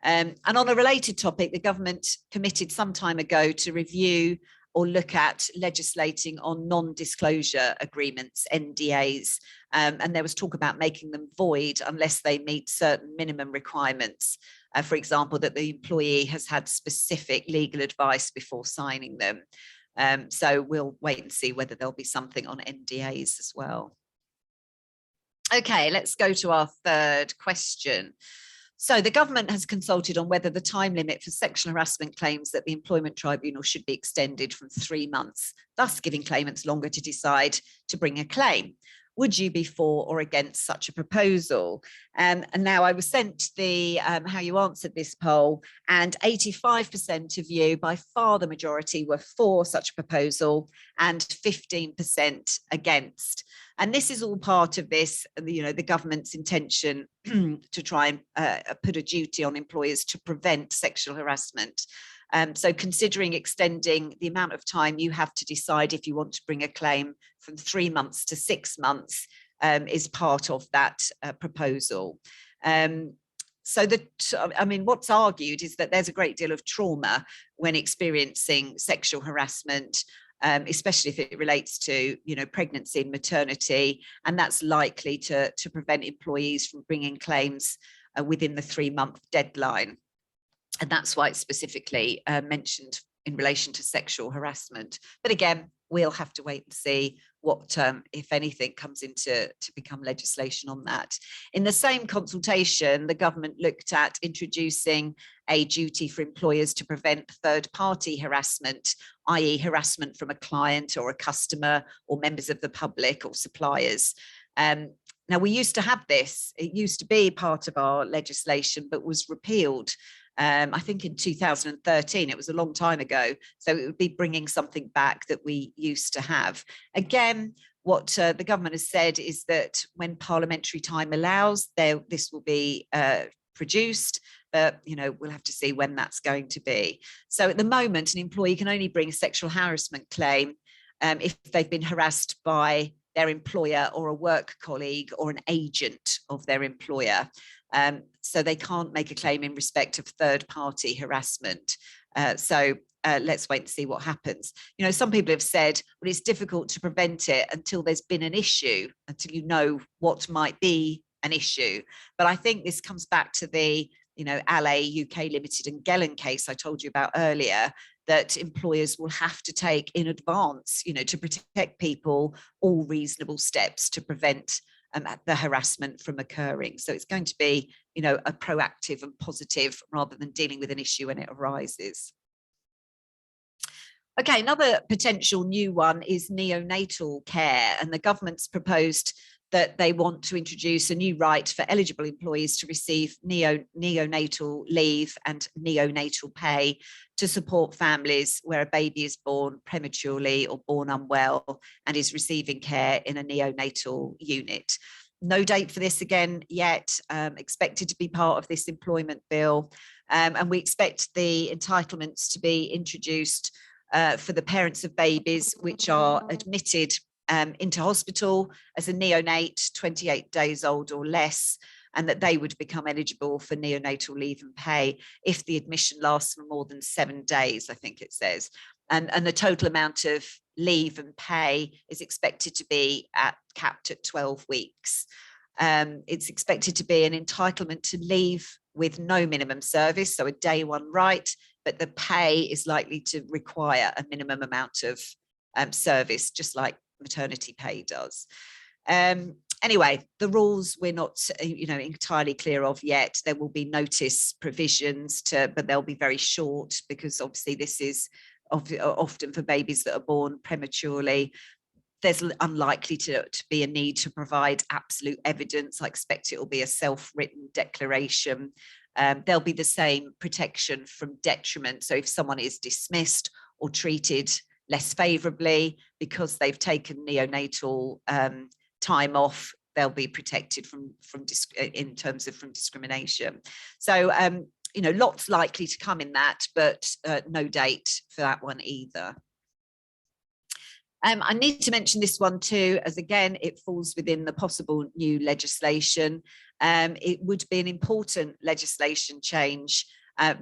And on a related topic, the government committed some time ago to review or look at legislating on non-disclosure agreements, NDAs, and there was talk about making them void unless they meet certain minimum requirements. For example, that the employee has had specific legal advice before signing them. So we'll wait and see whether there'll be something on NDAs as well. Okay, let's go to our third question. So the government has consulted on whether the time limit for sexual harassment claims at the Employment Tribunal should be extended from 3 months, thus giving claimants longer to decide to bring a claim. Would you be for or against such a proposal? And now I was sent the how you answered this poll, and 85% of you, by far the majority, were for such a proposal and 15% against. And this is all part of this, the government's intention to try and put a duty on employers to prevent sexual harassment. So considering extending the amount of time you have to decide if you want to bring a claim from 3 months to 6 months is part of that proposal. What's argued is that there's a great deal of trauma when experiencing sexual harassment. especially if it relates to, pregnancy and maternity, and that's likely to prevent employees from bringing claims within the 3-month deadline. And that's why it's specifically mentioned in relation to sexual harassment. But again, we'll have to wait and see what, if anything, comes into to become legislation on that. In the same consultation, the government looked at introducing a duty for employers to prevent third-party harassment, i.e. harassment from a client or a customer or members of the public or suppliers. Now, we used to have this. It used to be part of our legislation, but was repealed. I think in 2013, it was a long time ago. So it would be bringing something back that we used to have. Again, what the government has said is that when parliamentary time allows, this will be produced, but we'll have to see when that's going to be. So at the moment, an employee can only bring a sexual harassment claim if they've been harassed by their employer or a work colleague or an agent of their employer. So they can't make a claim in respect of third-party harassment. So let's wait and see what happens. Some people have said, well, it's difficult to prevent it until there's been an issue, until you know what might be an issue. But I think this comes back to the, Alley, UK Limited and Gellin case I told you about earlier, that employers will have to take in advance, to protect people, all reasonable steps to prevent the harassment from occurring. So it's going to be, a proactive and positive rather than dealing with an issue when it arises. Okay, another potential new one is neonatal care, and the government's proposed that they want to introduce a new right for eligible employees to receive neonatal leave and neonatal pay to support families where a baby is born prematurely or born unwell and is receiving care in a neonatal unit. No date for this again yet, expected to be part of this employment bill. And we expect the entitlements to be introduced for the parents of babies which are admitted into hospital as a neonate 28 days old or less, and that they would become eligible for neonatal leave and pay if the admission lasts for more than 7 days, I think it says. And the total amount of leave and pay is expected to be capped at 12 weeks. It's expected to be an entitlement to leave with no minimum service, so a day one right, but the pay is likely to require a minimum amount of service, just like maternity pay does. Anyway, the rules we're not entirely clear of yet. There will be notice provisions, but they'll be very short, because obviously this is often for babies that are born prematurely. There's unlikely to be a need to provide absolute evidence. I expect it will be a self-written declaration. There'll be the same protection from detriment. So if someone is dismissed or treated less favourably because they've taken neonatal time off, they'll be protected from discrimination. So lots likely to come in that, but no date for that one either. I need to mention this one too, as again, it falls within the possible new legislation. It would be an important legislation change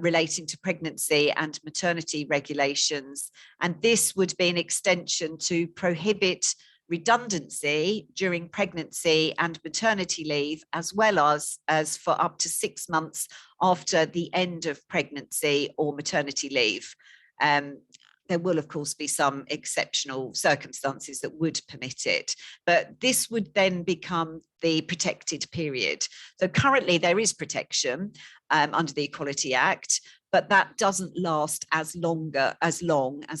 relating to pregnancy and maternity regulations. And this would be an extension to prohibit redundancy during pregnancy and maternity leave, as well as for up to 6 months after the end of pregnancy or maternity leave. There will, of course, be some exceptional circumstances that would permit it, but this would then become the protected period. So currently there is protection under the Equality Act, but that doesn't last as long as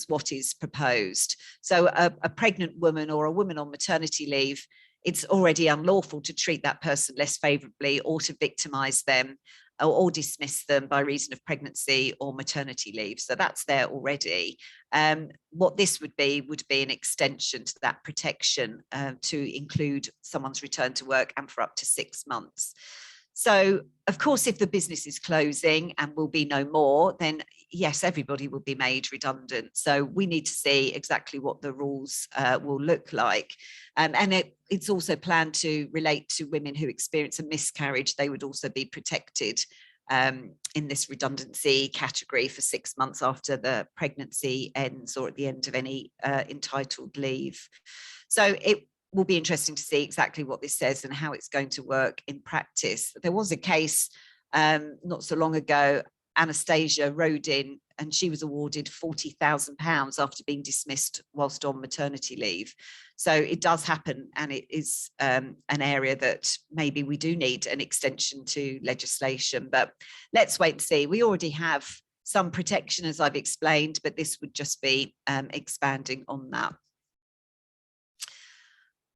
what is proposed. So a pregnant woman or a woman on maternity leave, it's already unlawful to treat that person less favourably or to victimise them or dismiss them by reason of pregnancy or maternity leave. So that's there already. What this would be an extension to that protection to include someone's return to work and for up to 6 months. So, of course, if the business is closing and will be no more, then yes, everybody will be made redundant. So we need to see exactly what the rules will look like. And it's also planned to relate to women who experience a miscarriage. They would also be protected in this redundancy category for 6 months after the pregnancy ends or at the end of any entitled leave. So it will be interesting to see exactly what this says and how it's going to work in practice. There was a case not so long ago, Anastasia rode in and she was awarded £40,000 after being dismissed whilst on maternity leave. So it does happen, and it is an area that maybe we do need an extension to legislation, but let's wait and see. We already have some protection, as I've explained, but this would just be expanding on that.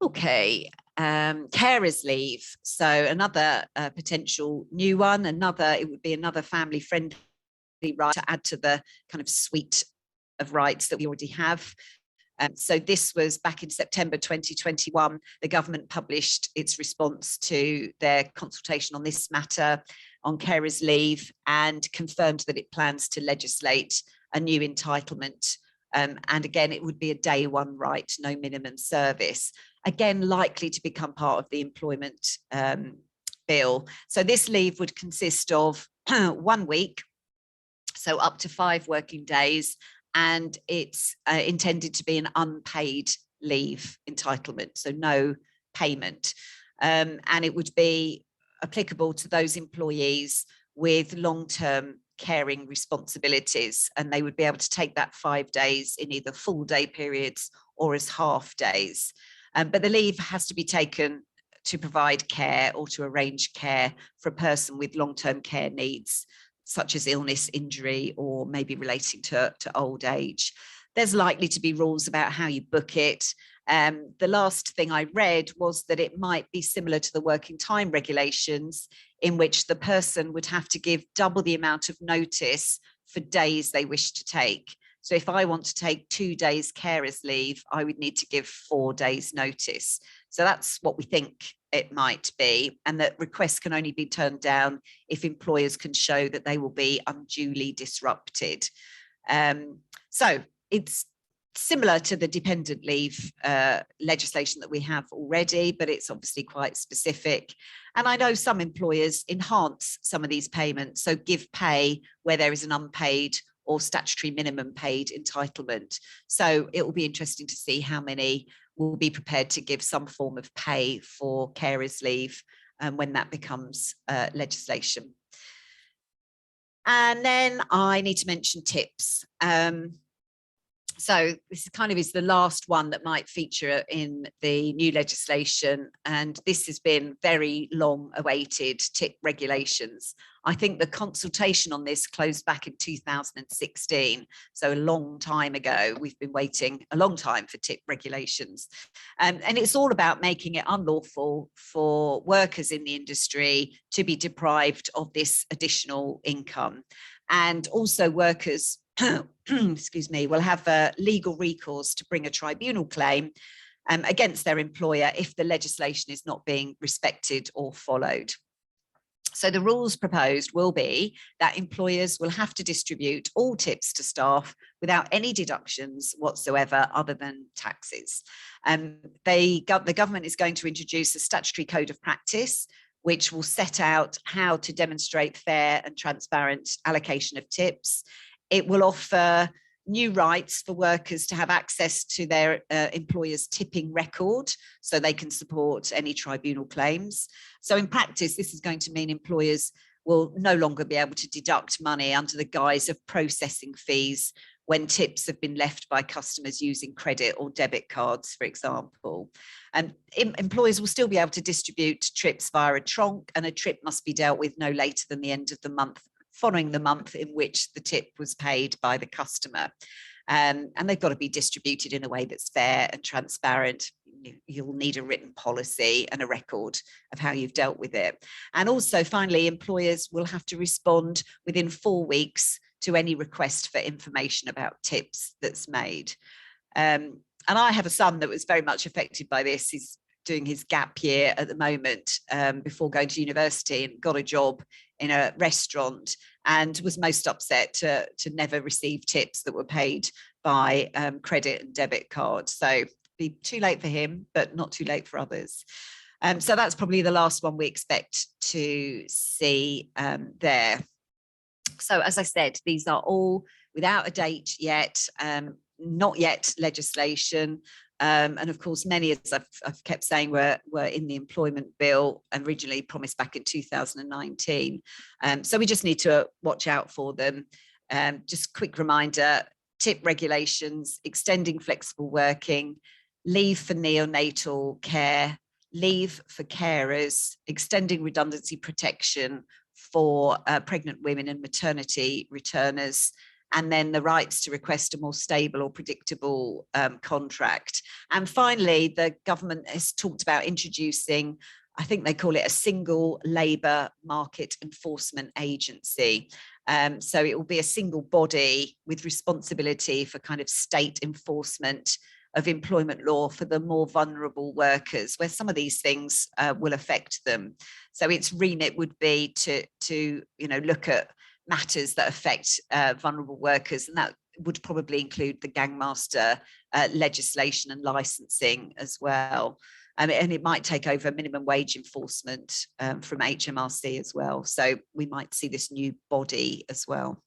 Okay, carers leave. So another potential new one, it would be another family friendly right to add to the kind of suite of rights that we already have. So this was back in September 2021. The government published its response to their consultation on this matter on carers leave and confirmed that it plans to legislate a new entitlement. And again, it would be a day one right, no minimum service. Again, likely to become part of the employment bill. So this leave would consist of 1 week, so up to 5 working days, and it's intended to be an unpaid leave entitlement, so no payment. And it would be applicable to those employees with long-term caring responsibilities, and they would be able to take that 5 days in either full day periods or as half days. But the leave has to be taken to provide care or to arrange care for a person with long-term care needs, such as illness, injury, or maybe relating to old age. There's likely to be rules about how you book it. The last thing I read was that it might be similar to the working time regulations, in which the person would have to give double the amount of notice for days they wish to take. So if I want to take 2 days carers leave, I would need to give 4 days notice. So that's what we think it might be, and that requests can only be turned down if employers can show that they will be unduly disrupted. So it's similar to the dependent leave legislation that we have already, but it's obviously quite specific. And I know some employers enhance some of these payments, so give pay where there is an unpaid or statutory minimum paid entitlement. So it will be interesting to see how many will be prepared to give some form of pay for carers leave when that becomes legislation. And then I need to mention tips. So this is the last one that might feature in the new legislation, and this has been very long awaited, tip regulations. I think the consultation on this closed back in 2016, so a long time ago. We've been waiting a long time for tip regulations, and it's all about making it unlawful for workers in the industry to be deprived of this additional income, and also workers excuse me, will have legal recourse to bring a tribunal claim against their employer if the legislation is not being respected or followed. So the rules proposed will be that employers will have to distribute all tips to staff without any deductions whatsoever other than taxes. The government is going to introduce a statutory code of practice, which will set out how to demonstrate fair and transparent allocation of tips. It will offer new rights for workers to have access to their employer's tipping record so they can support any tribunal claims. So in practice, this is going to mean employers will no longer be able to deduct money under the guise of processing fees when tips have been left by customers using credit or debit cards, for example. And employers will still be able to distribute trips via a tronc, and a trip must be dealt with no later than the end of the month following the month in which the tip was paid by the customer. And they've got to be distributed in a way that's fair and transparent. You'll need a written policy and a record of how you've dealt with it. And also, finally, employers will have to respond within 4 weeks to any request for information about tips that's made. And I have a son that was very much affected by this. He's doing his gap year at the moment before going to university, and got a job in a restaurant and was most upset to never receive tips that were paid by credit and debit card. So be too late for him, but not too late for others. So that's probably the last one we expect to see there. So as I said, these are all without a date yet, not yet legislation. And of course, many, as I've kept saying, were in the employment bill, originally promised back in 2019. So we just need to watch out for them. Just quick reminder, TIP regulations, extending flexible working, leave for neonatal care, leave for carers, extending redundancy protection for pregnant women and maternity returners, and then the rights to request a more stable or predictable contract. And finally, the government has talked about introducing, I think they call it a single labour market enforcement agency. So it will be a single body with responsibility for kind of state enforcement of employment law for the more vulnerable workers, where some of these things will affect them. So its remit would be to look at matters that affect vulnerable workers, and that would probably include the gangmaster legislation and licensing as well. And it might take over minimum wage enforcement from HMRC as well. So we might see this new body as well.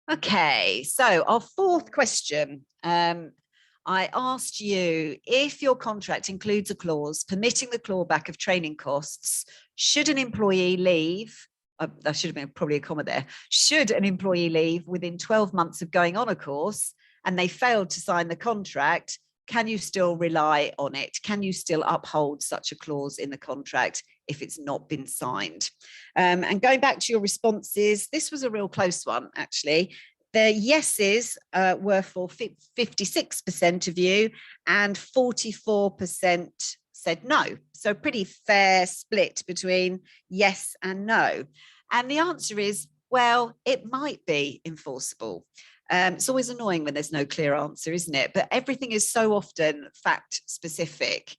Okay, so our fourth question. I asked you, if your contract includes a clause permitting the clawback of training costs, should an employee leave, that should have been probably a comma there, should an employee leave within 12 months of going on a course and they failed to sign the contract, can you still rely on it? Can you still uphold such a clause in the contract if it's not been signed? And going back to your responses, this was a real close one, actually. The yeses were for 56% of you, and 44% said no. So pretty fair split between yes and no. And the answer is, well, it might be enforceable. It's always annoying when there's no clear answer, isn't it? But everything is so often fact specific.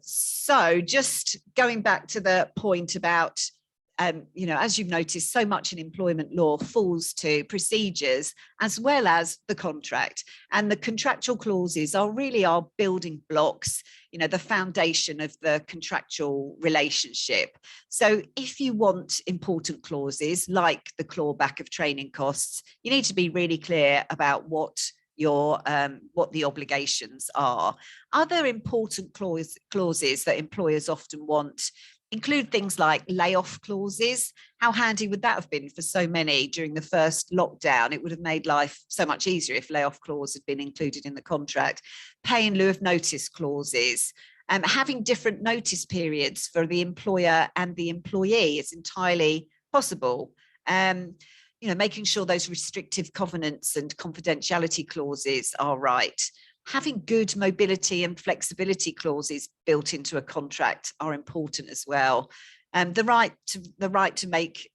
So just going back to the point about, as you've noticed, so much in employment law falls to procedures as well as the contract. And the contractual clauses are really our building blocks, the foundation of the contractual relationship. So if you want important clauses like the clawback of training costs, you need to be really clear about what the obligations are. Other important clauses that employers often want include things like layoff clauses. How handy would that have been for so many during the first lockdown? It would have made life so much easier if layoff clause had been included in the contract. Pay in lieu of notice clauses. Having different notice periods for the employer and the employee is entirely possible. Making sure those restrictive covenants and confidentiality clauses are right. Having good mobility and flexibility clauses built into a contract are important as well. The right to make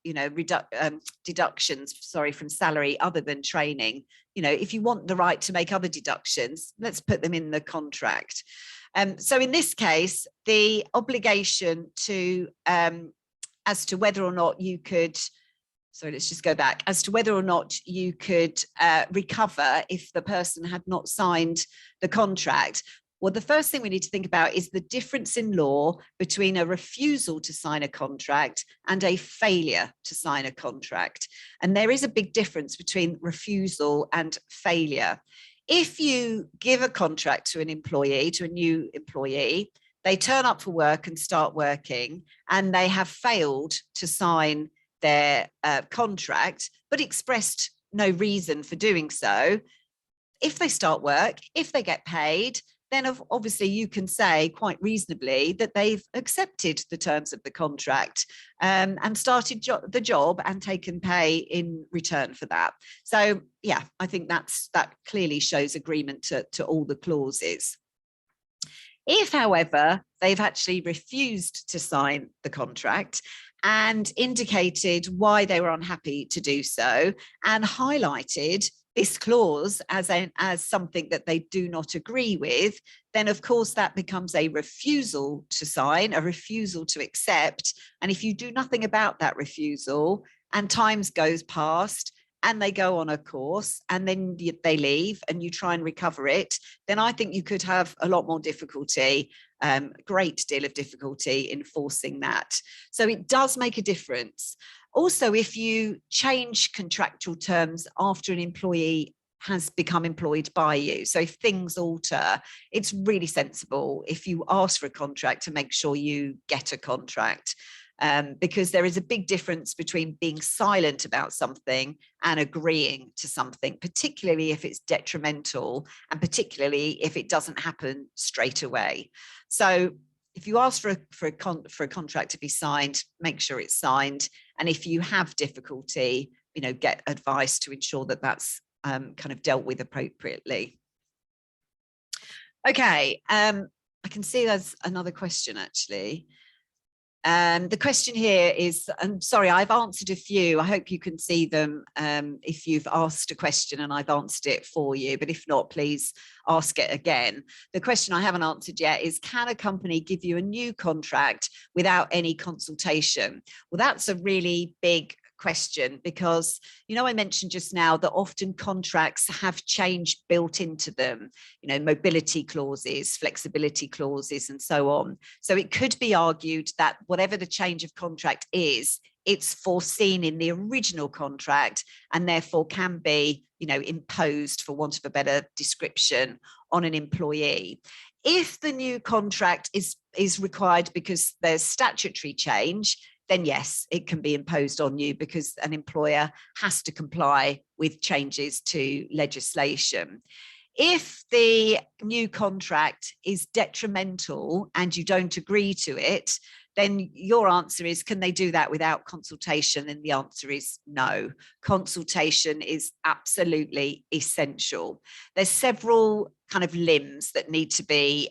deductions from salary other than training. If you want the right to make other deductions, let's put them in the contract. So in this case, the obligation to as to whether or not you could. So let's just go back as to whether or not you could recover if the person had not signed the contract. Well, the first thing we need to think about is the difference in law between a refusal to sign a contract and a failure to sign a contract. And there is a big difference between refusal and failure. If you give a contract to an employee, to a new employee, they turn up for work and start working, and they have failed to sign their contract, but expressed no reason for doing so. If they start work, if they get paid, then obviously you can say quite reasonably that they've accepted the terms of the contract and started the job and taken pay in return for that. So yeah, I think that clearly shows agreement to all the clauses. If, however, they've actually refused to sign the contract and indicated why they were unhappy to do so and highlighted this clause as something that they do not agree with, then of course that becomes a refusal to sign, a refusal to accept. And if you do nothing about that refusal and times goes past and they go on a course and then they leave and you try and recover it, then I think you could have a lot more difficulty, great deal of difficulty enforcing that. So it does make a difference. Also, if you change contractual terms after an employee has become employed by you, so if things alter, it's really sensible if you ask for a contract to make sure you get a contract. Because there is a big difference between being silent about something and agreeing to something, particularly if it's detrimental and particularly if it doesn't happen straight away. So if you ask for a contract to be signed, make sure it's signed. And if you have difficulty, get advice to ensure that that's kind of dealt with appropriately. Okay, I can see there's another question actually. The question here is, I'm sorry, I've answered a few. I hope you can see them if you've asked a question and I've answered it for you, but if not, please ask it again. The question I haven't answered yet is, can a company give you a new contract without any consultation? Well, that's a really big question because, I mentioned just now that often contracts have change built into them, mobility clauses, flexibility clauses, and so on. So it could be argued that whatever the change of contract is, it's foreseen in the original contract and therefore can be, imposed, for want of a better description, on an employee. If the new contract is required because there's statutory change, then yes, it can be imposed on you because an employer has to comply with changes to legislation. If the new contract is detrimental and you don't agree to it, then your answer is, can they do that without consultation? And the answer is no. Consultation is absolutely essential. There's several kind of limbs that need to be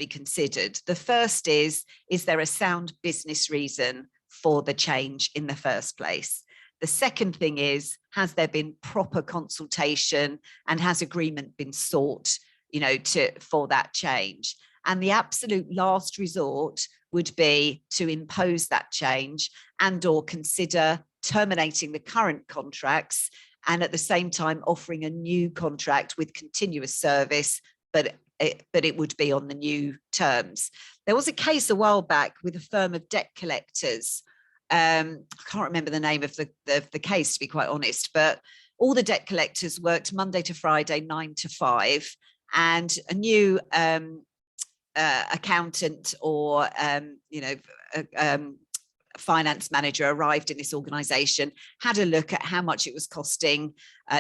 considered. The first is there a sound business reason for the change in the first place? The second thing is, has there been proper consultation and has agreement been sought, for that change? And the absolute last resort would be to impose that change and or consider terminating the current contracts and at the same time offering a new contract with continuous service, but it would be on the new terms. There was a case a while back with a firm of debt collectors. I can't remember the name of the case, to be quite honest, but all the debt collectors worked Monday to Friday, 9 to 5, and a new accountant or finance manager arrived in this organisation, had a look at how much it was costing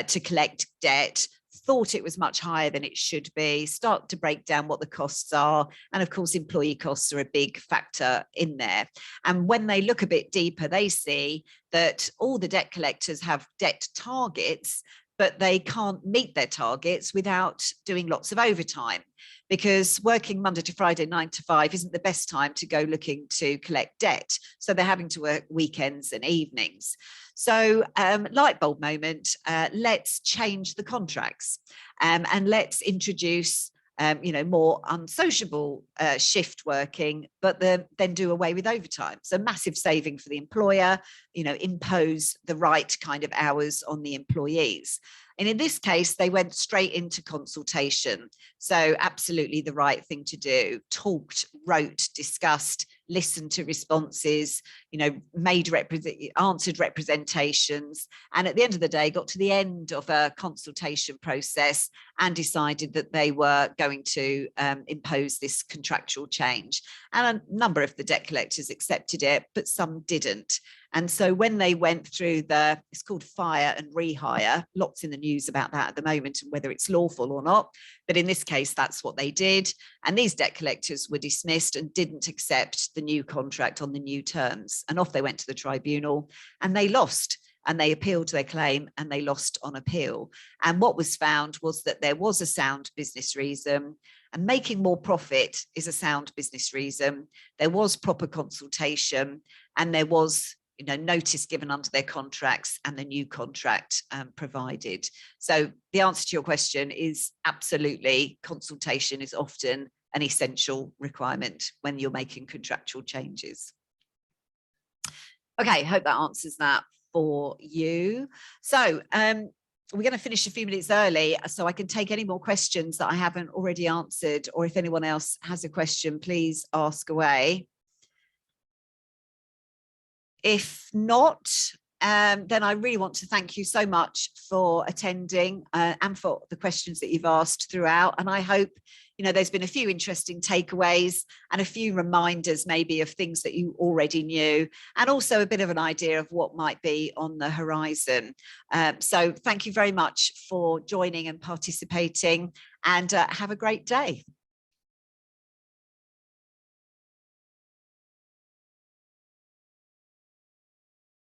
to collect debt, thought it was much higher than it should be, start to break down what the costs are. And of course, employee costs are a big factor in there. And when they look a bit deeper, they see that all the debt collectors have debt targets, but they can't meet their targets without doing lots of overtime, because working Monday to Friday, 9 to 5 isn't the best time to go looking to collect debt. So they're having to work weekends and evenings. So light bulb moment, let's change the contracts and let's introduce more unsociable shift working, but then do away with overtime. So massive saving for the employer, impose the right kind of hours on the employees. And in this case, they went straight into consultation. So absolutely the right thing to do. Talked, wrote, discussed, listened to responses, answered representations. And at the end of the day, got to the end of a consultation process and decided that they were going to impose this contractual change. And a number of the debt collectors accepted it, but some didn't. And so when they went through it's called fire and rehire, lots in the news about that at the moment and whether it's lawful or not. But in this case, that's what they did. And these debt collectors were dismissed and didn't accept the new contract on the new terms. And off they went to the tribunal and they lost. And they appealed their claim and they lost on appeal. And what was found was that there was a sound business reason, and making more profit is a sound business reason. There was proper consultation and there was notice given under their contracts and the new contract provided. So the answer to your question is absolutely, consultation is often an essential requirement when you're making contractual changes. Okay, hope that answers that. for you. So we're going to finish a few minutes early, so I can take any more questions that I haven't already answered, or if anyone else has a question, please ask away. If not, then I really want to thank you so much for attending and for the questions that you've asked throughout. And I hope, there's been a few interesting takeaways and a few reminders maybe of things that you already knew, and also a bit of an idea of what might be on the horizon. So thank you very much for joining and participating, and have a great day.